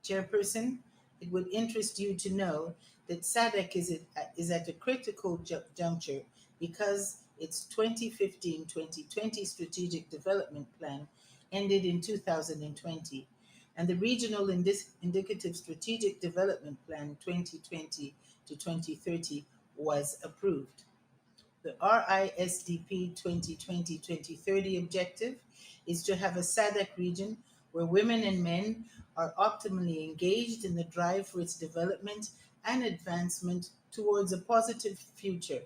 Chairperson, it would interest you to know that SADC is at a critical juncture because its 2015-2020 Strategic Development Plan ended in 2020, and the Regional Indicative Strategic Development Plan 2020 to 2030 was approved. The RISDP 2020-2030 objective is to have a SADC region where women and men are optimally engaged in the drive for its development and advancement towards a positive future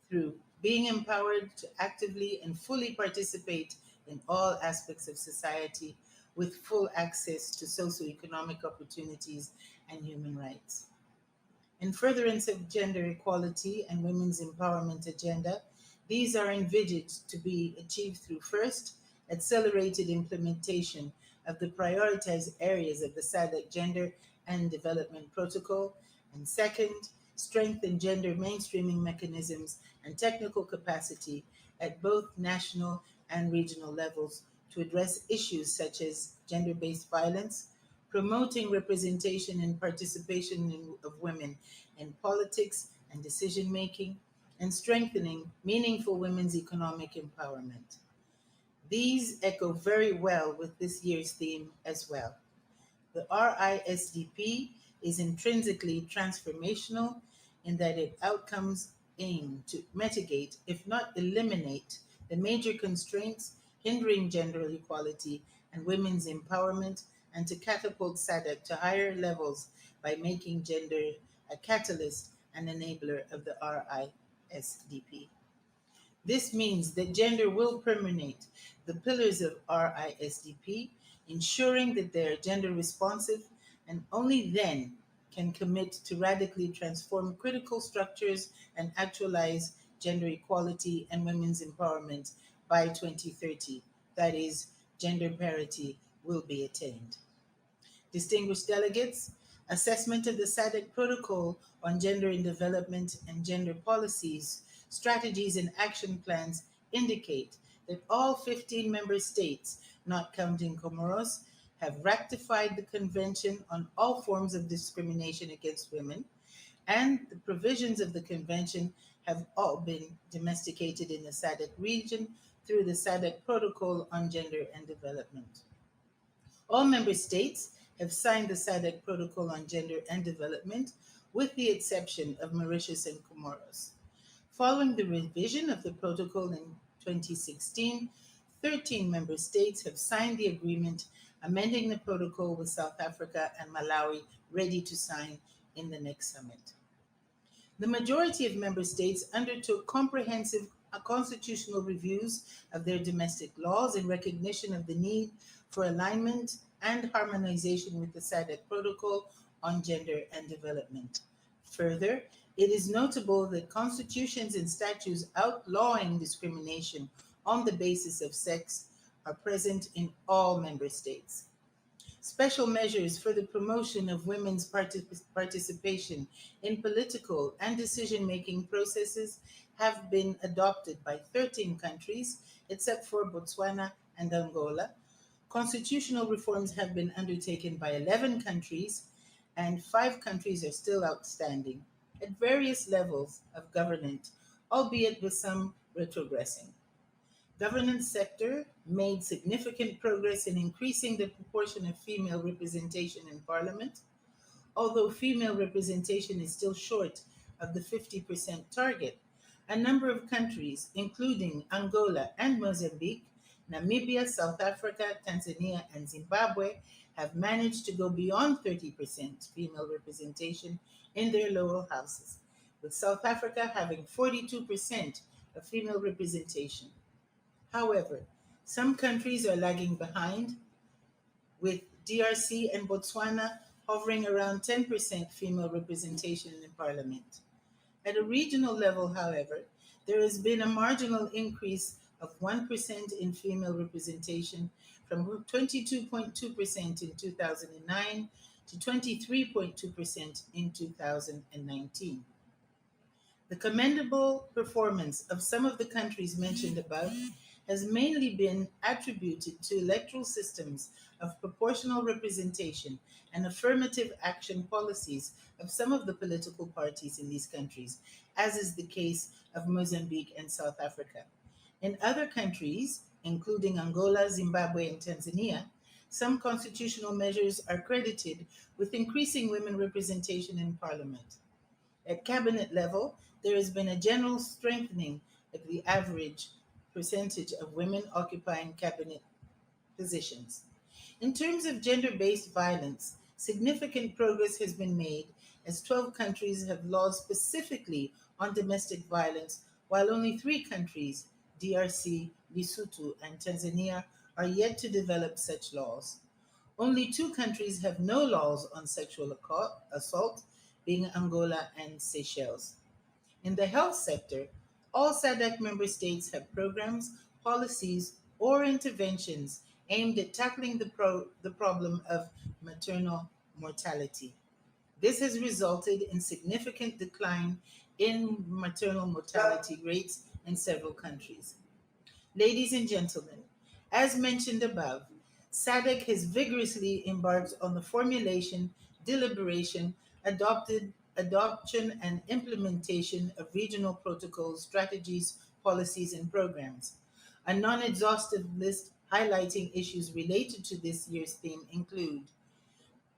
through being empowered to actively and fully participate in all aspects of society with full access to socioeconomic opportunities and human rights. In furtherance of gender equality and women's empowerment agenda, these are envisaged to be achieved through first, accelerated implementation of the prioritized areas of the SADC Gender and Development Protocol, and second, strengthen gender mainstreaming mechanisms and technical capacity at both national and regional levels to address issues such as gender-based violence, promoting representation and participation of women in politics and decision-making, and strengthening meaningful women's economic empowerment. These echo very well with this year's theme as well. The RISDP is intrinsically transformational in that its outcomes aim to mitigate, if not eliminate, the major constraints hindering gender equality and women's empowerment, and to catapult SADC to higher levels by making gender a catalyst and enabler of the RISDP. This means that gender will permeate the pillars of RISDP, ensuring that they are gender responsive, and only then can commit to radically transform critical structures and actualize gender equality and women's empowerment by 2030. That is, gender parity will be attained. Distinguished delegates, Assessment of the SADC Protocol on Gender in Development and Gender Policies, Strategies and Action Plans indicate that all 15 member states, not counting Comoros, have ratified the Convention on all forms of discrimination against women, and the provisions of the Convention have all been domesticated in the SADC region through the SADC Protocol on Gender and Development. All member states have signed the SADC Protocol on Gender and Development, with the exception of Mauritius and Comoros. Following the revision of the protocol in 2016, 13 member states have signed the agreement amending the protocol, with South Africa and Malawi ready to sign in the next summit. The majority of member states undertook comprehensive constitutional reviews of their domestic laws in recognition of the need for alignment and harmonization with the SADC Protocol on Gender and Development. Further, it is notable that constitutions and statutes outlawing discrimination on the basis of sex are present in all member states. Special measures for the promotion of women's participation in political and decision-making processes have been adopted by 13 countries, except for Botswana and Angola. Constitutional reforms have been undertaken by 11 countries, and 5 countries are still outstanding at various levels of governance, albeit with some retrogressing. Governance sector made significant progress in increasing the proportion of female representation in parliament, although female representation is still short of the 50% target. A number of countries, including Angola and Mozambique, Namibia, South Africa, Tanzania, and Zimbabwe, have managed to go beyond 30% female representation in their lower houses, with South Africa having 42% of female representation. However, some countries are lagging behind, with DRC and Botswana hovering around 10% female representation in parliament. At a regional level, however, there has been a marginal increase of 1% in female representation from 22.2% in 2009 to 23.2% in 2019. The commendable performance of some of the countries mentioned above has mainly been attributed to electoral systems of proportional representation and affirmative action policies of some of the political parties in these countries, as is the case of Mozambique and South Africa. In other countries, including Angola, Zimbabwe, and Tanzania, some constitutional measures are credited with increasing women representation in parliament. At cabinet level, there has been a general strengthening of the average percentage of women occupying cabinet positions. In terms of gender-based violence, significant progress has been made as 12 countries have laws specifically on domestic violence, while only 3 countries, DRC, Lesotho, and Tanzania, are yet to develop such laws. Only 2 countries have no laws on sexual assault, being Angola and Seychelles. In the health sector, all SADC member states have programs, policies, or interventions aimed at tackling the problem of maternal mortality. This has resulted in significant decline in maternal mortality rates in several countries. Ladies and gentlemen, as mentioned above, SADC has vigorously embarked on the formulation, deliberation, adoption, and implementation of regional protocols, strategies, policies, and programs. A non-exhaustive list highlighting issues related to this year's theme include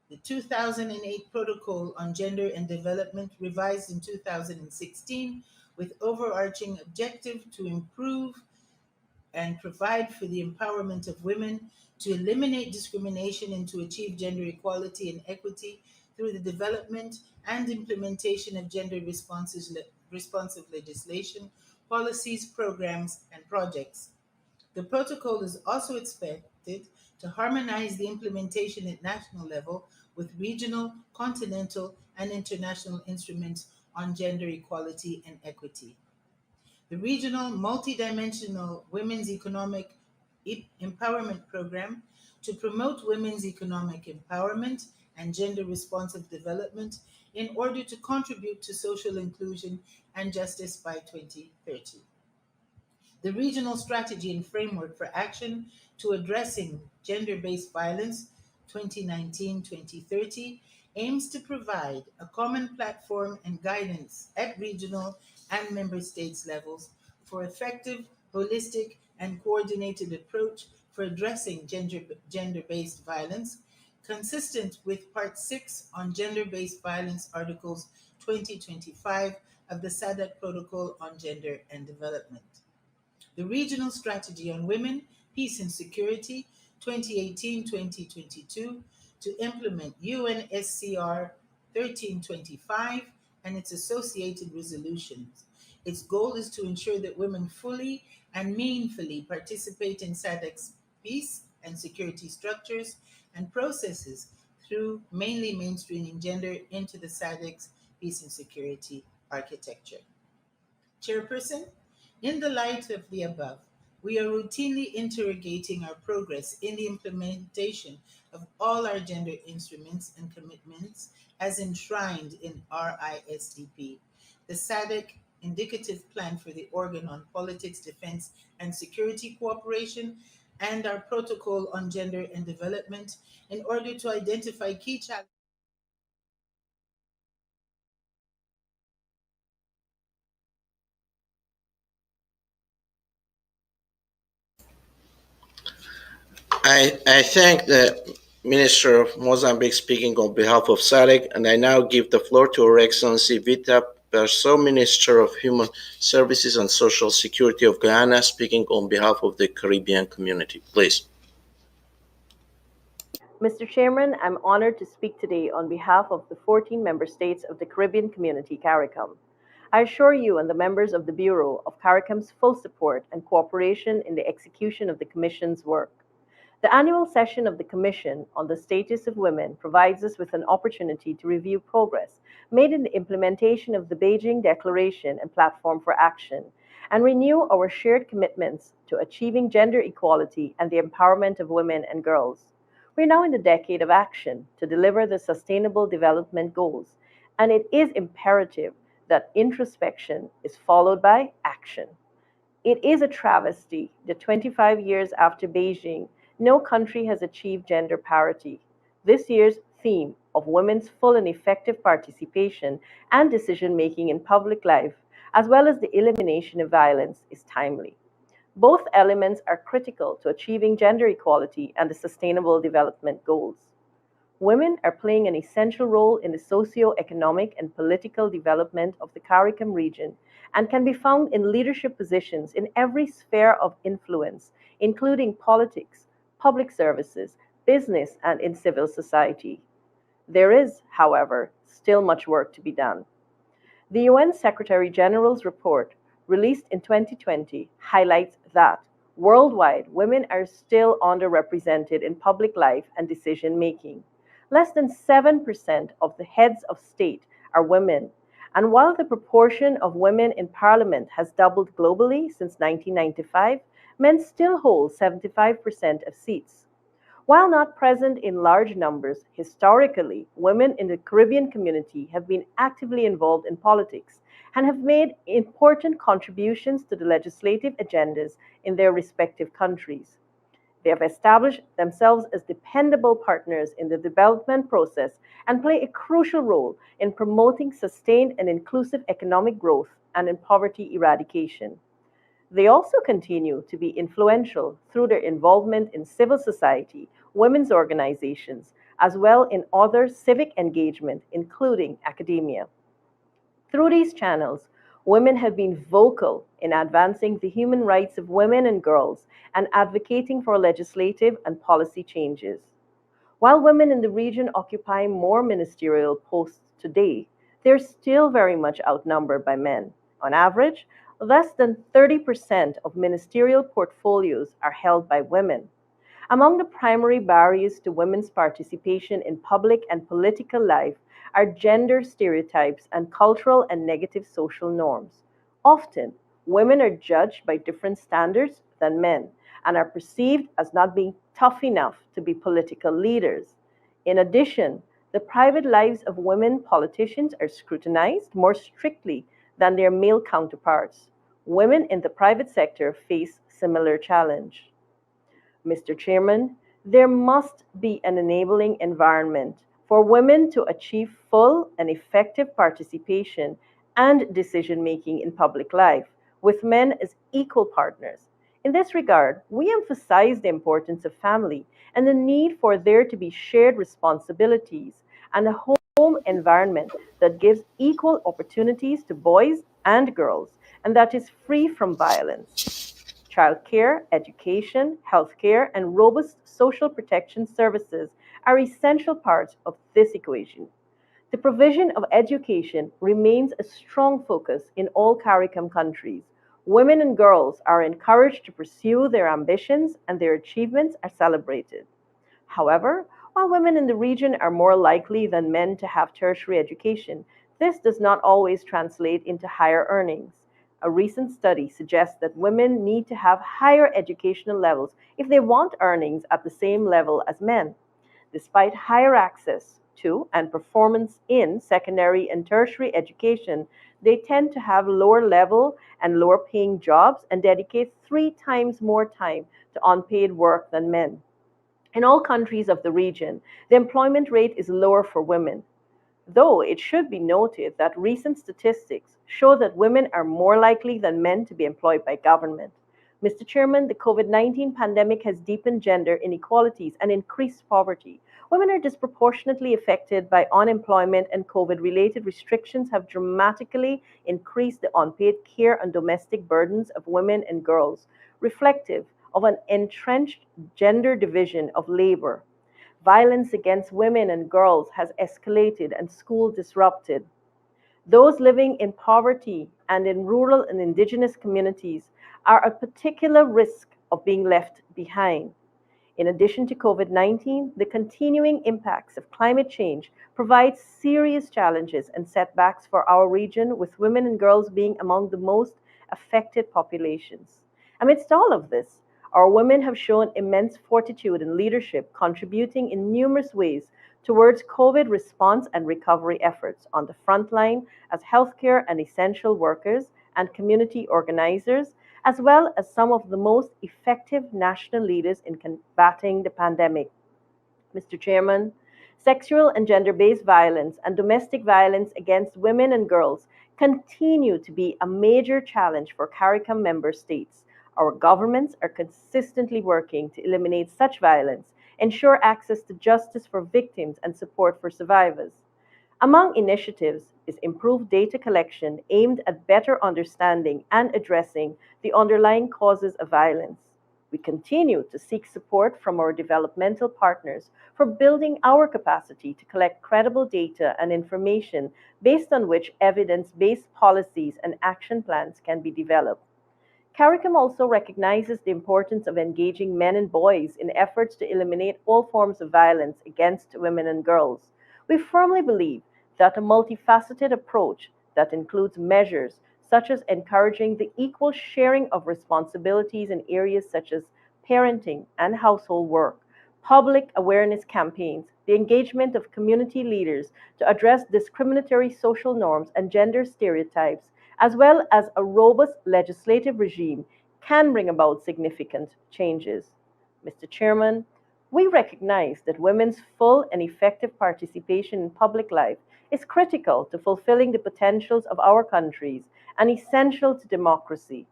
the 2008 Protocol on Gender and Development, revised in 2016, with overarching objective to improve and provide for the empowerment of women, to eliminate discrimination and to achieve gender equality and equity through the development and implementation of gender responsive legislation, policies, programs, and projects. The protocol is also expected to harmonize the implementation at national level with regional, continental, and international instruments on gender equality and equity. The regional multidimensional women's economic empowerment program to promote women's economic empowerment and gender-responsive development in order to contribute to social inclusion and justice by 2030. The regional strategy and framework for action to addressing gender-based violence 2019-2030 aims to provide a common platform and guidance at regional and member states levels for effective, holistic, and coordinated approach for addressing gender-based violence, consistent with Part 6 on Gender-Based Violence Articles 2025 of the SADC Protocol on Gender and Development. The Regional Strategy on Women, Peace and Security 2018-2022 to implement UNSCR 1325 and its associated resolutions. Its goal is to ensure that women fully and meaningfully participate in SADC's peace and security structures and processes through mainly mainstreaming gender into the SADC's peace and security architecture. Chairperson, in the light of the above, we are routinely interrogating our progress in the implementation of all our gender instruments and commitments as enshrined in RISDP, the SADC Indicative Plan for the Organ on Politics, Defense, and Security Cooperation, and our Protocol on Gender and Development in order to identify key challenges. I thank the Minister of Mozambique speaking on behalf of SADC, and I now give the floor to Her Excellency Vita Perso, Minister of Human Services and Social Security of Guyana, speaking on behalf of the Caribbean community. Please. Mr. Chairman, I'm honored to speak today on behalf of the 14 member states of the Caribbean community, CARICOM. I assure you and the members of the Bureau of CARICOM's full support and cooperation in the execution of the Commission's work. The annual session of the Commission on the Status of Women provides us with an opportunity to review progress made in the implementation of the Beijing Declaration and Platform for Action, and renew our shared commitments to achieving gender equality and the empowerment of women and girls. We're now in the decade of action to deliver the Sustainable Development Goals, and it is imperative that introspection is followed by action. It is a travesty that 25 years after Beijing, no country has achieved gender parity. This year's theme of women's full and effective participation and decision-making in public life, as well as the elimination of violence, is timely. Both elements are critical to achieving gender equality and the Sustainable Development Goals. Women are playing an essential role in the socio-economic and political development of the CARICOM region and can be found in leadership positions in every sphere of influence, including politics, public services, business, and in civil society. There is, however, still much work to be done. The UN Secretary General's report, released in 2020, highlights that worldwide, women are still underrepresented in public life and decision-making. Less than 7% of the heads of state are women, and while the proportion of women in parliament has doubled globally since 1995, men still hold 75% of seats. While not present in large numbers, historically, women in the Caribbean community have been actively involved in politics and have made important contributions to the legislative agendas in their respective countries. They have established themselves as dependable partners in the development process and play a crucial role in promoting sustained and inclusive economic growth and in poverty eradication. They also continue to be influential through their involvement in civil society, women's organizations, as well in other civic engagement, including academia. Through these channels, women have been vocal in advancing the human rights of women and girls and advocating for legislative and policy changes. While women in the region occupy more ministerial posts today, they're still very much outnumbered by men. On average, less than 30% of ministerial portfolios are held by women. Among the primary barriers to women's participation in public and political life are gender stereotypes and cultural and negative social norms. Often, women are judged by different standards than men and are perceived as not being tough enough to be political leaders. In addition, The private lives of women politicians are scrutinized more strictly than their male counterparts. Women in the private sector face similar challenge. Mr. Chairman, there must be an enabling environment for women to achieve full and effective participation and decision making in public life, with men as equal partners. In this regard, we emphasize the importance of family and the need for there to be shared responsibilities and a home environment that gives equal opportunities to boys and girls and that is free from violence. Childcare, education, healthcare, and robust social protection services are essential parts of this equation. The provision of education remains a strong focus in all CARICOM countries. Women and girls are encouraged to pursue their ambitions and their achievements are celebrated. However, while women in the region are more likely than men to have tertiary education, this does not always translate into higher earnings. A recent study suggests that women need to have higher educational levels if they want earnings at the same level as men. Despite higher access to and performance in secondary and tertiary education, they tend to have lower level and lower paying jobs and dedicate 3 times more time to unpaid work than men. In all countries of the region, the employment rate is lower for women, though it should be noted that recent statistics show that women are more likely than men to be employed by government. Mr. Chairman, the COVID-19 pandemic has deepened gender inequalities and increased poverty. Women are disproportionately affected by unemployment, and COVID-related restrictions have dramatically increased the unpaid care and domestic burdens of women and girls, reflective of an entrenched gender division of labor. Violence against women and girls has escalated and schools disrupted. Those living in poverty and in rural and indigenous communities are at particular risk of being left behind. In addition to COVID-19, the continuing impacts of climate change provide serious challenges and setbacks for our region, with women and girls being among the most affected populations. Amidst all of this, our women have shown immense fortitude and leadership, contributing in numerous ways towards COVID response and recovery efforts on the front line as healthcare and essential workers and community organizers, as well as some of the most effective national leaders in combating the pandemic. Mr. Chairman, sexual and gender-based violence and domestic violence against women and girls continue to be a major challenge for CARICOM member states. Our governments are consistently working to eliminate such violence, ensure access to justice for victims, and support for survivors. Among initiatives is improved data collection aimed at better understanding and addressing the underlying causes of violence. We continue to seek support from our developmental partners for building our capacity to collect credible data and information based on which evidence-based policies and action plans can be developed. CARICOM also recognizes the importance of engaging men and boys in efforts to eliminate all forms of violence against women and girls. We firmly believe that a multifaceted approach that includes measures such as encouraging the equal sharing of responsibilities in areas such as parenting and household work, public awareness campaigns, the engagement of community leaders to address discriminatory social norms and gender stereotypes, as well as a robust legislative regime, can bring about significant changes. Mr. Chairman, we recognize that women's full and effective participation in public life is critical to fulfilling the potentials of our countries and essential to democracy.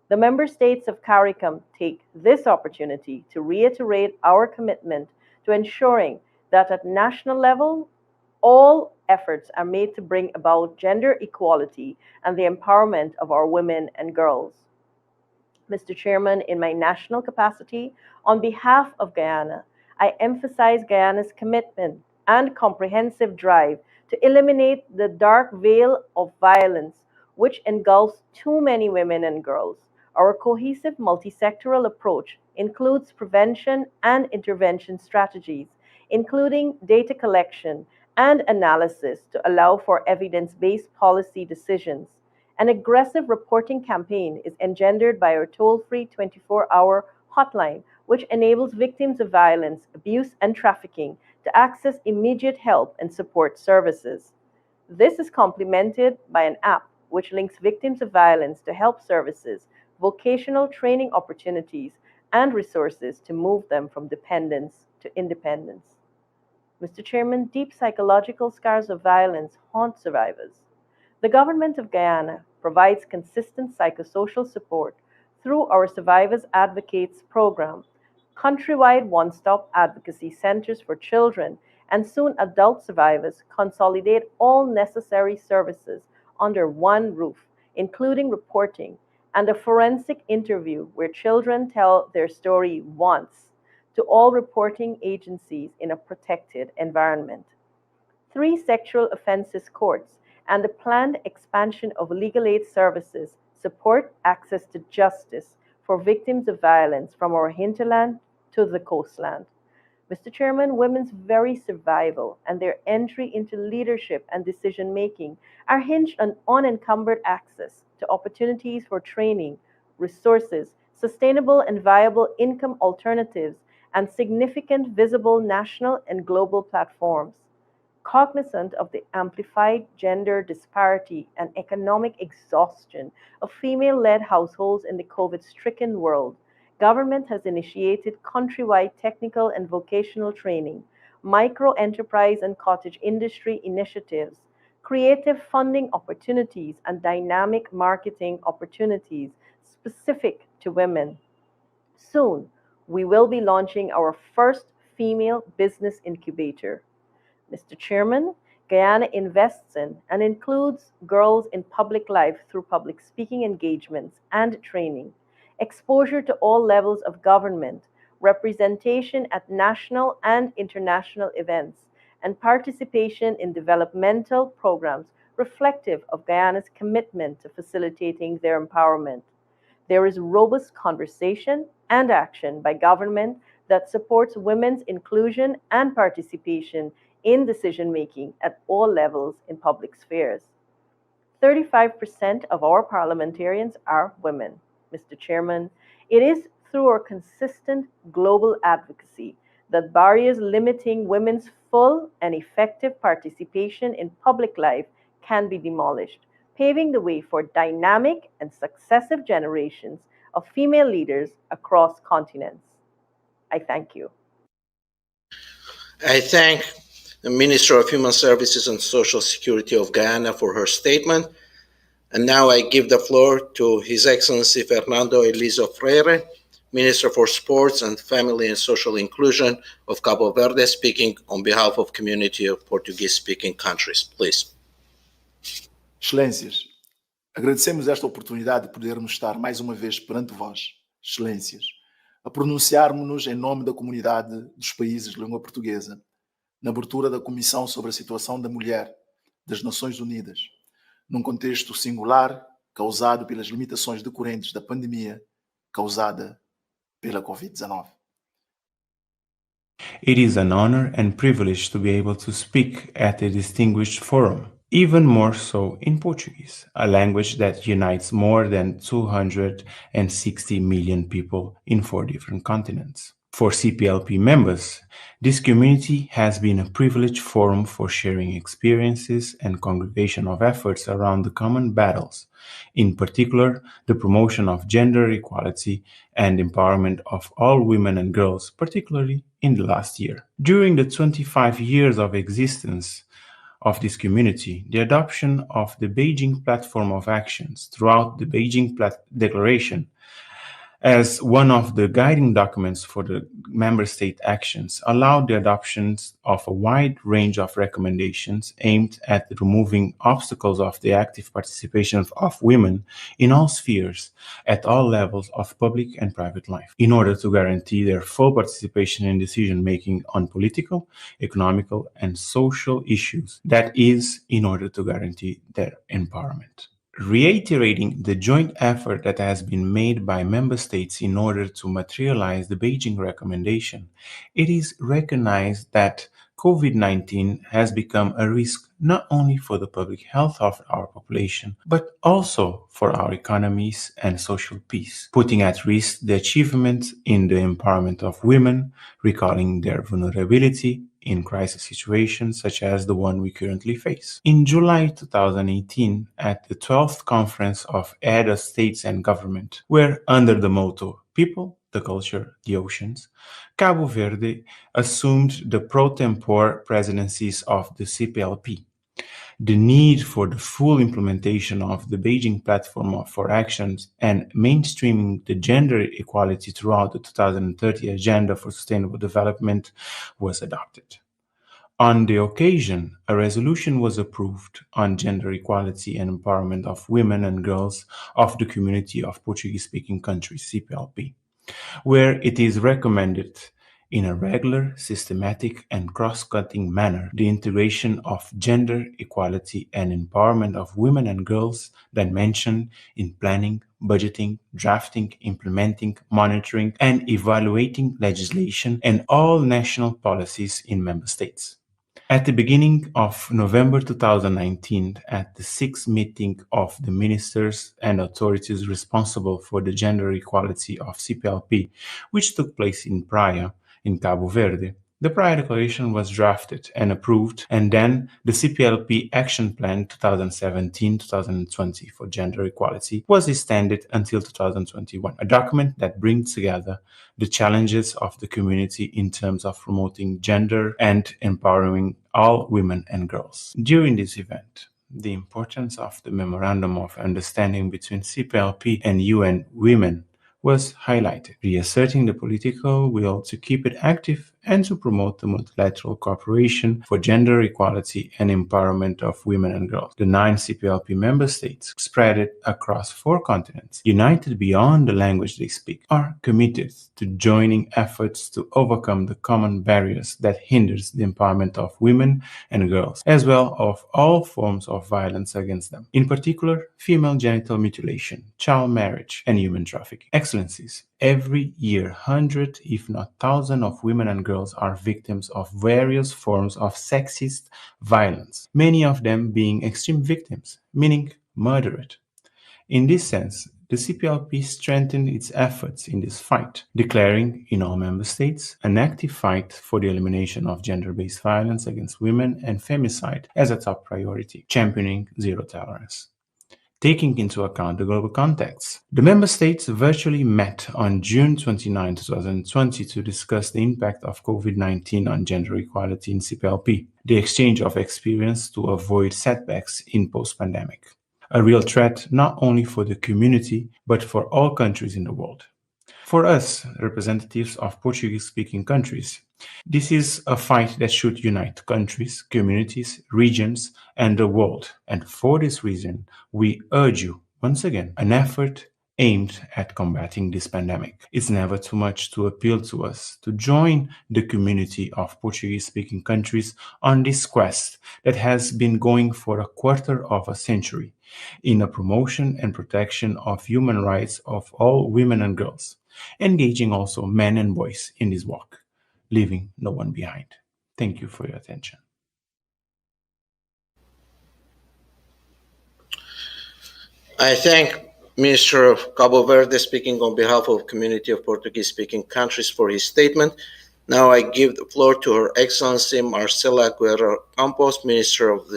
The member states of CARICOM take this opportunity to reiterate our commitment to ensuring that at national level, all efforts are made to bring about gender equality and the empowerment of our women and girls. Mr. Chairman, in my national capacity, on behalf of Guyana, I emphasize Guyana's commitment and comprehensive drive to eliminate the dark veil of violence which engulfs too many women and girls. Our cohesive multi-sectoral approach includes prevention and intervention strategies, including data collection and analysis to allow for evidence-based policy decisions. An aggressive reporting campaign is engendered by our toll-free 24-hour hotline, which enables victims of violence, abuse, and trafficking to access immediate help and support services. This is complemented by an app which links victims of violence to help services, vocational training opportunities, and resources to move them from dependence to independence. Mr. Chairman, deep psychological scars of violence haunt survivors. The government of Guyana provides consistent psychosocial support through our Survivors Advocates program, countrywide one-stop advocacy centers for children and soon adult survivors consolidate all necessary services under one roof, including reporting and a forensic interview where children tell their story once to all reporting agencies in a protected environment. 3 sexual offenses courts and the planned expansion of legal aid services support access to justice for victims of violence from our hinterland to the coastland. Mr. Chairman, women's very survival and their entry into leadership and decision making are hinged on unencumbered access to opportunities for training, resources, sustainable and viable income alternatives, and significant visible national and global platforms. Cognizant of the amplified gender disparity and economic exhaustion of female-led households in the COVID-stricken world, government has initiated countrywide technical and vocational training, micro-enterprise and cottage industry initiatives, creative funding opportunities, and dynamic marketing opportunities specific to women. Soon, we will be launching our first female business incubator. Mr. Chairman, Guyana invests in and includes girls in public life through public speaking engagements and training, exposure to all levels of government, representation at national and international events, and participation in developmental programs reflective of Guyana's commitment to facilitating their empowerment. There is robust conversation and action by government that supports women's inclusion and participation in decision-making at all levels in public spheres. 35% of our parliamentarians are women. Mr. Chairman, it is through our consistent global advocacy that barriers limiting women's full and effective participation in public life can be demolished, paving the way for dynamic and successive generations of female leaders across continents. I thank you. I thank the Minister of Human Services and Social Security of Guyana for her statement. And now I give the floor to His Excellency Fernando Elizo Freire, Minister for Sports and Family and Social Inclusion of Cabo Verde, speaking on behalf of community of Portuguese-speaking countries. Please. Excelências, agradecemos esta oportunidade de podermos estar mais uma vez perante vós, Excelências, a pronunciarmos-nos em nome da comunidade dos países de língua portuguesa, na abertura da Comissão sobre a Situação da Mulher das Nações Unidas, num contexto singular causado pelas limitações decorrentes da pandemia causada pela Covid-19. It is an honor and privilege to be able to speak at a distinguished forum, even more so in Portuguese, a language that unites more than 260 million people in 4 different continents. For CPLP members, this community has been a privileged forum for sharing experiences and congregation of efforts around the common battles, in particular, the promotion of gender equality and empowerment of all women and girls, particularly in the last year. During the 25 years of existence of this community, the adoption of the Beijing Platform of Actions throughout the Beijing Declaration as one of the guiding documents for the member state actions allowed the adoption of a wide range of recommendations aimed at removing obstacles of the active participation of women in all spheres at all levels of public and private life, in order to guarantee their full participation in decision-making on political, economical, and social issues. That is, in order to guarantee their empowerment. Reiterating the joint effort that has been made by member states in order to materialize the Beijing recommendation, it is recognized that COVID-19 has become a risk not only for the public health of our population, but also for our economies and social peace, putting at risk the achievement in the empowerment of women, recalling their vulnerability in crisis situations such as the one we currently face. In July 2018, at the 12th Conference of Heads of States and Government, where under the motto People, the Culture, the Oceans, Cabo Verde assumed the pro tempore presidencies of the CPLP. The need for the full implementation of the Beijing Platform for Actions and mainstreaming the gender equality throughout the 2030 Agenda for Sustainable Development was adopted. On the occasion, a resolution was approved on gender equality and empowerment of women and girls of the Community of Portuguese-Speaking Countries, CPLP, where it is recommended in a regular, systematic, and cross-cutting manner the integration of gender equality and empowerment of women and girls dimension in planning, budgeting, drafting, implementing, monitoring, and evaluating legislation and all national policies in member states. At the beginning of November 2019, at the 6th meeting of the ministers and authorities responsible for the gender equality of CPLP, which took place in Praia, in Cabo Verde, the Praia Declaration was drafted and approved, and then the CPLP Action Plan 2017-2020 for gender equality was extended until 2021, a document that brings together the challenges of the community in terms of promoting gender and empowering all women and girls. During this event, the importance of the Memorandum of Understanding between CPLP and UN Women was highlighted, reasserting the political will to keep it active and to promote the multilateral cooperation for gender equality and empowerment of women and girls. The 9 CPLP member states, spread across 4 continents, united beyond the language they speak, are committed to joining efforts to overcome the common barriers that hinders the empowerment of women and girls, as well as all forms of violence against them, in particular female genital mutilation, child marriage, and human trafficking. Excellencies, every year, hundreds, if not thousands, of women and girls are victims of various forms of sexist violence, many of them being extreme victims, meaning murdered. In this sense, the CPLP strengthened its efforts in this fight, declaring in all member states an active fight for the elimination of gender-based violence against women and femicide as a top priority, championing zero tolerance. Taking into account the global context, the member states virtually met on June 29, 2020 to discuss the impact of COVID-19 on gender equality in CPLP, the exchange of experience to avoid setbacks in post-pandemic. A real threat not only for the community, but for all countries in the world. For us, representatives of Portuguese-speaking countries, this is a fight that should unite countries, communities, regions, and the world. And for this reason, we urge you, once again, an effort aimed at combating this pandemic. It's never too much to appeal to us to join the community of Portuguese-speaking countries on this quest that has been going for a quarter of a century in the promotion and protection of human rights of all women and girls, engaging also men and boys in this walk, leaving no one behind. Thank you for your attention. I thank Minister of Cabo Verde, speaking on behalf of Community of Portuguese-speaking countries, for his statement. Now I give the floor to Her Excellency Marcela Guerra Campos, Minister of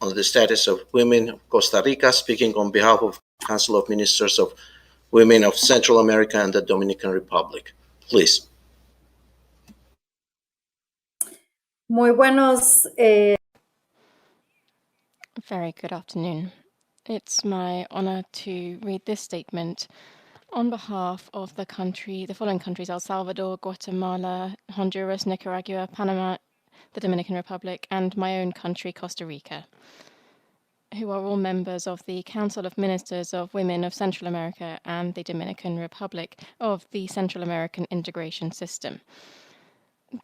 on the Status of Women of Costa Rica, speaking on behalf of Council of Ministers of Women of Central America and the Dominican Republic. Please. Muy buenos. Very good afternoon. It's my honor to read this statement on behalf of the following countries: El Salvador, Guatemala, Honduras, Nicaragua, Panama, the Dominican Republic, and my own country, Costa Rica, who are all members of the Council of Ministers of Women of Central America and the Dominican Republic of the Central American Integration System.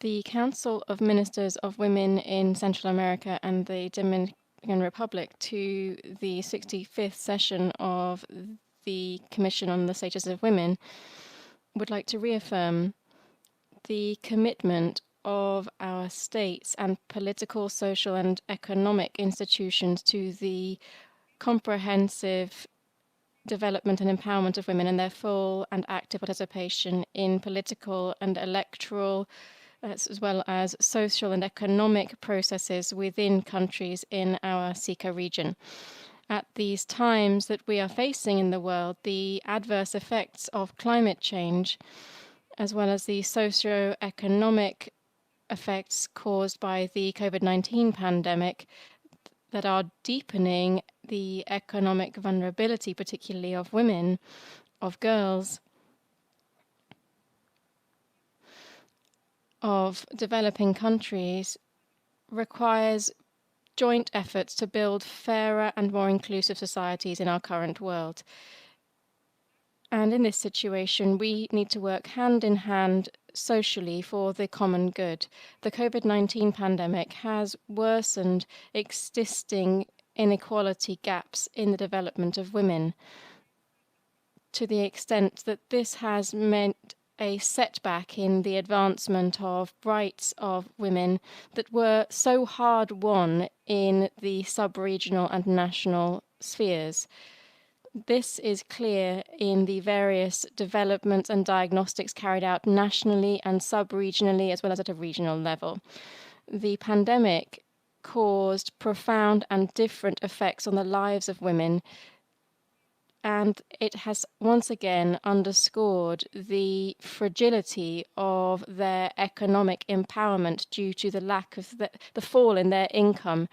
The Council of Ministers of Women in Central America and the Dominican Republic to the 65th session of the Commission on the Status of Women would like to reaffirm the commitment of our states and political, social, and economic institutions to the comprehensive development and empowerment of women and their full and active participation in political and electoral, as well as social and economic processes within countries in our SICA region. At these times that we are facing in the world, the adverse effects of climate change, as well as the socio-economic effects caused by the COVID-19 pandemic, that are deepening the economic vulnerability, particularly of women, of girls, of developing countries, requires joint efforts to build fairer and more inclusive societies in our current world. And in this situation, we need to work hand in hand socially for the common good. The COVID-19 pandemic has worsened existing inequality gaps in the development of women, to the extent that this has meant a setback in the advancement of rights of women that were so hard won in the sub-regional and national spheres. This is clear in the various developments and diagnostics carried out nationally and sub-regionally, as well as at a regional level. The pandemic caused profound and different effects on the lives of women, and it has once again underscored the fragility of their economic empowerment due to the lack of the fall in their income,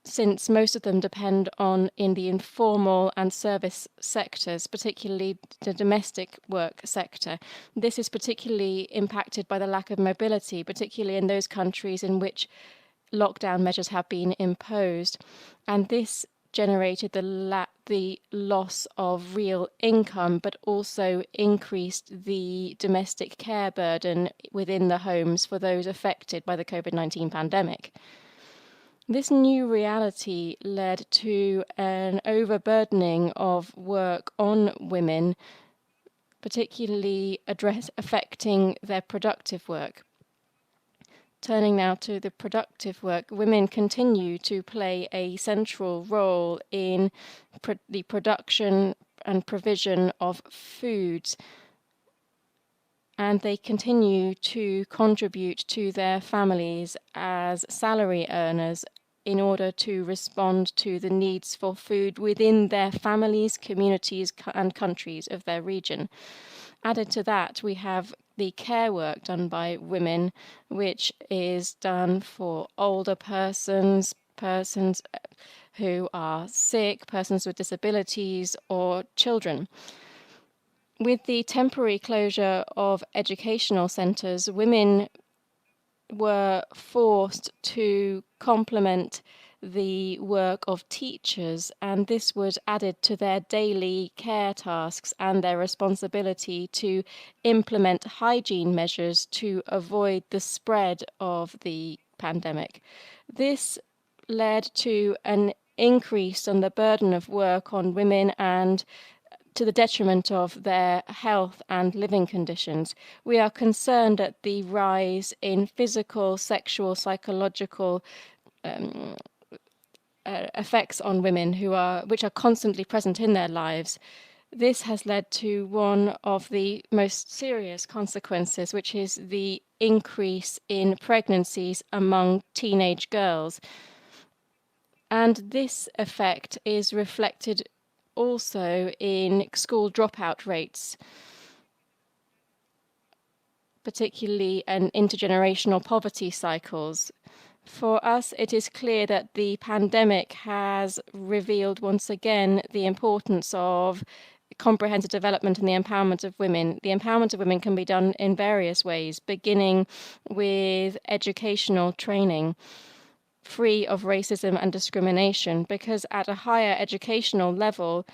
since most of them depend on in the informal and service sectors, particularly the domestic work sector. This is particularly impacted by the lack of mobility, particularly in those countries in which lockdown measures have been imposed. And this generated the loss of real income, but also increased the domestic care burden within the homes for those affected by the COVID-19 pandemic. This new reality led to an overburdening of work on women, particularly affecting their productive work. Turning now to the productive work, women continue to play a central role in the production and provision of foods, and they continue to contribute to their families as salary earners in order to respond to the needs for food within their families, communities, and countries of their region. Added to that, we have the care work done by women, which is done for older persons, persons who are sick, persons with disabilities, or children. With the temporary closure of educational centres, women were forced to complement the work of teachers, and this was added to their daily care tasks and their responsibility to implement hygiene measures to avoid the spread of the pandemic. This led to an increase on the burden of work on women and to the detriment of their health and living conditions. We are concerned at the rise in physical, sexual, psychological effects on women which are constantly present in their lives. This has led to one of the most serious consequences, which is the increase in pregnancies among teenage girls. And this effect is reflected also in school dropout rates, particularly in intergenerational poverty cycles. For us, it is clear that the pandemic has revealed once again the importance of comprehensive development and the empowerment of women. The empowerment of women can be done in various ways, beginning with educational training, free of racism and discrimination, because at a higher educational level,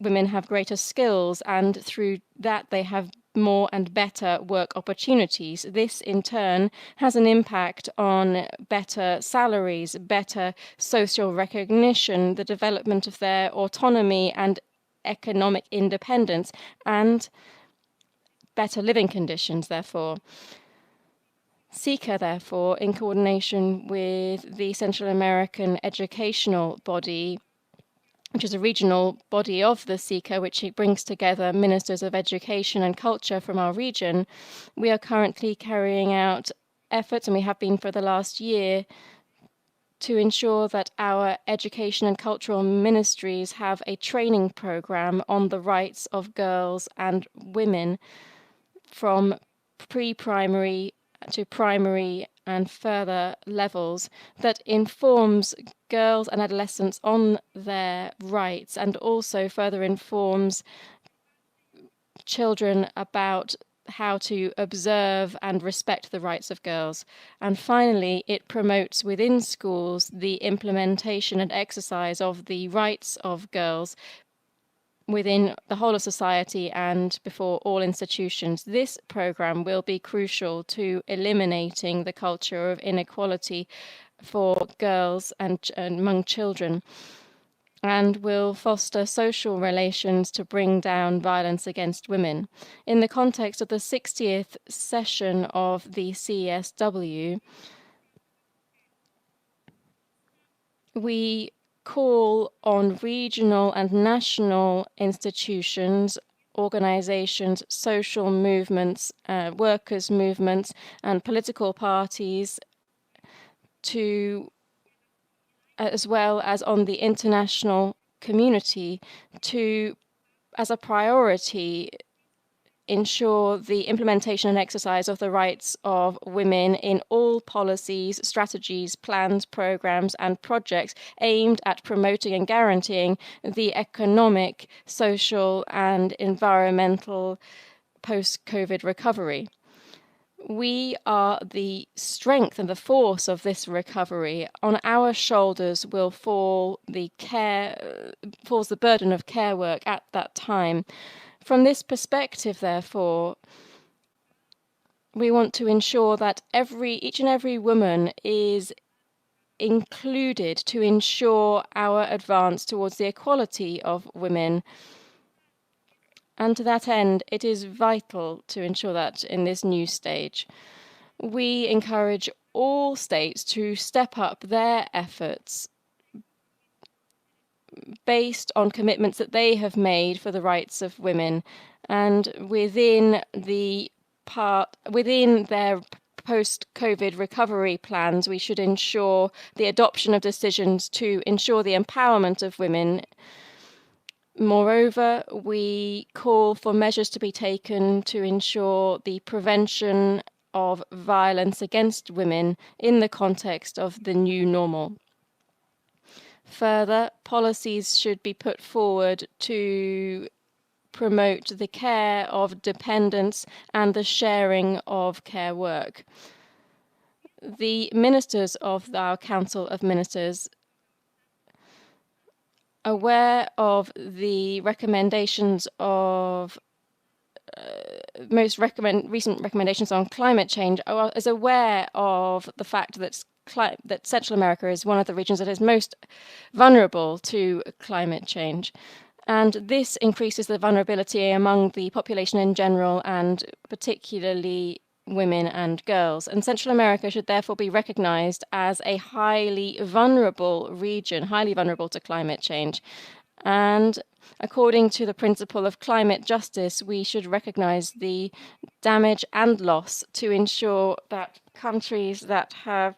women have greater skills, and through that they have more and better work opportunities. This in turn has an impact on better salaries, better social recognition, the development of their autonomy and economic independence, and better living conditions, therefore. SICA, therefore, in coordination with the Central American Educational Body, which is a regional body of the SICA, which brings together ministers of education and culture from our region, we are currently carrying out efforts, and we have been for the last year, to ensure that our education and cultural ministries have a training program on the rights of girls and women from pre-primary to primary and further levels, that informs girls and adolescents on their rights and also further informs children about how to observe and respect the rights of girls. And finally, it promotes within schools the implementation and exercise of the rights of girls within the whole of society and before all institutions. This program will be crucial to eliminating the culture of inequality for girls and among children, and will foster social relations to bring down violence against women. In the context of the 60th session of the CESW, we call on regional and national institutions, organizations, social movements, workers' movements, and political parties to, as well as on the international community, to, as a priority, ensure the implementation and exercise of the rights of women in all policies, strategies, plans, programs, and projects aimed at promoting and guaranteeing the economic, social, and environmental post-COVID recovery. We are the strength and the force of this recovery. On our shoulders will falls the burden of care work at that time. From this perspective, therefore, we want to ensure that each and every woman is included to ensure our advance towards the equality of women. And to that end, it is vital to ensure that in this new stage. We encourage all states to step up their efforts based on commitments that they have made for the rights of women, and within their post-COVID recovery plans, we should ensure the adoption of decisions to ensure the empowerment of women. Moreover, we call for measures to be taken to ensure the prevention of violence against women in the context of the new normal. Further, policies should be put forward to promote the care of dependents and the sharing of care work. The ministers of our Council of Ministers, aware of the recommendations of recent recommendations on climate change, is aware of the fact that Central America is one of the regions that is most vulnerable to climate change. And this increases the vulnerability among the population in general, and particularly women and girls. And Central America should therefore be recognized as a highly vulnerable region, highly vulnerable to climate change. And according to the principle of climate justice, we should recognize the damage and loss to ensure that countries that have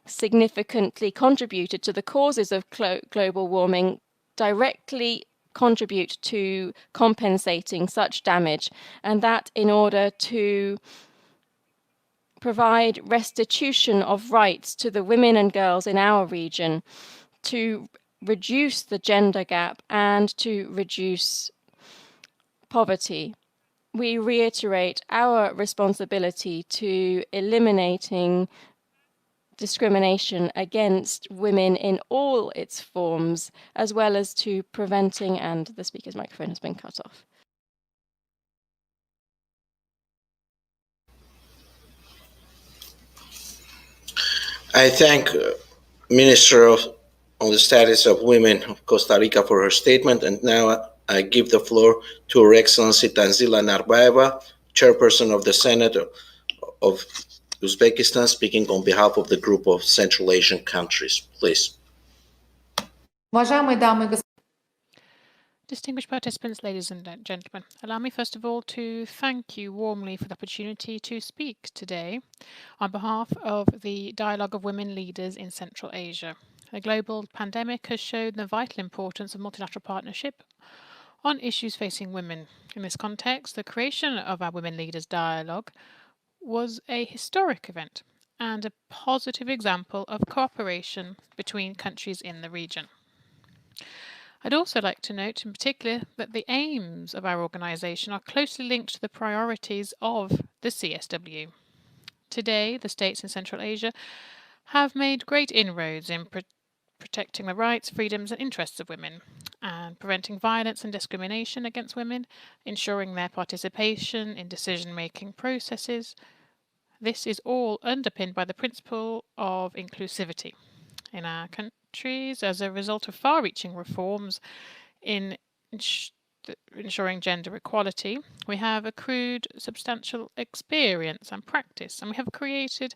significantly contributed to the causes of global warming directly contribute to compensating such damage, and that in order to provide restitution of rights to the women and girls in our region, to reduce the gender gap and to reduce poverty. We reiterate our responsibility to eliminating discrimination against women in all its forms, as well as to preventing, and the speaker's microphone has been cut off. I thank Minister on the Status of Women of Costa Rica for her statement, and now I give the floor to Her Excellency Tanzila Narbaeva, Chairperson of the Senate of Uzbekistan, speaking on behalf of the group of Central Asian countries. Please. Distinguished participants, ladies and gentlemen, allow me first of all to thank you warmly for the opportunity to speak today on behalf of the Dialogue of Women Leaders in Central Asia. The global pandemic has shown the vital importance of multilateral partnership on issues facing women. In this context, the creation of our Women Leaders Dialogue was a historic event and a positive example of cooperation between countries in the region. I'd also like to note in particular that the aims of our organisation are closely linked to the priorities of the CSW. Today, the states in Central Asia have made great inroads in protecting the rights, freedoms and interests of women, and preventing violence and discrimination against women, ensuring their participation in decision-making processes. This is all underpinned by the principle of inclusivity. In our countries, as a result of far-reaching reforms in ensuring gender equality, we have accrued substantial experience and practice, and we have created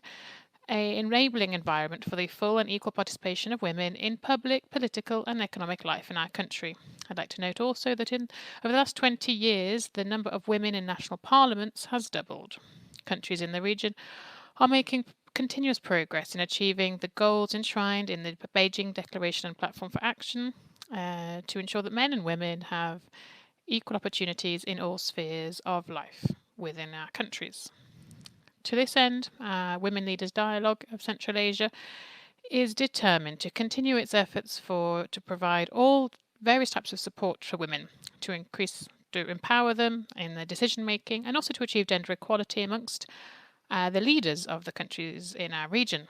an enabling environment for the full and equal participation of women in public, political and economic life in our country. I'd like to note also that over the last 20 years, the number of women in national parliaments has doubled. Countries in the region are making continuous progress in achieving the goals enshrined in the Beijing Declaration and Platform for Action to ensure that men and women have equal opportunities in all spheres of life within our countries. To this end, Women Leaders Dialogue of Central Asia is determined to continue its efforts to provide all various types of support for women, to empower them in their decision making and also to achieve gender equality amongst the leaders of the countries in our region.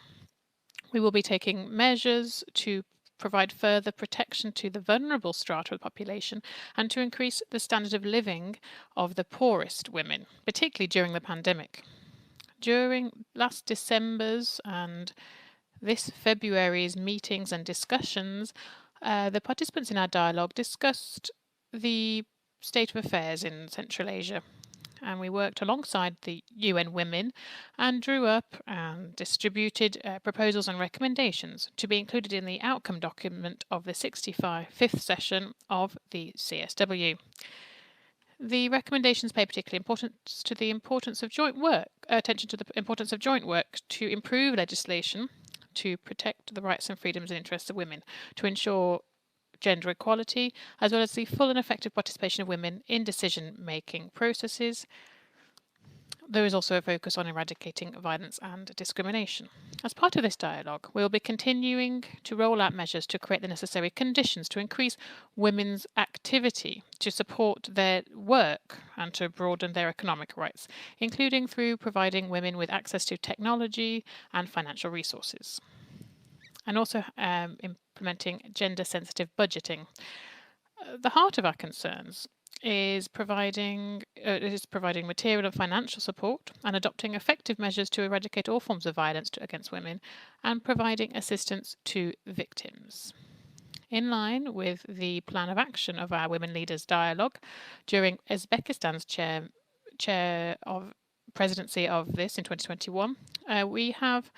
We will be taking measures to provide further protection to the vulnerable strata of the population and to increase the standard of living of the poorest women, particularly during the pandemic. During last December's and this February's meetings and discussions, the participants in our dialogue discussed the state of affairs in Central Asia, and we worked alongside the UN Women and drew up and distributed proposals and recommendations to be included in the outcome document of the 65th session of the CSW. The recommendations pay particular importance to the importance of joint work, attention to the importance of joint work to improve legislation to protect the rights and freedoms and interests of women, to ensure gender equality, as well as the full and effective participation of women in decision-making processes. There is also a focus on eradicating violence and discrimination. As part of this dialogue, we will be continuing to roll out measures to create the necessary conditions to increase women's activity, to support their work and to broaden their economic rights, including through providing women with access to technology and financial resources, and also implementing gender-sensitive budgeting. The heart of our concerns is providing material and financial support and adopting effective measures to eradicate all forms of violence against women and providing assistance to victims. In line with the plan of action of our Women Leaders Dialogue, during Uzbekistan's presidency of this in 2021, we have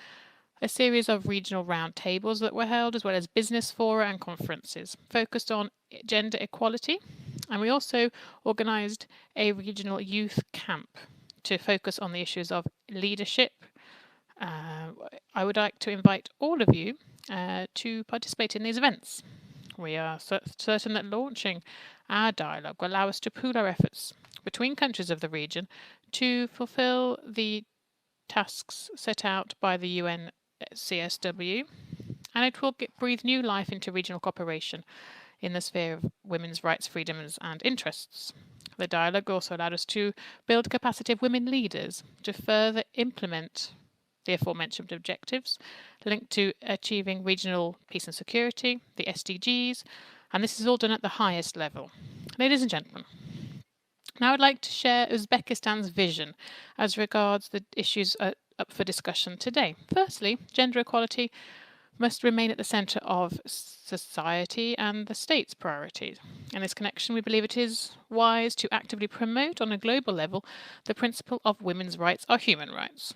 a series of regional roundtables that were held, as well as business fora and conferences focused on gender equality. And we also organised a regional youth camp to focus on the issues of leadership. I would like to invite all of you to participate in these events. We are certain that launching our dialogue will allow us to pool our efforts between countries of the region to fulfil the tasks set out by the UN CSW, and it will breathe new life into regional cooperation in the sphere of women's rights, freedoms and interests. The dialogue also allowed us to build capacity of women leaders to further implement the aforementioned objectives linked to achieving regional peace and security, the SDGs, and this is all done at the highest level. Ladies and gentlemen, now I'd like to share Uzbekistan's vision as regards the issues up for discussion today. Firstly, gender equality must remain at the centre of society and the state's priorities. In this connection, we believe it is wise to actively promote on a global level the principle of women's rights are human rights.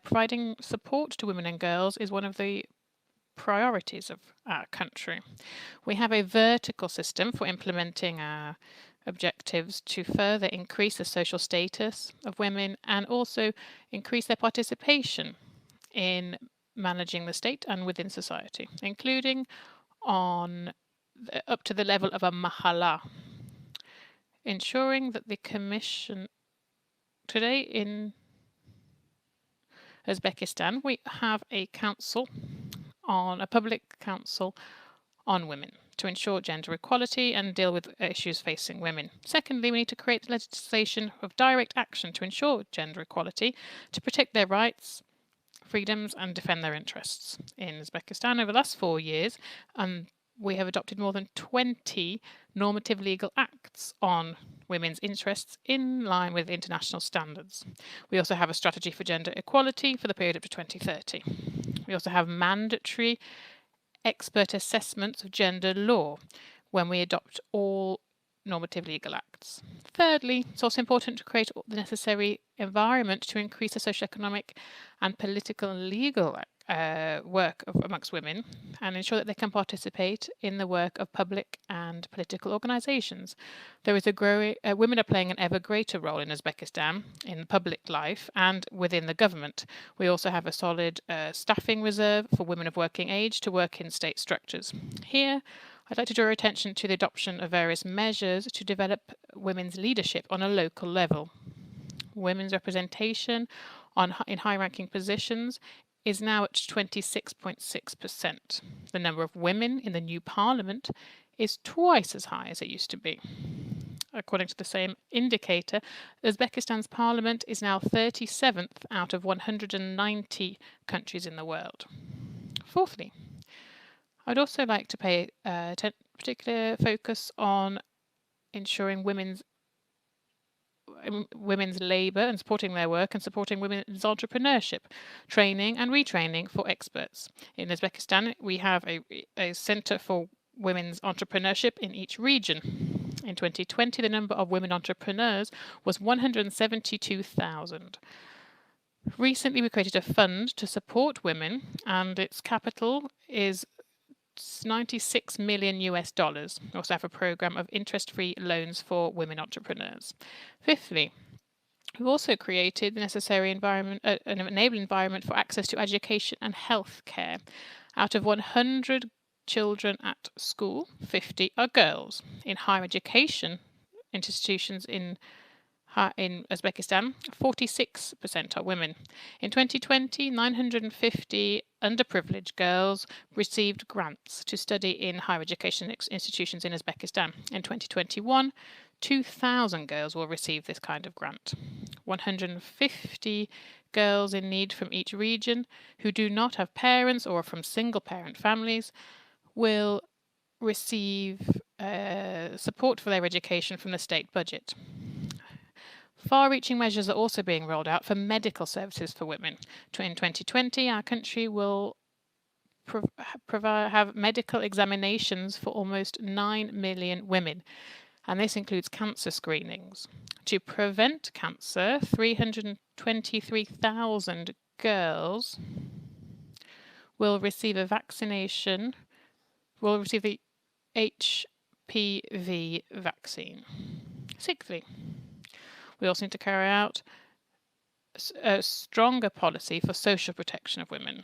providing support to women and girls is one of the priorities of our country. We have a vertical system for implementing our objectives to further increase the social status of women and also increase their participation in managing the state and within society, including on up to the level of a mahala, ensuring that the Commission today in Uzbekistan, we have a public council on women to ensure gender equality and deal with issues facing women. Secondly, we need to create legislation of direct action to ensure gender equality, to protect their rights, freedoms and defend their interests. In Uzbekistan, over the last 4 years, we have adopted more than 20 normative legal acts on women's interests in line with international standards. We also have a strategy for gender equality for the period up to 2030. We also have mandatory expert assessments of gender law when we adopt all normative legal acts. Thirdly, it's also important to create the necessary environment to increase the socio-economic and political and legal work amongst women and ensure that they can participate in the work of public and political organizations. There is women are playing an ever greater role in Uzbekistan in public life and within the government. We also have a solid staffing reserve for women of working age to work in state structures. Here, I'd like to draw attention to the adoption of various measures to develop women's leadership on a local level. Women's representation in high-ranking positions is now at 26.6%. The number of women in the new parliament is twice as high as it used to be. According to the same indicator, Uzbekistan's parliament is now 37th out of 190 countries in the world. Fourthly, I'd also like to pay particular focus on ensuring women's labour and supporting their work and supporting women's entrepreneurship, training and retraining for experts. In Uzbekistan, we have a centre for women's entrepreneurship in each region. In 2020, the number of women entrepreneurs was 172,000. Recently, we created a fund to support women, and its capital is $96 million. We also have a program of interest-free loans for women entrepreneurs. Fifthly, we've also created the necessary environment, an enabling environment for access to education and health care. Out of 100 children at school, 50 are girls. In higher education institutions in Uzbekistan, 46% are women. In 2020, 950 underprivileged girls received grants to study in higher education institutions in Uzbekistan. In 2021, 2,000 girls will receive this kind of grant. 150 girls in need from each region who do not have parents or are from single-parent families will receive support for their education from the state budget. Far-reaching measures are also being rolled out for medical services for women. In 2020, our country will have medical examinations for almost 9 million women, and this includes cancer screenings. To prevent cancer, 323,000 girls will receive a vaccination, will receive the HPV vaccine. Sixthly, we also need to carry out a stronger policy for social protection of women.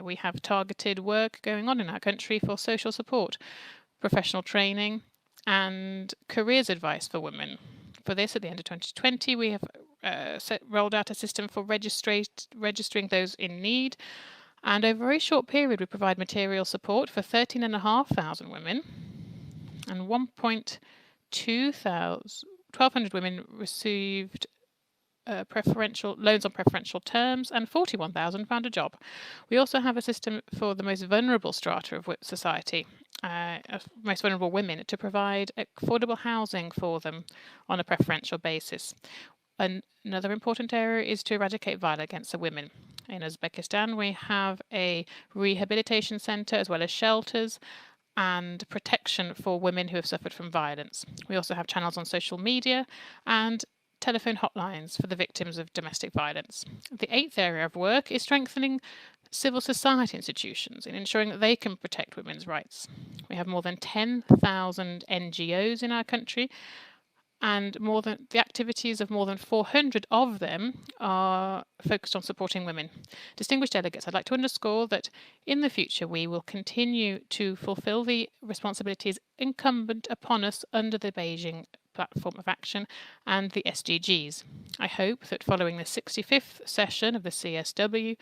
We have targeted work going on in our country for social support, professional training, and careers advice for women. For this, at the end of 2020, we have rolled out a system for registering those in need. And over a very short period, we provide material support for 13,500 women, and 1,200 women received preferential loans on preferential terms, and 41,000 found a job. We also have a system for the most vulnerable strata of society, most vulnerable women, to provide affordable housing for them on a preferential basis. Another important area is to eradicate violence against the women. In Uzbekistan, we have a rehabilitation centre as well as shelters and protection for women who have suffered from violence. We also have channels on social media and telephone hotlines for the victims of domestic violence. The 8th area of work is strengthening civil society institutions in ensuring that they can protect women's rights. We have more than 10,000 NGOs in our country, and the activities of more than 400 of them are focused on supporting women. Distinguished delegates, I'd like to underscore that in the future we will continue to fulfil the responsibilities incumbent upon us under the Beijing Platform of Action and the SDGs. I hope that following the 65th session of the CSW,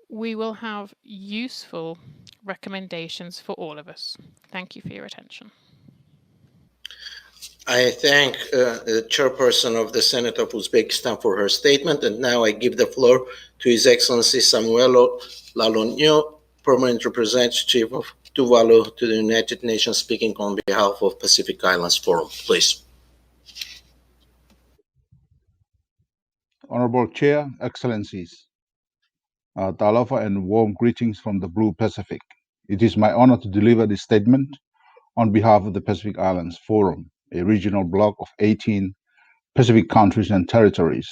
we will have useful recommendations for all of us. Thank you for your attention. I thank the chairperson of the Senate of Uzbekistan for her statement, and now I give the floor to His Excellency Samuelo Lalonio, Permanent Representative of Tuvalu to the United Nations, speaking on behalf of Pacific Islands Forum. Please. Honorable Chair, Excellencies, Talofa and warm greetings from the Blue Pacific. It is my honor to deliver this statement on behalf of the Pacific Islands Forum, a regional bloc of 18 Pacific countries and territories,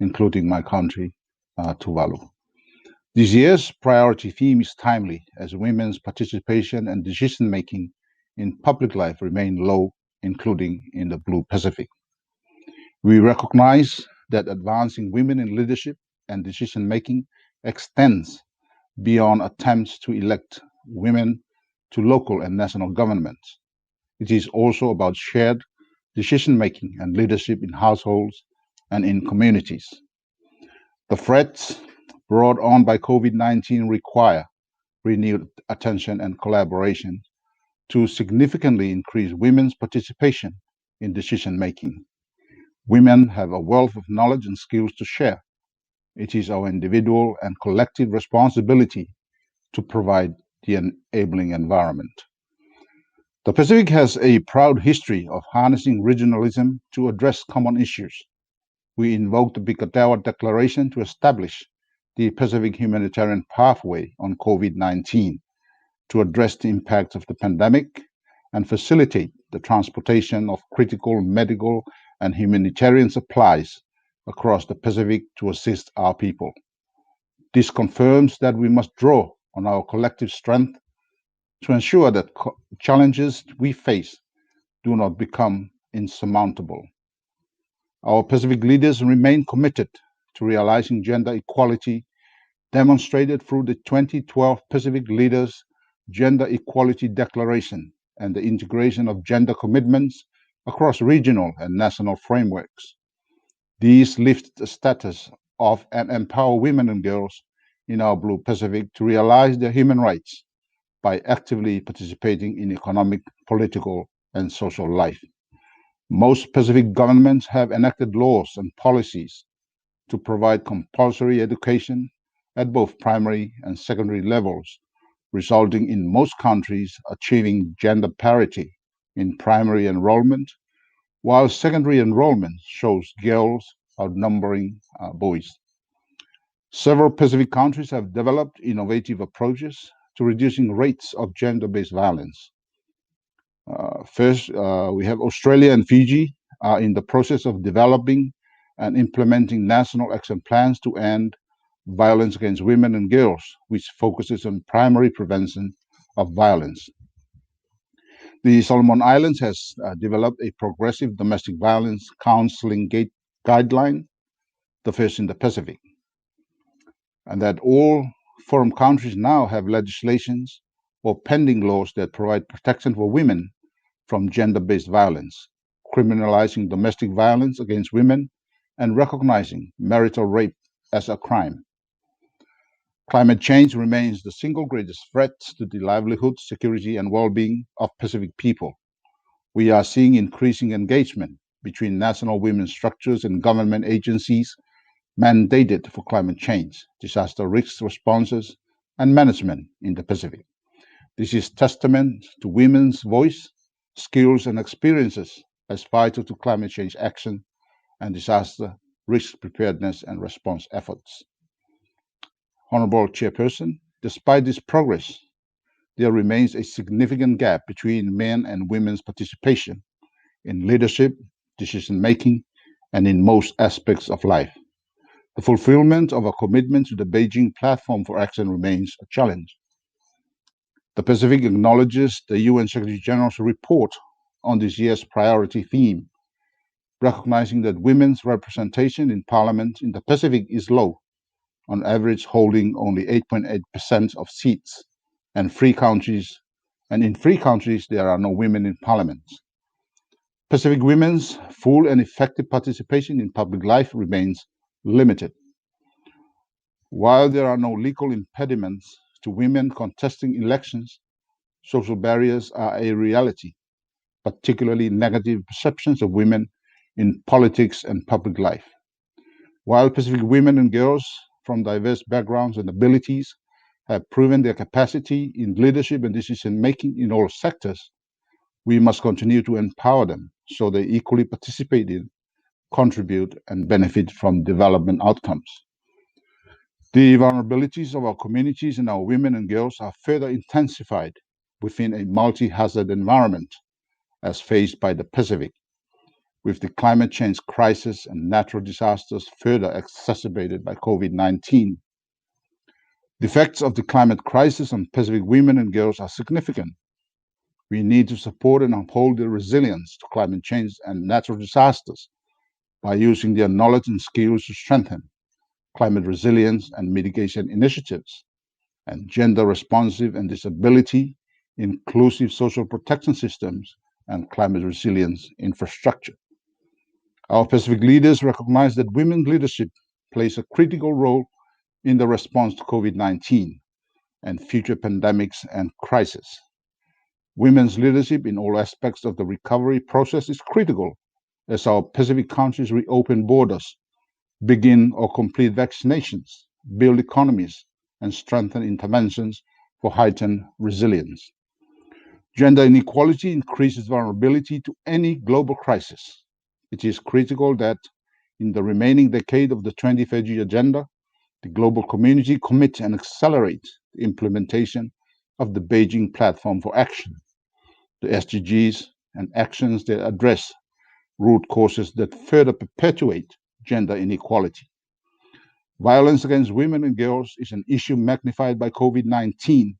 including my country, Tuvalu. This year's priority theme is timely, as women's participation and decision-making in public life remain low, including in the Blue Pacific. We recognize that advancing women in leadership and decision-making extends beyond attempts to elect women to local and national governments. It is also about shared decision-making and leadership in households and in communities. The threats brought on by COVID-19 require renewed attention and collaboration to significantly increase women's participation in decision-making. Women have a wealth of knowledge and skills to share. It is our individual and collective responsibility to provide the enabling environment. The Pacific has a proud history of harnessing regionalism to address common issues. We invoked the Bikatawa Declaration to establish the Pacific Humanitarian Pathway on COVID-19 to address the impacts of the pandemic and facilitate the transportation of critical medical and humanitarian supplies across the Pacific to assist our people. This confirms that we must draw on our collective strength to ensure that challenges we face do not become insurmountable. Our Pacific leaders remain committed to realizing gender equality, demonstrated through the 2012 Pacific Leaders Gender Equality Declaration and the integration of gender commitments across regional and national frameworks. These lift the status of and empower women and girls in our Blue Pacific to realize their human rights by actively participating in economic, political, and social life. Most Pacific governments have enacted laws and policies to provide compulsory education at both primary and secondary levels, resulting in most countries achieving gender parity in primary enrollment, while secondary enrollment shows girls outnumbering boys. Several Pacific countries have developed innovative approaches to reducing rates of gender-based violence. First, we have Australia and Fiji are in the process of developing and implementing national action plans to end violence against women and girls, which focuses on primary prevention of violence. The Solomon Islands has developed a progressive domestic violence counseling guideline, the first in the Pacific, and that all forum countries now have legislations or pending laws that provide protection for women from gender-based violence, criminalizing domestic violence against women and recognizing marital rape as a crime. Climate change remains the single greatest threat to the livelihood, security, and well-being of Pacific people. We are seeing increasing engagement between national women's structures and government agencies mandated for climate change, disaster risk responses, and management in the Pacific. This is testament to women's voice, skills, and experiences as vital to climate change action and disaster risk preparedness and response efforts. Honorable Chairperson, despite this progress, there remains a significant gap between men and women's participation in leadership, decision-making, and in most aspects of life. The fulfillment of our commitment to the Beijing Platform for Action remains a challenge. The Pacific acknowledges the UN Secretary General's report on this year's priority theme, recognizing that women's representation in Parliament in the Pacific is low, on average holding only 8.8% of seats, and in free countries there are no women in Parliament. Pacific women's full and effective participation in public life remains limited. While there are no legal impediments to women contesting elections, social barriers are a reality, particularly negative perceptions of women in politics and public life. While Pacific women and girls from diverse backgrounds and abilities have proven their capacity in leadership and decision-making in all sectors, we must continue to empower them so they equally participate in, contribute, and benefit from development outcomes. The vulnerabilities of our communities and our women and girls are further intensified within a multi-hazard environment as faced by the Pacific, with the climate change crisis and natural disasters further exacerbated by COVID-19. The effects of the climate crisis on Pacific women and girls are significant. We need to support and uphold their resilience to climate change and natural disasters by using their knowledge and skills to strengthen climate resilience and mitigation initiatives, and gender-responsive and disability-inclusive social protection systems and climate resilience infrastructure. Our Pacific leaders recognize that women's leadership plays a critical role in the response to COVID-19 and future pandemics and crises. Women's leadership in all aspects of the recovery process is critical as our Pacific countries reopen borders, begin or complete vaccinations, build economies, and strengthen interventions for heightened resilience. Gender inequality increases vulnerability to any global crisis. It is critical that in the remaining decade of the 2030 Agenda, the global community commit and accelerate the implementation of the Beijing Platform for Action, the SDGs, and actions that address root causes that further perpetuate gender inequality. Violence against women and girls is an issue magnified by COVID-19,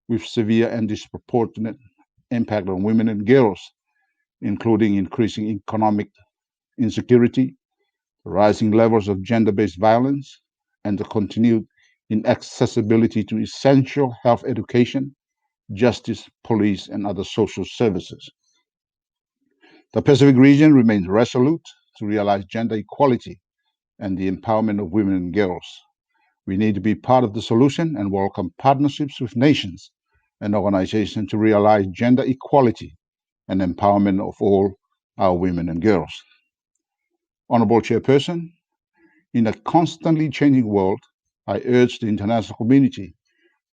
with severe and disproportionate impact on women and girls, including increasing economic insecurity, rising levels of gender-based violence, and the continued inaccessibility to essential health education, justice, police, and other social services. The Pacific region remains resolute to realize gender equality and the empowerment of women and girls. We need to be part of the solution and welcome partnerships with nations and organizations to realize gender equality and empowerment of all our women and girls. Honorable Chairperson, in a constantly changing world, I urge the international community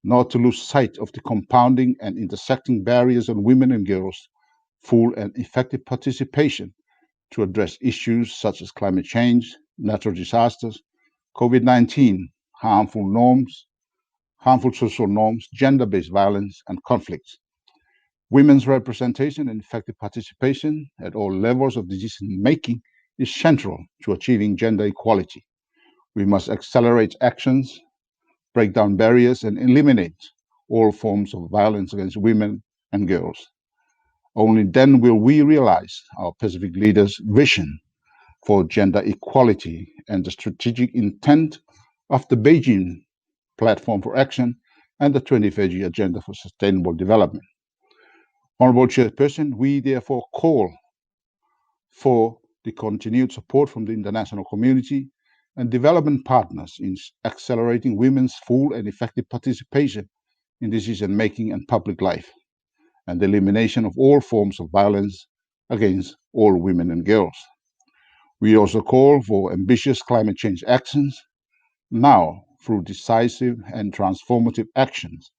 not to lose sight of the compounding and intersecting barriers on women and girls' full and effective participation to address issues such as climate change, natural disasters, COVID-19, harmful social norms, gender-based violence, and conflicts. Women's representation and effective participation at all levels of decision-making is central to achieving gender equality. We must accelerate actions, break down barriers, and eliminate all forms of violence against women and girls. Only then will we realize our Pacific leaders' vision for gender equality and the strategic intent of the Beijing Platform for Action and the 2030 Agenda for Sustainable Development. Honorable Chairperson, we therefore call for the continued support from the international community and development partners in accelerating women's full and effective participation in decision-making and public life, and the elimination of all forms of violence against all women and girls. We also call for ambitious climate change actions now through decisive and transformative actions,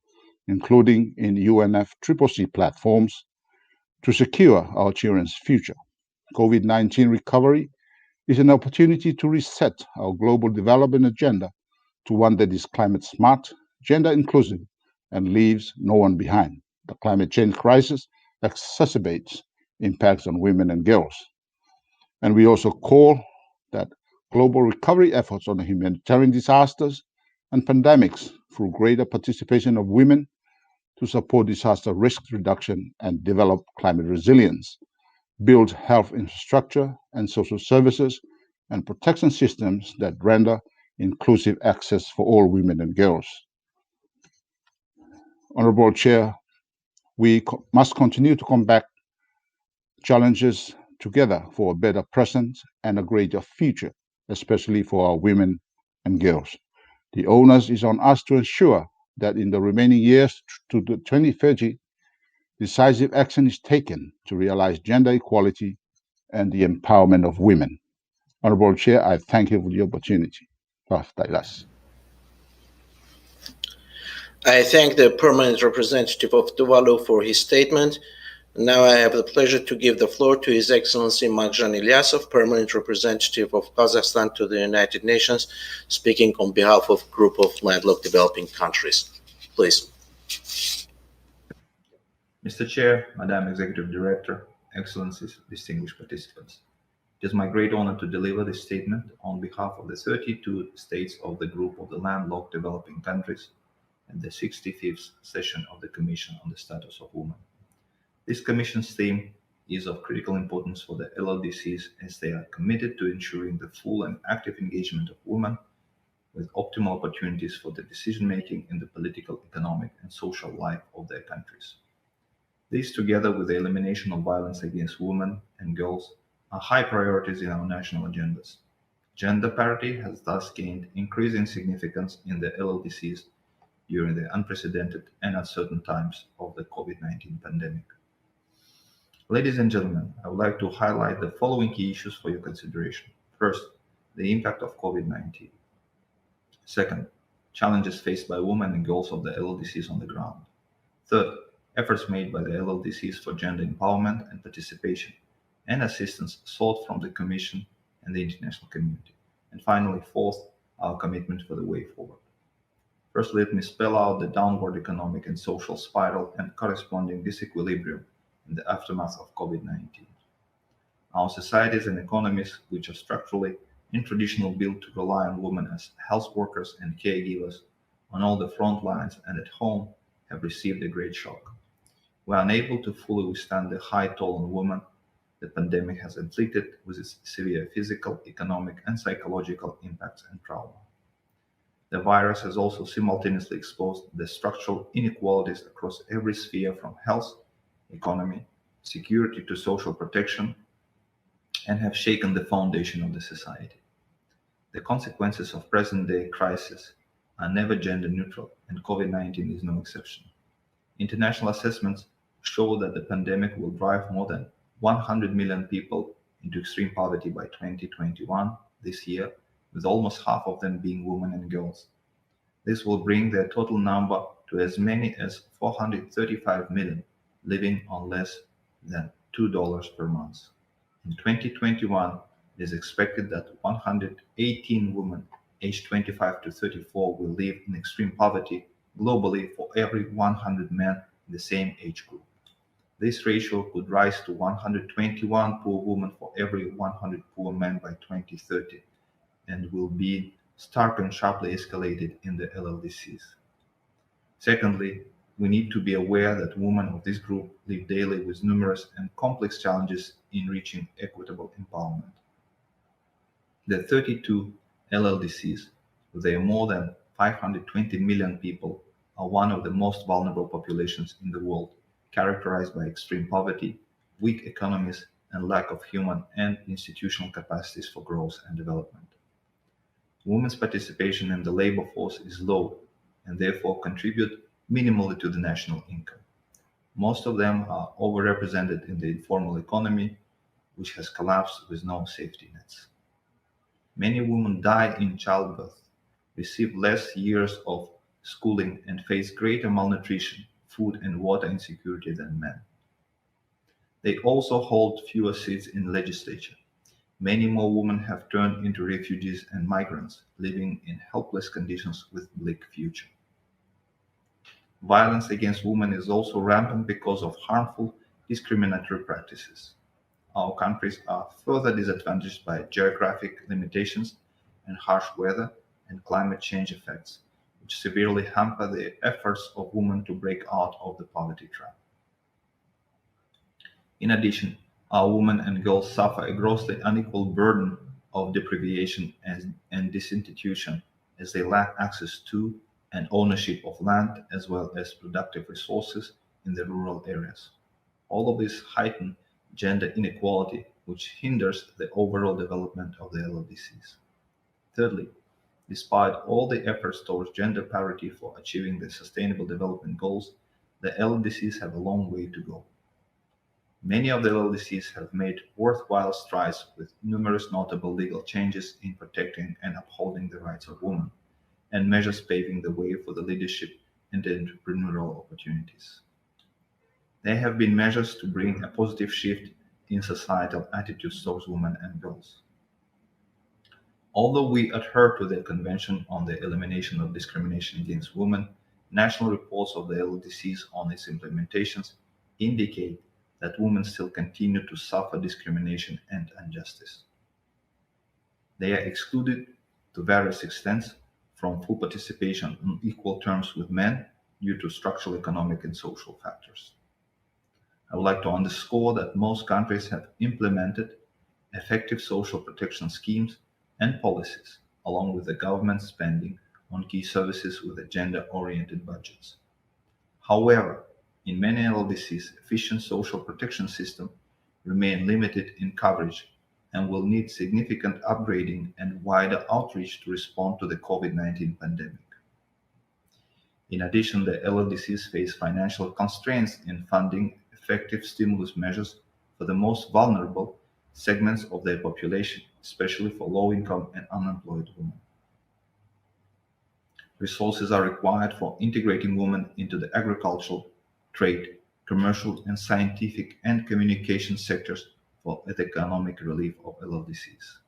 including in UNFCCC platforms, to secure our children's future. COVID-19 recovery is an opportunity to reset our global development agenda to one that is climate smart, gender inclusive, and leaves no one behind. The climate change crisis exacerbates impacts on women and girls. And we also call that global recovery efforts on humanitarian disasters and pandemics through greater participation of women to support disaster risk reduction and develop climate resilience, build health infrastructure and social services and protection systems that render inclusive access for all women and girls. Honorable Chair, we must continue to combat challenges together for a better present and a greater future, especially for our women and girls. The onus is on us to ensure that in the remaining years to 2030, decisive action is taken to realize gender equality and the empowerment of women. Honorable Chair, I thank you for the opportunity. I thank the permanent representative of Tuvalu for his statement. Now I have the pleasure to give the floor to His Excellency Magjan Ilyasov, permanent representative of Kazakhstan to the United Nations, speaking on behalf of a group of landlocked developing countries. Please. Mr. Chair, Madam Executive Director, Excellencies, distinguished participants. It is my great honor to deliver this statement on behalf of the 32 states of the group of the landlocked developing countries and the 65th session of the Commission on the Status of Women. This Commission's theme is of critical importance for the LLDCs as they are committed to ensuring the full and active engagement of women with optimal opportunities for the decision-making in the political, economic, and social life of their countries. These, together with the elimination of violence against women and girls, are high priorities in our national agendas. Gender parity has thus gained increasing significance in the LLDCs during the unprecedented and uncertain times of the COVID-19 pandemic. Ladies and gentlemen, I would like to highlight the following key issues for your consideration. First, the impact of COVID-19. Second, challenges faced by women and girls of the LLDCs on the ground. Third, efforts made by the LLDCs for gender empowerment and participation, and assistance sought from the Commission and the international community. And finally, fourth, our commitment for the way forward. First, let me spell out the downward economic and social spiral and corresponding disequilibrium in the aftermath of COVID-19. Our societies and economies, which are structurally and traditionally built to rely on women as health workers and caregivers on all the front lines and at home, have received a great shock. We are unable to fully withstand the high toll on women the pandemic has inflicted with its severe physical, economic, and psychological impacts and trauma. The virus has also simultaneously exposed the structural inequalities across every sphere from health, economy, security to social protection, and have shaken the foundation of the society. The consequences of present-day crisis are never gender neutral, and COVID-19 is no exception. International assessments show that the pandemic will drive more than 100 million people into extreme poverty by 2021, this year, with almost half of them being women and girls. This will bring their total number to as many as 435 million, living on less than $2 per month. In 2021, it is expected that 118 women aged 25 to 34 will live in extreme poverty globally for every 100 men in the same age group. This ratio could rise to 121 poor women for every 100 poor men by 2030 and will be stark and sharply escalated in the LLDCs. Secondly, we need to be aware that women of this group live daily with numerous and complex challenges in reaching equitable empowerment. The 32 LLDCs, with their more than 520 million people, are one of the most vulnerable populations in the world, characterized by extreme poverty, weak economies, and lack of human and institutional capacities for growth and development. Women's participation in the labor force is low and therefore contribute minimally to the national income. Most of them are overrepresented in the informal economy, which has collapsed with no safety nets. Many women die in childbirth, receive less years of schooling, and face greater malnutrition, food and water insecurity than men. They also hold fewer seats in legislature. Many more women have turned into refugees and migrants, living in helpless conditions with bleak future. Violence against women is also rampant because of harmful discriminatory practices. our countries are further disadvantaged by geographic limitations and harsh weather and climate change effects, which severely hamper the efforts of women to break out of the poverty trap. In addition, our women and girls suffer a grossly unequal burden of deprivation and disinstitution as they lack access to and ownership of land as well as productive resources in the rural areas. All of this heighten gender inequality, which hinders the overall development of the LLDCs. Thirdly, despite all the efforts towards gender parity for achieving the Sustainable Development Goals, the LLDCs have a long way to go. Many of the LLDCs have made worthwhile strides with numerous notable legal changes in protecting and upholding the rights of women, and measures paving the way for the leadership and the entrepreneurial opportunities. There have been measures to bring a positive shift in societal attitudes towards women and girls. Although we adhere to the Convention on the Elimination of Discrimination Against Women, national reports of the LLDCs on its implementations indicate that women still continue to suffer discrimination and injustice. They are excluded to various extents from full participation on equal terms with men due to structural, economic, and social factors. I would like to underscore that most countries have implemented effective social protection schemes and policies, along with the government spending on key services with gender-oriented budgets. However, in many LLDCs, efficient social protection systems remain limited in coverage and will need significant upgrading and wider outreach to respond to the COVID-19 pandemic. In addition, the LLDCs face financial constraints in funding effective stimulus measures for the most vulnerable segments of their population, especially for low-income and unemployed women. Resources are required for integrating women into the agricultural, trade, commercial, and scientific and communication sectors for the economic relief of LLDCs.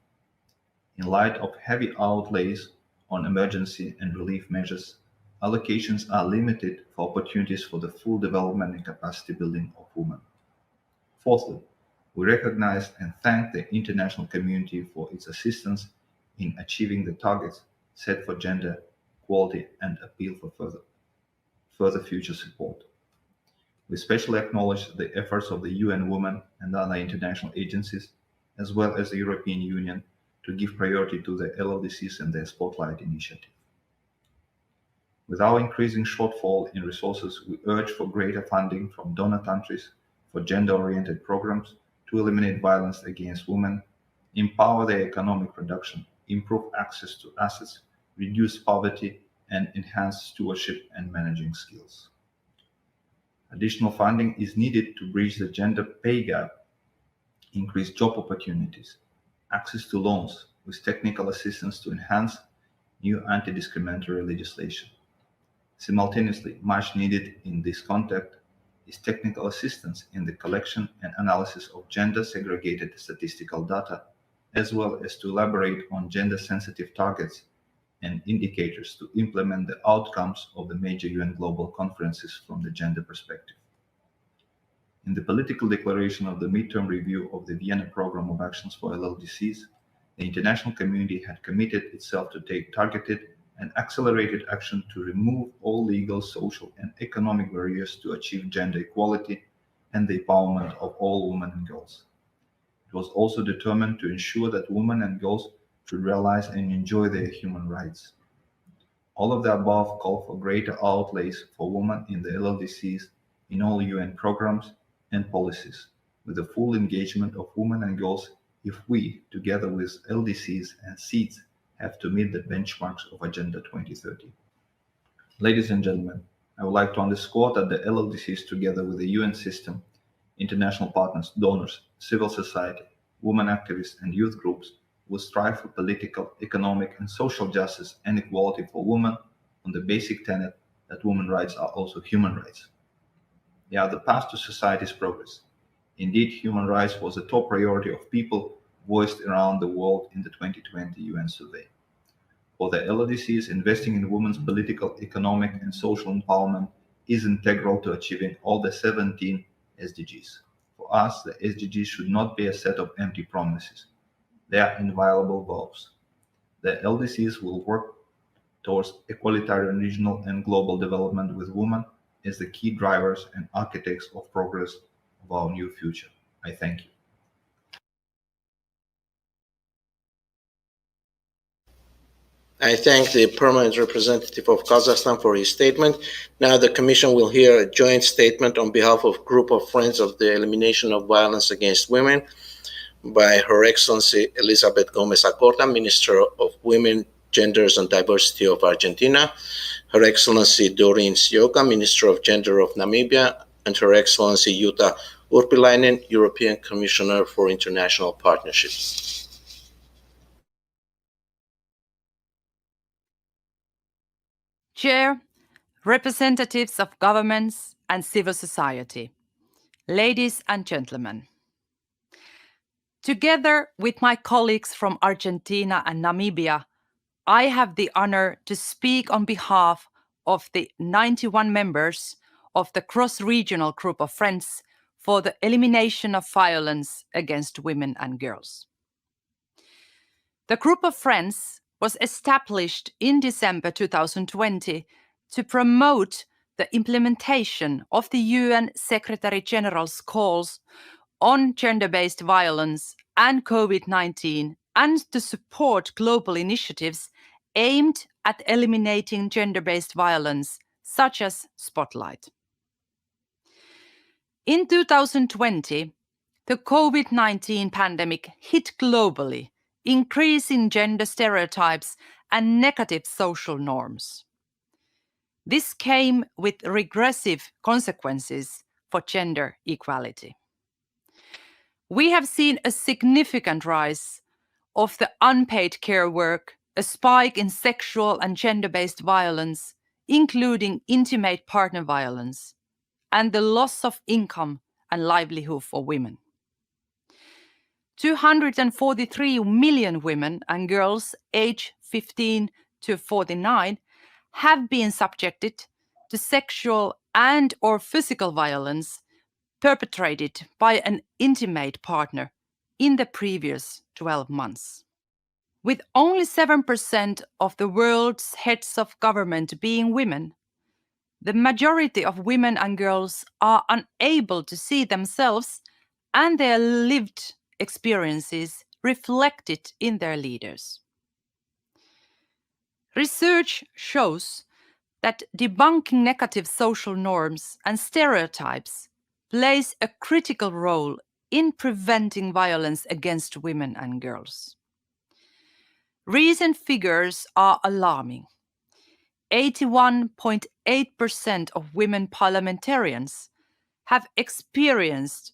In light of heavy outlays on emergency and relief measures, allocations are limited for opportunities for the full development and capacity building of women. Fourthly, we recognize and thank the international community for its assistance in achieving the targets set for gender equality and appeal for further future support. We especially acknowledge the efforts of the UN Women and other international agencies, as well as the European Union, to give priority to the LLDCs and their Spotlight initiative. With our increasing shortfall in resources, we urge for greater funding from donor countries for gender-oriented programs to eliminate violence against women, empower their economic production, improve access to assets, reduce poverty, and enhance stewardship and managing skills. Additional funding is needed to bridge the gender pay gap, increase job opportunities, access to loans with technical assistance to enhance new anti-discriminatory legislation. Simultaneously, much needed in this context is technical assistance in the collection and analysis of gender-segregated statistical data, as well as to elaborate on gender-sensitive targets and indicators to implement the outcomes of the major UN global conferences from the gender perspective. In the political declaration of the midterm review of the Vienna Programme of Actions for LLDCs, the international community had committed itself to take targeted and accelerated action to remove all legal, social, and economic barriers to achieve gender equality and the empowerment of all women and girls. It was also determined to ensure that women and girls should realize and enjoy their human rights. All of the above call for greater outlays for women in the LLDCs in all UN programs and policies, with the full engagement of women and girls if we, together with LDCs and SEEDs, have to meet the benchmarks of Agenda 2030. Ladies and gentlemen, I would like to underscore that the LLDCs, together with the UN system, international partners, donors, civil society, women activists, and youth groups, will strive for political, economic, and social justice and equality for women on the basic tenet that women's rights are also human rights. They are the path to society's progress. Indeed, human rights was a top priority of people voiced around the world in the 2020 UN survey. For the LLDCs, investing in women's political, economic, and social empowerment is integral to achieving all the 17 SDGs. For us, the SDGs should not be a set of empty promises. They are inviolable vows. The LDCs will work towards equalitarian regional and global development with women as the key drivers and architects of progress of our new future. I thank you. I thank the permanent representative of Kazakhstan for his statement. Now the Commission will hear a joint statement on behalf of Group of Friends of the Elimination of Violence Against Women by Her Excellency Elizabeth Gomez Acorda, Minister of Women, Genders and Diversity of Argentina, Her Excellency Doreen Sioka, Minister of Gender of Namibia, and Her Excellency Jutta Urpilainen, European Commissioner for International Partnership. Chair, representatives of governments and civil society, ladies and gentlemen. Together with my colleagues from Argentina and Namibia, I have the honor to speak on behalf of the 91 members of the cross-regional group of friends for the elimination of violence against women and girls. The group of friends was established in December 2020 to promote the implementation of the UN Secretary-General's calls on gender-based violence and COVID-19 and to support global initiatives aimed at eliminating gender-based violence, such as Spotlight. In 2020, the COVID-19 pandemic hit globally, increasing gender stereotypes and negative social norms. This came with regressive consequences for gender equality. We have seen a significant rise of the unpaid care work, a spike in sexual and gender-based violence, including intimate partner violence, and the loss of income and livelihood for women. 243 million women and girls aged 15 to 49 have been subjected to sexual and/or physical violence perpetrated by an intimate partner in the previous 12 months. With only 7% of the world's heads of government being women, the majority of women and girls are unable to see themselves and their lived experiences reflected in their leaders. Research shows that debunking negative social norms and stereotypes plays a critical role in preventing violence against women and girls. Recent figures are alarming. 81.8% of women parliamentarians have experienced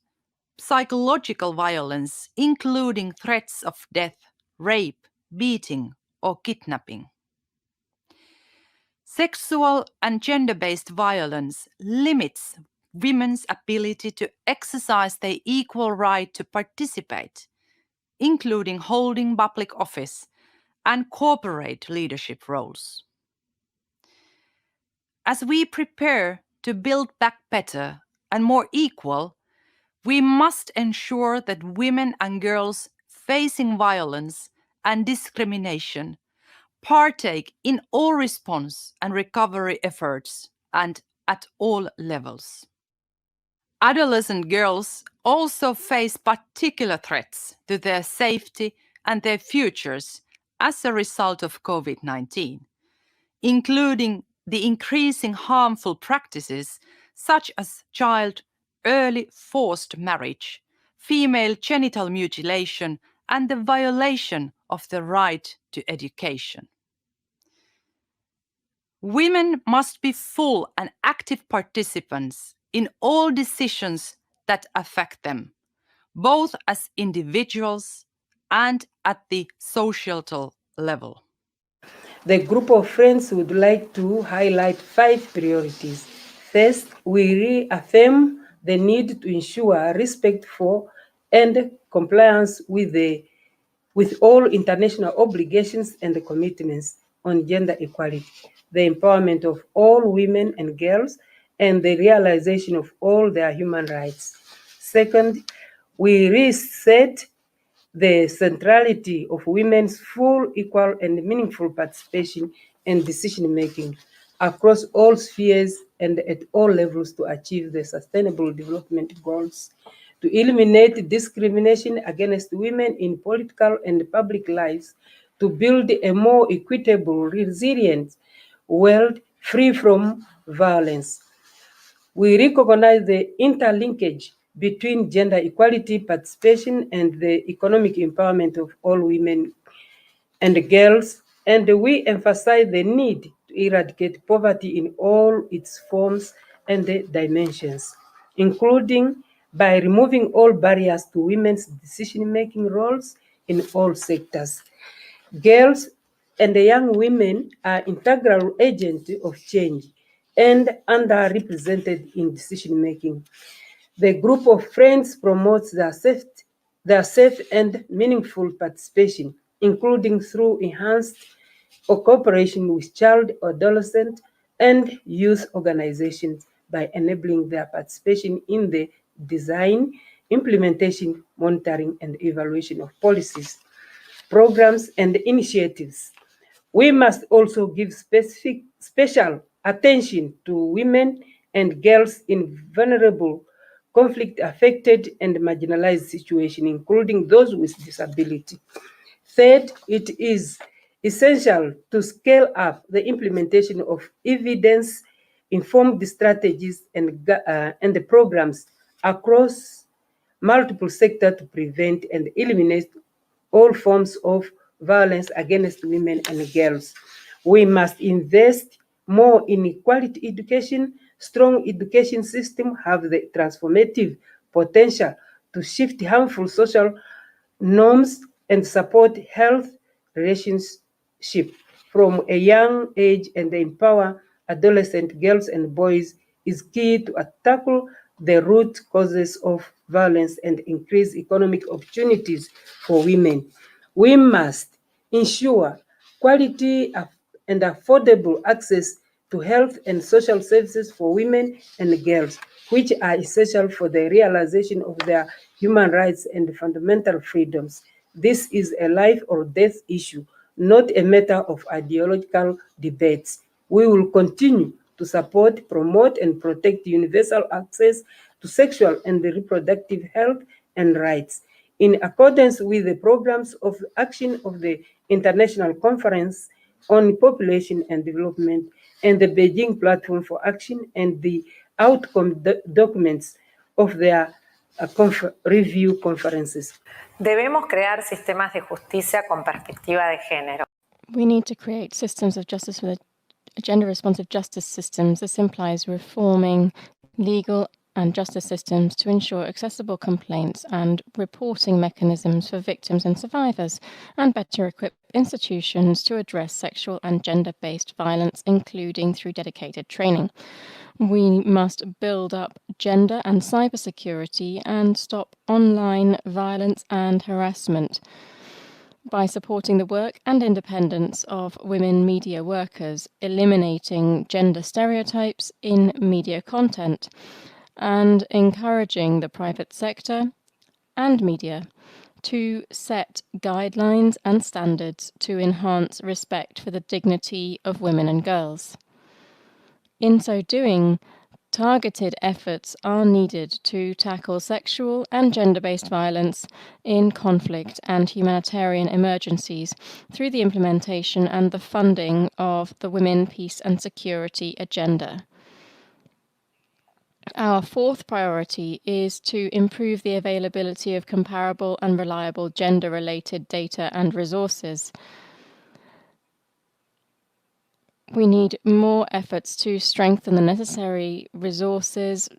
psychological violence, including threats of death, rape, beating, or kidnapping. Sexual and gender-based violence limits women's ability to exercise their equal right to participate, including holding public office and corporate leadership roles. As we prepare to build back better and more equal, we must ensure that women and girls facing violence and discrimination partake in all response and recovery efforts and at all levels. Adolescent girls also face particular threats to their safety and their futures as a result of COVID-19, including the increasing harmful practices such as child early forced marriage, female genital mutilation, and the violation of the right to education. Women must be full and active participants in all decisions that affect them, both as individuals and at the societal level. The group of friends would like to highlight 5 priorities. First, we reaffirm the need to ensure respect for and compliance with all international obligations and commitments on gender equality, the empowerment of all women and girls, and the realization of all their human rights. Second, we reset the centrality of women's full, equal, and meaningful participation in decision-making across all spheres and at all levels to achieve the Sustainable Development Goals, to eliminate discrimination against women in political and public lives, to build a more equitable, resilient world free from violence. We recognize the interlinkage between gender equality, participation, and the economic empowerment of all women and girls, and we emphasize the need to eradicate poverty in all its forms and dimensions, including by removing all barriers to women's decision-making roles in all sectors. Girls and young women are integral agents of change and underrepresented in decision-making. The group of friends promotes their safe and meaningful participation, including through enhanced cooperation with child, adolescent, and youth organizations by enabling their participation in the design, implementation, monitoring, and evaluation of policies, programs, and initiatives. We must also give special attention to women and girls in vulnerable, conflict-affected, and marginalized situations, including those with disability. Third, it is essential to scale up the implementation of evidence-informed strategies and the programs across multiple sectors to prevent and eliminate all forms of violence against women and girls. We must invest more in quality education. Strong education systems have the transformative potential to shift harmful social norms and support health relationship from a young age and empower adolescent girls and boys is key to tackle the root causes of violence and increase economic opportunities for women. We must ensure quality and affordable access to health and social services for women and girls, which are essential for the realization of their human rights and fundamental freedoms. This is a life or death issue, not a matter of ideological debates. We will continue to support, promote, and protect universal access to sexual and reproductive health and rights. In accordance with the programs of action of the International Conference on Population and Development and the Beijing Platform for Action and the outcome documents of their review conferences. Debemos crear sistemas de justicia con perspectiva de género. We need to create systems of justice with gender-responsive justice systems. This implies reforming legal and justice systems to ensure accessible complaints and reporting mechanisms for victims and survivors, and better equip institutions to address sexual and gender-based violence, including through dedicated training. We must build up gender and cybersecurity and stop online violence and harassment by supporting the work and independence of women media workers, eliminating gender stereotypes in media content, and encouraging the private sector and media to set guidelines and standards to enhance respect for the dignity of women and girls. In so doing, targeted efforts are needed to tackle sexual and gender-based violence in conflict and humanitarian emergencies through the implementation and the funding of the Women, Peace and Security Agenda. Our fourth priority is to improve the availability of comparable and reliable gender-related data and resources. We need more efforts to strengthen the necessary resources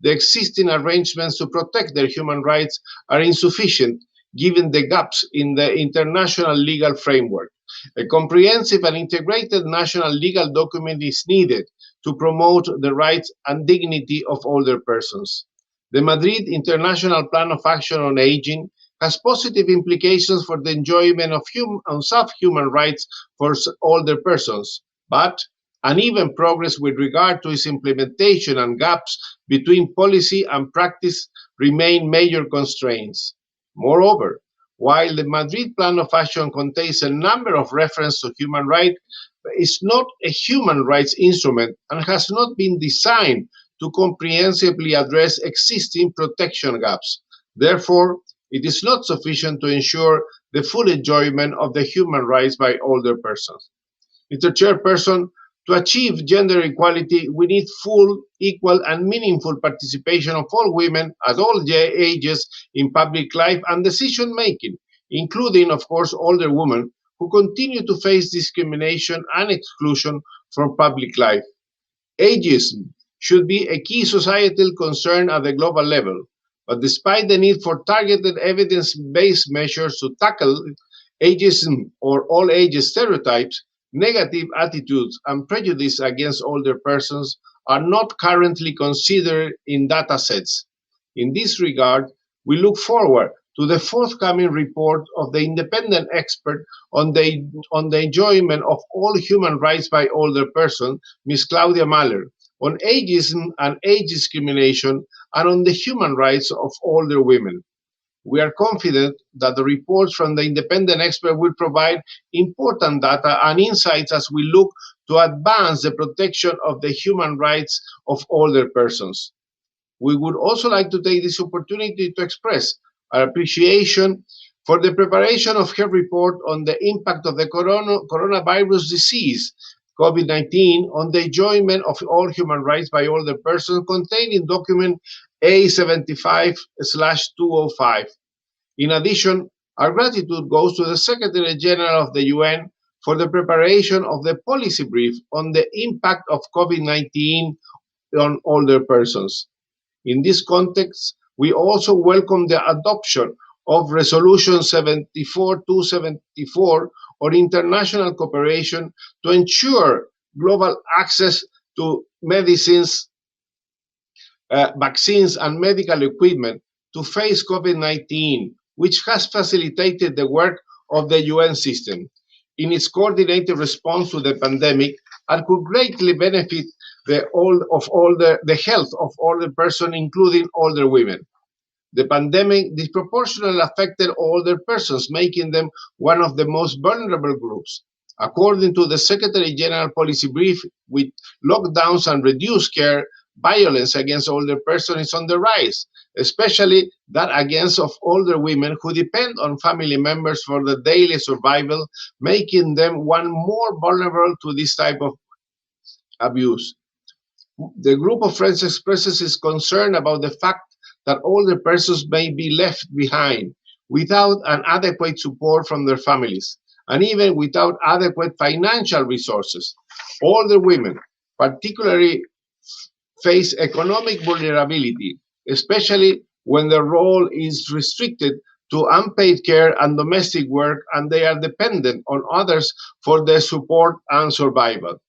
the existing arrangements to protect their human rights are insufficient given the gaps in the international legal framework. A comprehensive and integrated national legal document is needed to promote the rights and dignity of older persons. The Madrid International Plan of Action on Aging has positive implications for the enjoyment of human rights for older persons, but uneven progress with regard to its implementation and gaps between policy and practice remain major constraints. Moreover, while the Madrid Plan of Action contains a number of references to human rights, it is not a human rights instrument and has not been designed to comprehensively address existing protection gaps. Therefore, it is not sufficient to ensure the full enjoyment of the human rights by older persons. Mr. Chairperson, to achieve gender equality, we need full, equal, and meaningful participation of all women at all ages in public life and decision-making, including, of course, older women who continue to face discrimination and exclusion from public life. Ageism should be a key societal concern at the global level, but despite the need for targeted evidence-based measures to tackle ageism or all age stereotypes, negative attitudes and prejudice against older persons are not currently considered in data sets. In this regard, we look forward to the forthcoming report of the independent expert on the enjoyment of all human rights by older persons, Ms. Claudia Mahler, on ageism and age discrimination, and on the human rights of older women. We are confident that the reports from the independent expert will provide important data and insights as we look to advance the protection of the human rights of older persons. We would also like to take this opportunity to express our appreciation for the preparation of her report on the impact of the coronavirus disease, COVID-19, on the enjoyment of all human rights by older persons contained in document A75/205. In addition, our gratitude goes to the Secretary General of the UN for the preparation of the policy brief on the impact of COVID-19 on older persons. In this context, we also welcome the adoption of Resolution 74-274 on international cooperation to ensure global access to medicines, vaccines, and medical equipment to face COVID-19, which has facilitated the work of the UN system in its coordinated response to the pandemic and could greatly benefit the health of older persons, including older women. The pandemic disproportionately affected older persons, making them one of the most vulnerable groups. According to the Secretary General policy brief, with lockdowns and reduced care, violence against older persons is on the rise, especially that against older women who depend on family members for their daily survival, making them one more vulnerable to this type of abuse. The group of friends expresses its concern about the fact that older persons may be left behind without an adequate support from their families, and even without adequate financial resources. Older women particularly face economic vulnerability, especially when their role is restricted to unpaid care and domestic work, and they are dependent on others for their support and survival.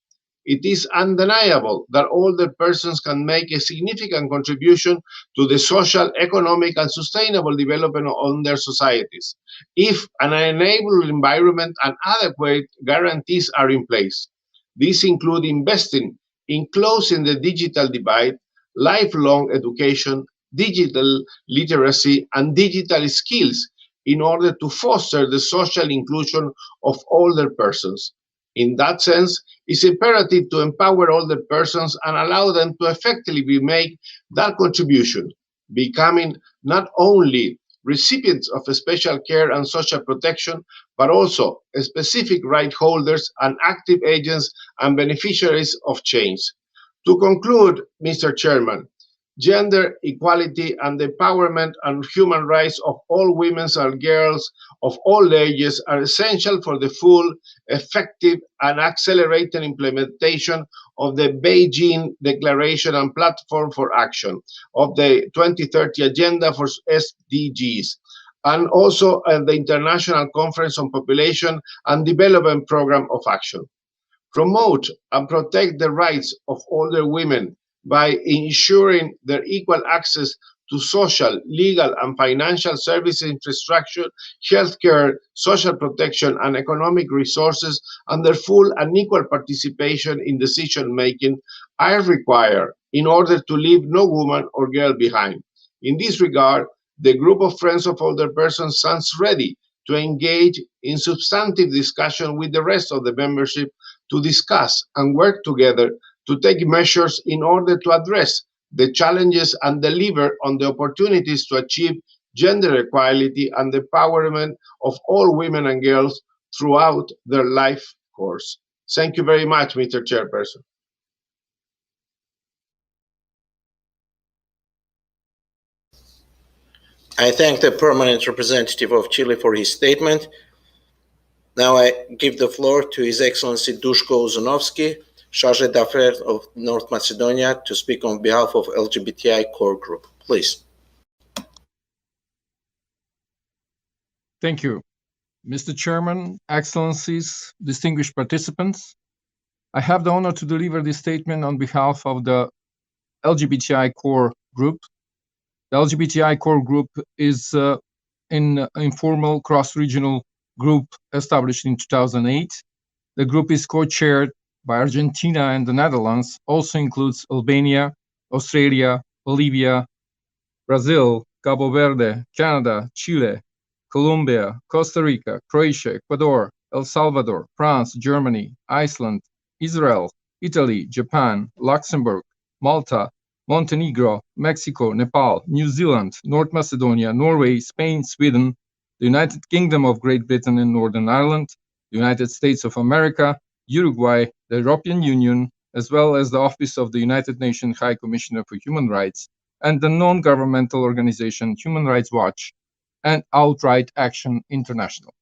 It is undeniable that older persons can make a significant contribution to the social, economic, and sustainable development of their societies if an enabling environment and adequate guarantees are in place. These include investing in closing the digital divide, lifelong education, digital literacy, and digital skills in order to foster the social inclusion of older persons. In that sense, it's imperative to empower older persons and allow them to effectively make that contribution, becoming not only recipients of special care and social protection, but also specific right holders and active agents and beneficiaries of change. To conclude, Mr. Chairman, gender equality and the empowerment and human rights of all women and girls of all ages are essential for the full, effective, and accelerated implementation of the Beijing Declaration and Platform for Action, of the 2030 Agenda for SDGs, and also the International Conference on Population and Development Program of Action. Promote and protect the rights of older women by ensuring their equal access to social, legal, and financial services infrastructure, healthcare, social protection, and economic resources, and their full and equal participation in decision-making are required in order to leave no woman or girl behind. In this regard, the group of Friends of Older Persons stands ready to engage in substantive discussion with the rest of the membership to discuss and work together to take measures in order to address the challenges and deliver on the opportunities to achieve gender equality and the empowerment of all women and girls throughout their life course. Thank you very much, Mr. Chairperson. I thank the permanent representative of Chile for his statement. Now I give the floor to His Excellency Duško Uzunovsky, Chargé d'Affaires of North Macedonia, to speak on behalf of LGBTI core group. Please. Thank you. Mr. Chairman, Excellencies, distinguished participants, I have the honor to deliver this statement on behalf of the LGBTI core group. The LGBTI core group is an informal cross-regional group established in 2008. The group is co-chaired by Argentina and the Netherlands, also includes Albania, Australia, Bolivia, Brazil, Cabo Verde, Canada, Chile, Colombia, Costa Rica, Croatia, Ecuador, El Salvador, France, Germany, Iceland, Israel, Italy, Japan, Luxembourg, Malta, Montenegro, Mexico, Nepal, New Zealand, North Macedonia, Norway, Spain, Sweden, the United Kingdom of Great Britain and Northern Ireland, the United States of America, Uruguay, the European Union, as well as the Office of the United Nations High Commissioner for Human Rights, and the non-governmental organization Human Rights Watch and Outright Action International.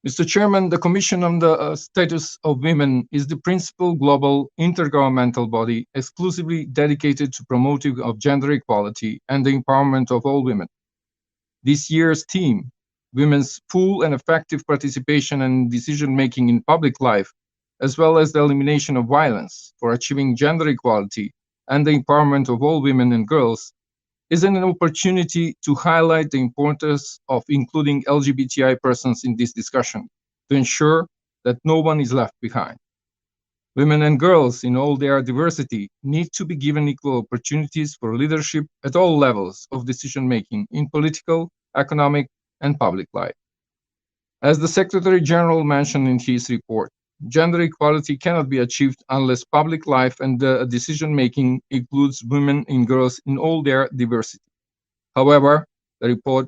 Mr. Chairman, the Commission on the Status of Women is the principal global intergovernmental body exclusively dedicated to promoting of gender equality and the empowerment of all women. This year's theme, women's full and effective participation and decision-making in public life, as well as the elimination of violence for achieving gender equality and the empowerment of all women and girls, is an opportunity to highlight the importance of including LGBTI persons in this discussion to ensure that no one is left behind. Women and girls in all their diversity need to be given equal opportunities for leadership at all levels of decision-making in political, economic, and public life. As the Secretary General mentioned in his report, gender equality cannot be achieved unless public life and decision-making includes women and girls in all their diversity. However, the report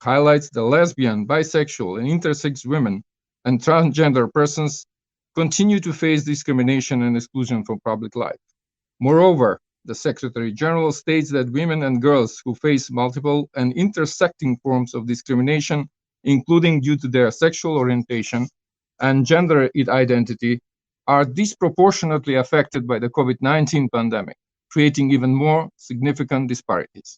highlights that lesbian, bisexual, and intersex women and transgender persons continue to face discrimination and exclusion from public life. Moreover, the Secretary General states that women and girls who face multiple and intersecting forms of discrimination, including due to their sexual orientation and gender identity, are disproportionately affected by the COVID-19 pandemic, creating even more significant disparities.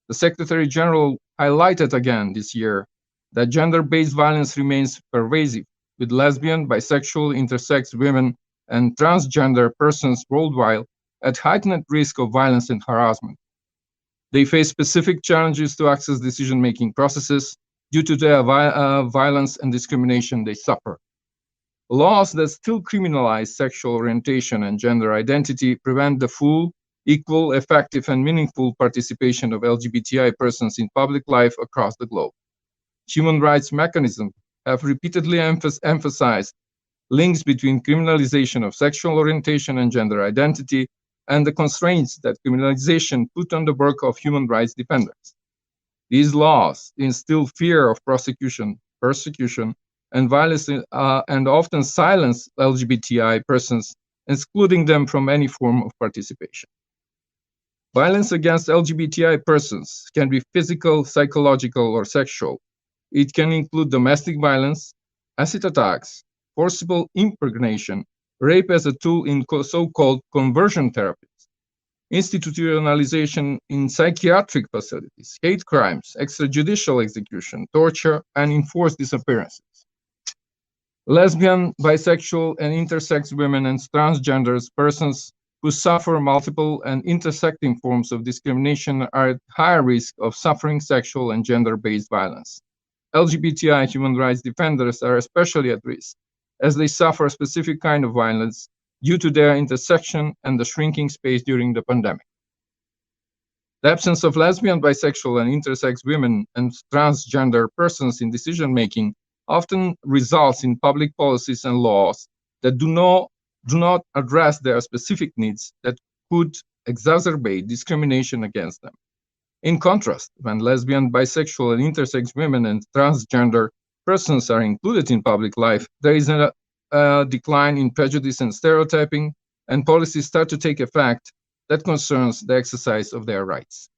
The Secretary General highlighted again this year that gender-based violence remains pervasive, with lesbian, bisexual, intersex women, and transgender persons worldwide at heightened risk of violence and harassment. They face specific challenges to access decision-making processes due to the violence and discrimination they suffer. Laws that still criminalize sexual orientation and gender identity prevent the full, equal, effective, and meaningful participation of LGBTI persons in public life across the globe. Human rights mechanisms have repeatedly emphasized links between criminalization of sexual orientation and gender identity and the constraints that criminalization put on the work of human rights defenders. These laws instill fear of prosecution, persecution, and violence and often silence LGBTI persons, excluding them from any form of participation. Violence against LGBTI persons can be physical, psychological, or sexual. It can include domestic violence, acid attacks, forcible impregnation, rape as a tool in so-called conversion therapies, institutionalization in psychiatric facilities, hate crimes, extrajudicial execution, torture, and enforced disappearances. Lesbian, bisexual, and intersex women and transgender persons who suffer multiple and intersecting forms of discrimination are at higher risk of suffering sexual and gender-based violence. LGBTI human rights defenders are especially at risk, as they suffer a specific kind of violence due to their intersection and the shrinking space during the pandemic. The absence of lesbian, bisexual, and intersex women and transgender persons in decision-making often results in public policies and laws that do not address their specific needs that could exacerbate discrimination against them. In contrast, when lesbian, bisexual, and intersex women and transgender persons are included in public life, there is a decline in prejudice and stereotyping, and policies start to take effect that concerns the exercise of their rights.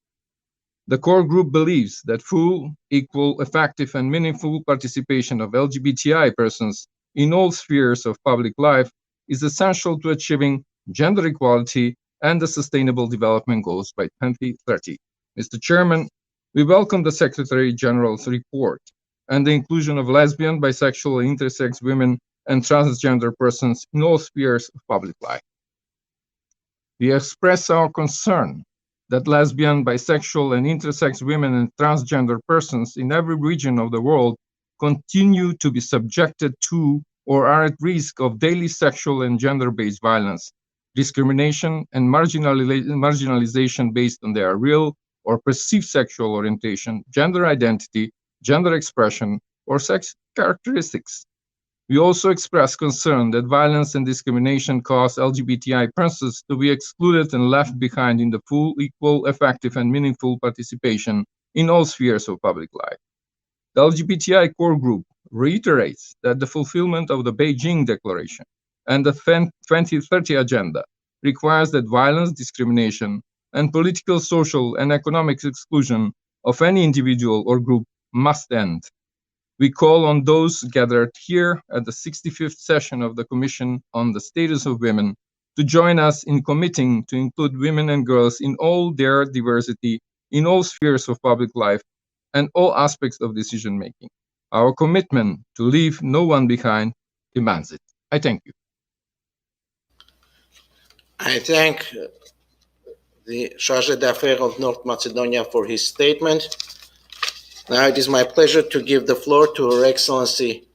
The core group believes that full, equal, effective, and meaningful participation of LGBTI persons in all spheres of public life is essential to achieving gender equality and the Sustainable Development Goals by 2030. Mr. Chairman, we welcome the Secretary General's report and the inclusion of lesbian, bisexual, and intersex women and transgender persons in all spheres of public life. We express our concern that lesbian, bisexual, and intersex women and transgender persons in every region of the world continue to be subjected to or are at risk of daily sexual and gender-based violence, discrimination, and marginalization based on their real or perceived sexual orientation, gender identity, gender expression, or sex characteristics. We also express concern that violence and discrimination cause LGBTI persons to be excluded and left behind in the full, equal, effective, and meaningful participation in all spheres of public life. The LGBTI core group reiterates that the fulfillment of the Beijing Declaration and the 2030 Agenda requires that violence, discrimination, and political, social, and economic exclusion of any individual or group must end. We call on those gathered here at the 65th session of the Commission on the Status of Women to join us in committing to include women and girls in all their diversity, in all spheres of public life, and all aspects of decision-making. Our commitment to leave no one behind demands it. I thank you. I thank the Chargé d'Affaires of North Macedonia for his statement. Now it is my pleasure to give the floor to Her Excellency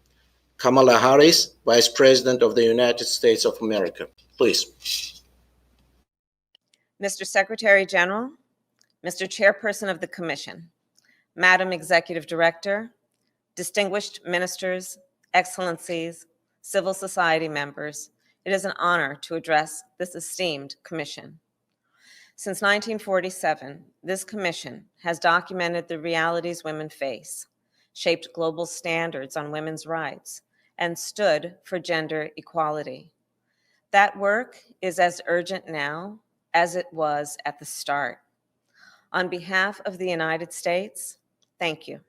Kamala Harris, Vice President of the United States of America. Please. Mr. Secretary General, Mr. Chairperson of the Commission, Madam Executive Director, distinguished ministers, excellencies, civil society members, it is an honor to address this esteemed commission. Since 1947, this commission has documented the realities women face, shaped global standards on women's rights, and stood for gender equality. That work is as urgent now as it was at the start. On behalf of the United States, thank you.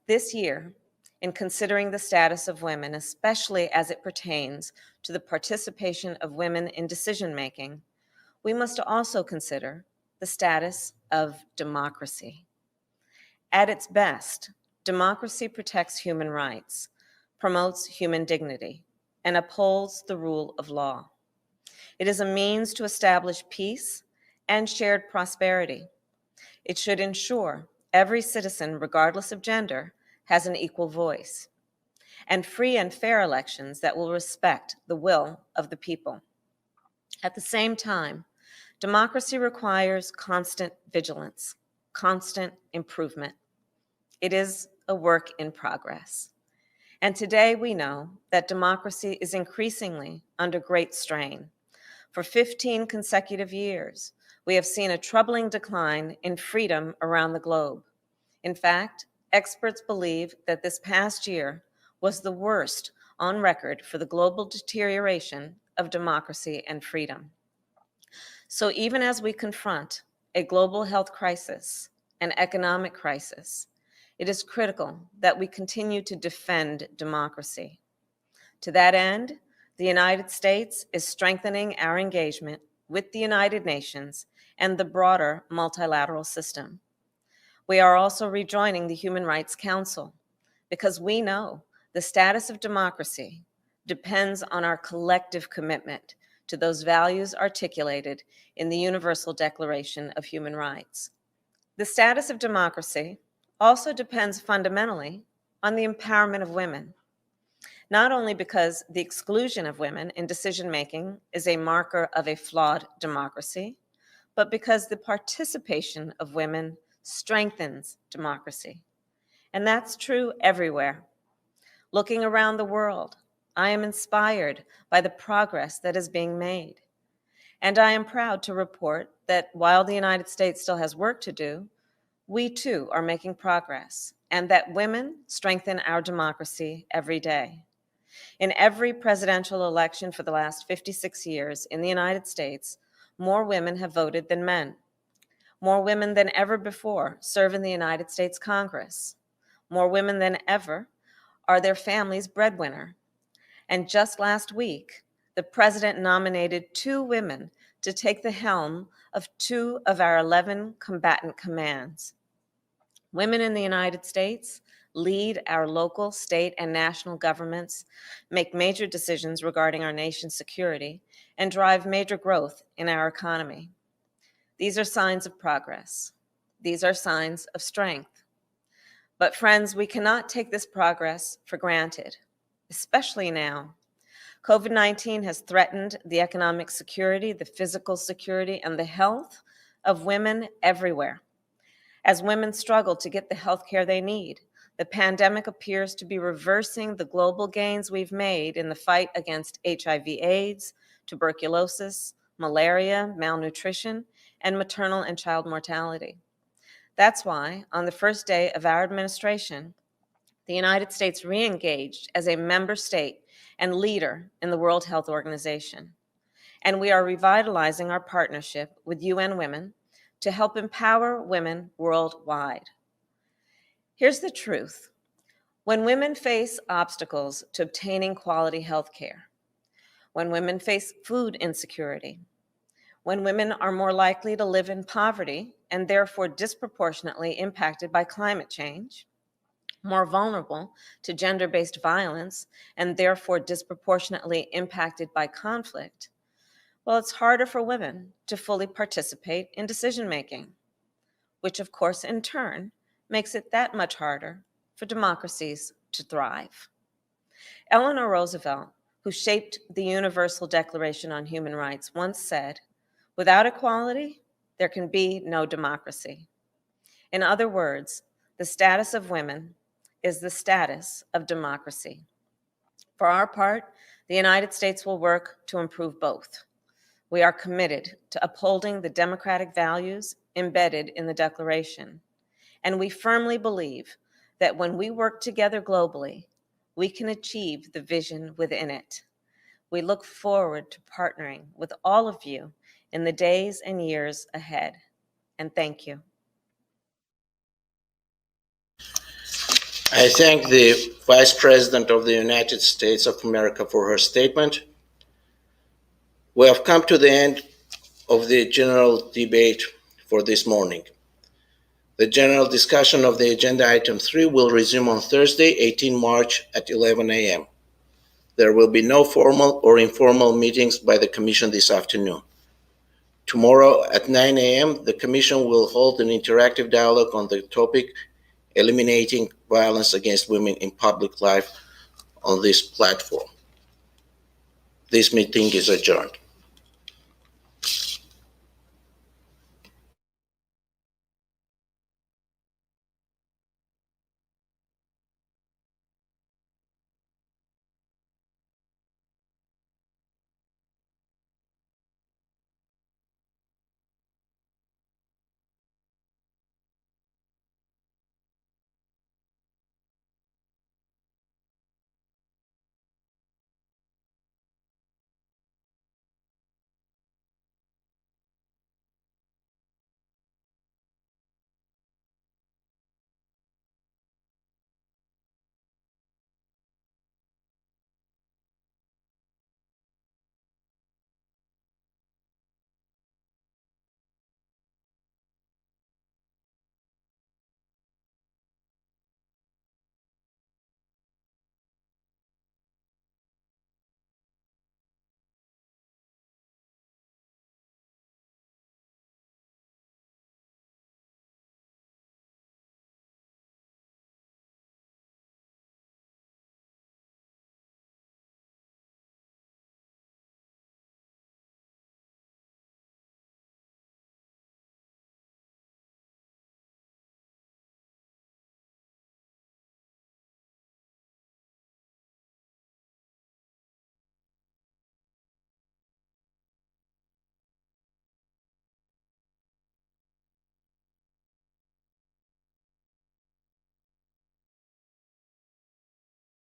This year, in considering the status of women, especially as it pertains to the participation of women in decision-making, we must also consider the status of democracy. At its best, democracy protects human rights, promotes human dignity, and upholds the rule of law. It is a means to establish peace and shared prosperity. It should ensure every citizen, regardless of gender, has an equal voice, and free and fair elections that will respect the will of the people. At the same time, democracy requires constant vigilance, constant improvement. It is a work in progress. And today we know that democracy is increasingly under great strain. For 15 consecutive years, we have seen a troubling decline in freedom around the globe. In fact, experts believe that this past year was the worst on record for the global deterioration of democracy and freedom. So even as we confront a global health crisis, an economic crisis, it is critical that we continue to defend democracy. To that end, The United States is strengthening our engagement with the United Nations and the broader multilateral system. We are also rejoining the Human Rights Council because we know the status of democracy depends on our collective commitment to those values articulated in the Universal Declaration of Human Rights. The status of democracy also depends fundamentally on the empowerment of women, not only because the exclusion of women in decision-making is a marker of a flawed democracy, but because the participation of women strengthens democracy. And that's true everywhere. Looking around the world, I am inspired by the progress that is being made. And I am proud to report that while the United States still has work to do, we too are making progress, and that women strengthen our democracy every day. In every presidential election for the last 56 years in the United States, more women have voted than men. More women than ever before serve in the United States Congress. More women than ever are their family's breadwinner. And just last week, the president nominated 2 women to take the helm of 2 of our 11 combatant commands. Women in the United States lead our local, state, and national governments, make major decisions regarding our nation's security, and drive major growth in our economy. These are signs of progress. These are signs of strength. But friends, we cannot take this progress for granted, especially now. COVID-19 has threatened the economic security, the physical security, and the health of women everywhere. As women struggle to get the health care they need, the pandemic appears to be reversing the global gains we've made in the fight against HIV/AIDS, tuberculosis, malaria, malnutrition, and maternal and child mortality. That's why, on the first day of our administration, the United States re-engaged as a member state and leader in the World Health Organization. And we are revitalizing our partnership with UN Women to help empower women worldwide. Here's the truth. When women face obstacles to obtaining quality health care, when women face food insecurity, when women are more likely to live in poverty and therefore disproportionately impacted by climate change, more vulnerable to gender-based violence and therefore disproportionately impacted by conflict, well, it's harder for women to fully participate in decision-making, which of course in turn makes it that much harder for democracies to thrive. Eleanor Roosevelt, who shaped the Universal Declaration on Human Rights, once said, "Without equality, there can be no democracy." In other words, the status of women is the status of democracy. For our part, the United States will work to improve both. We are committed to upholding the democratic values embedded in the Declaration, and we firmly believe that when we work together globally, we can achieve the vision within it. We look forward to partnering with all of you in the days and years ahead, and thank you. I thank the Vice President of the United States of America for her statement. We have come to the end of the general debate for this morning. The general discussion of the agenda item 3 will resume on Thursday, 18 March at 11 a.m. There will be no formal or informal meetings by the Commission this afternoon. Tomorrow at 9 a.m., the Commission will hold an interactive dialogue on the topic Eliminating Violence Against Women in Public Life on this platform. This meeting is adjourned.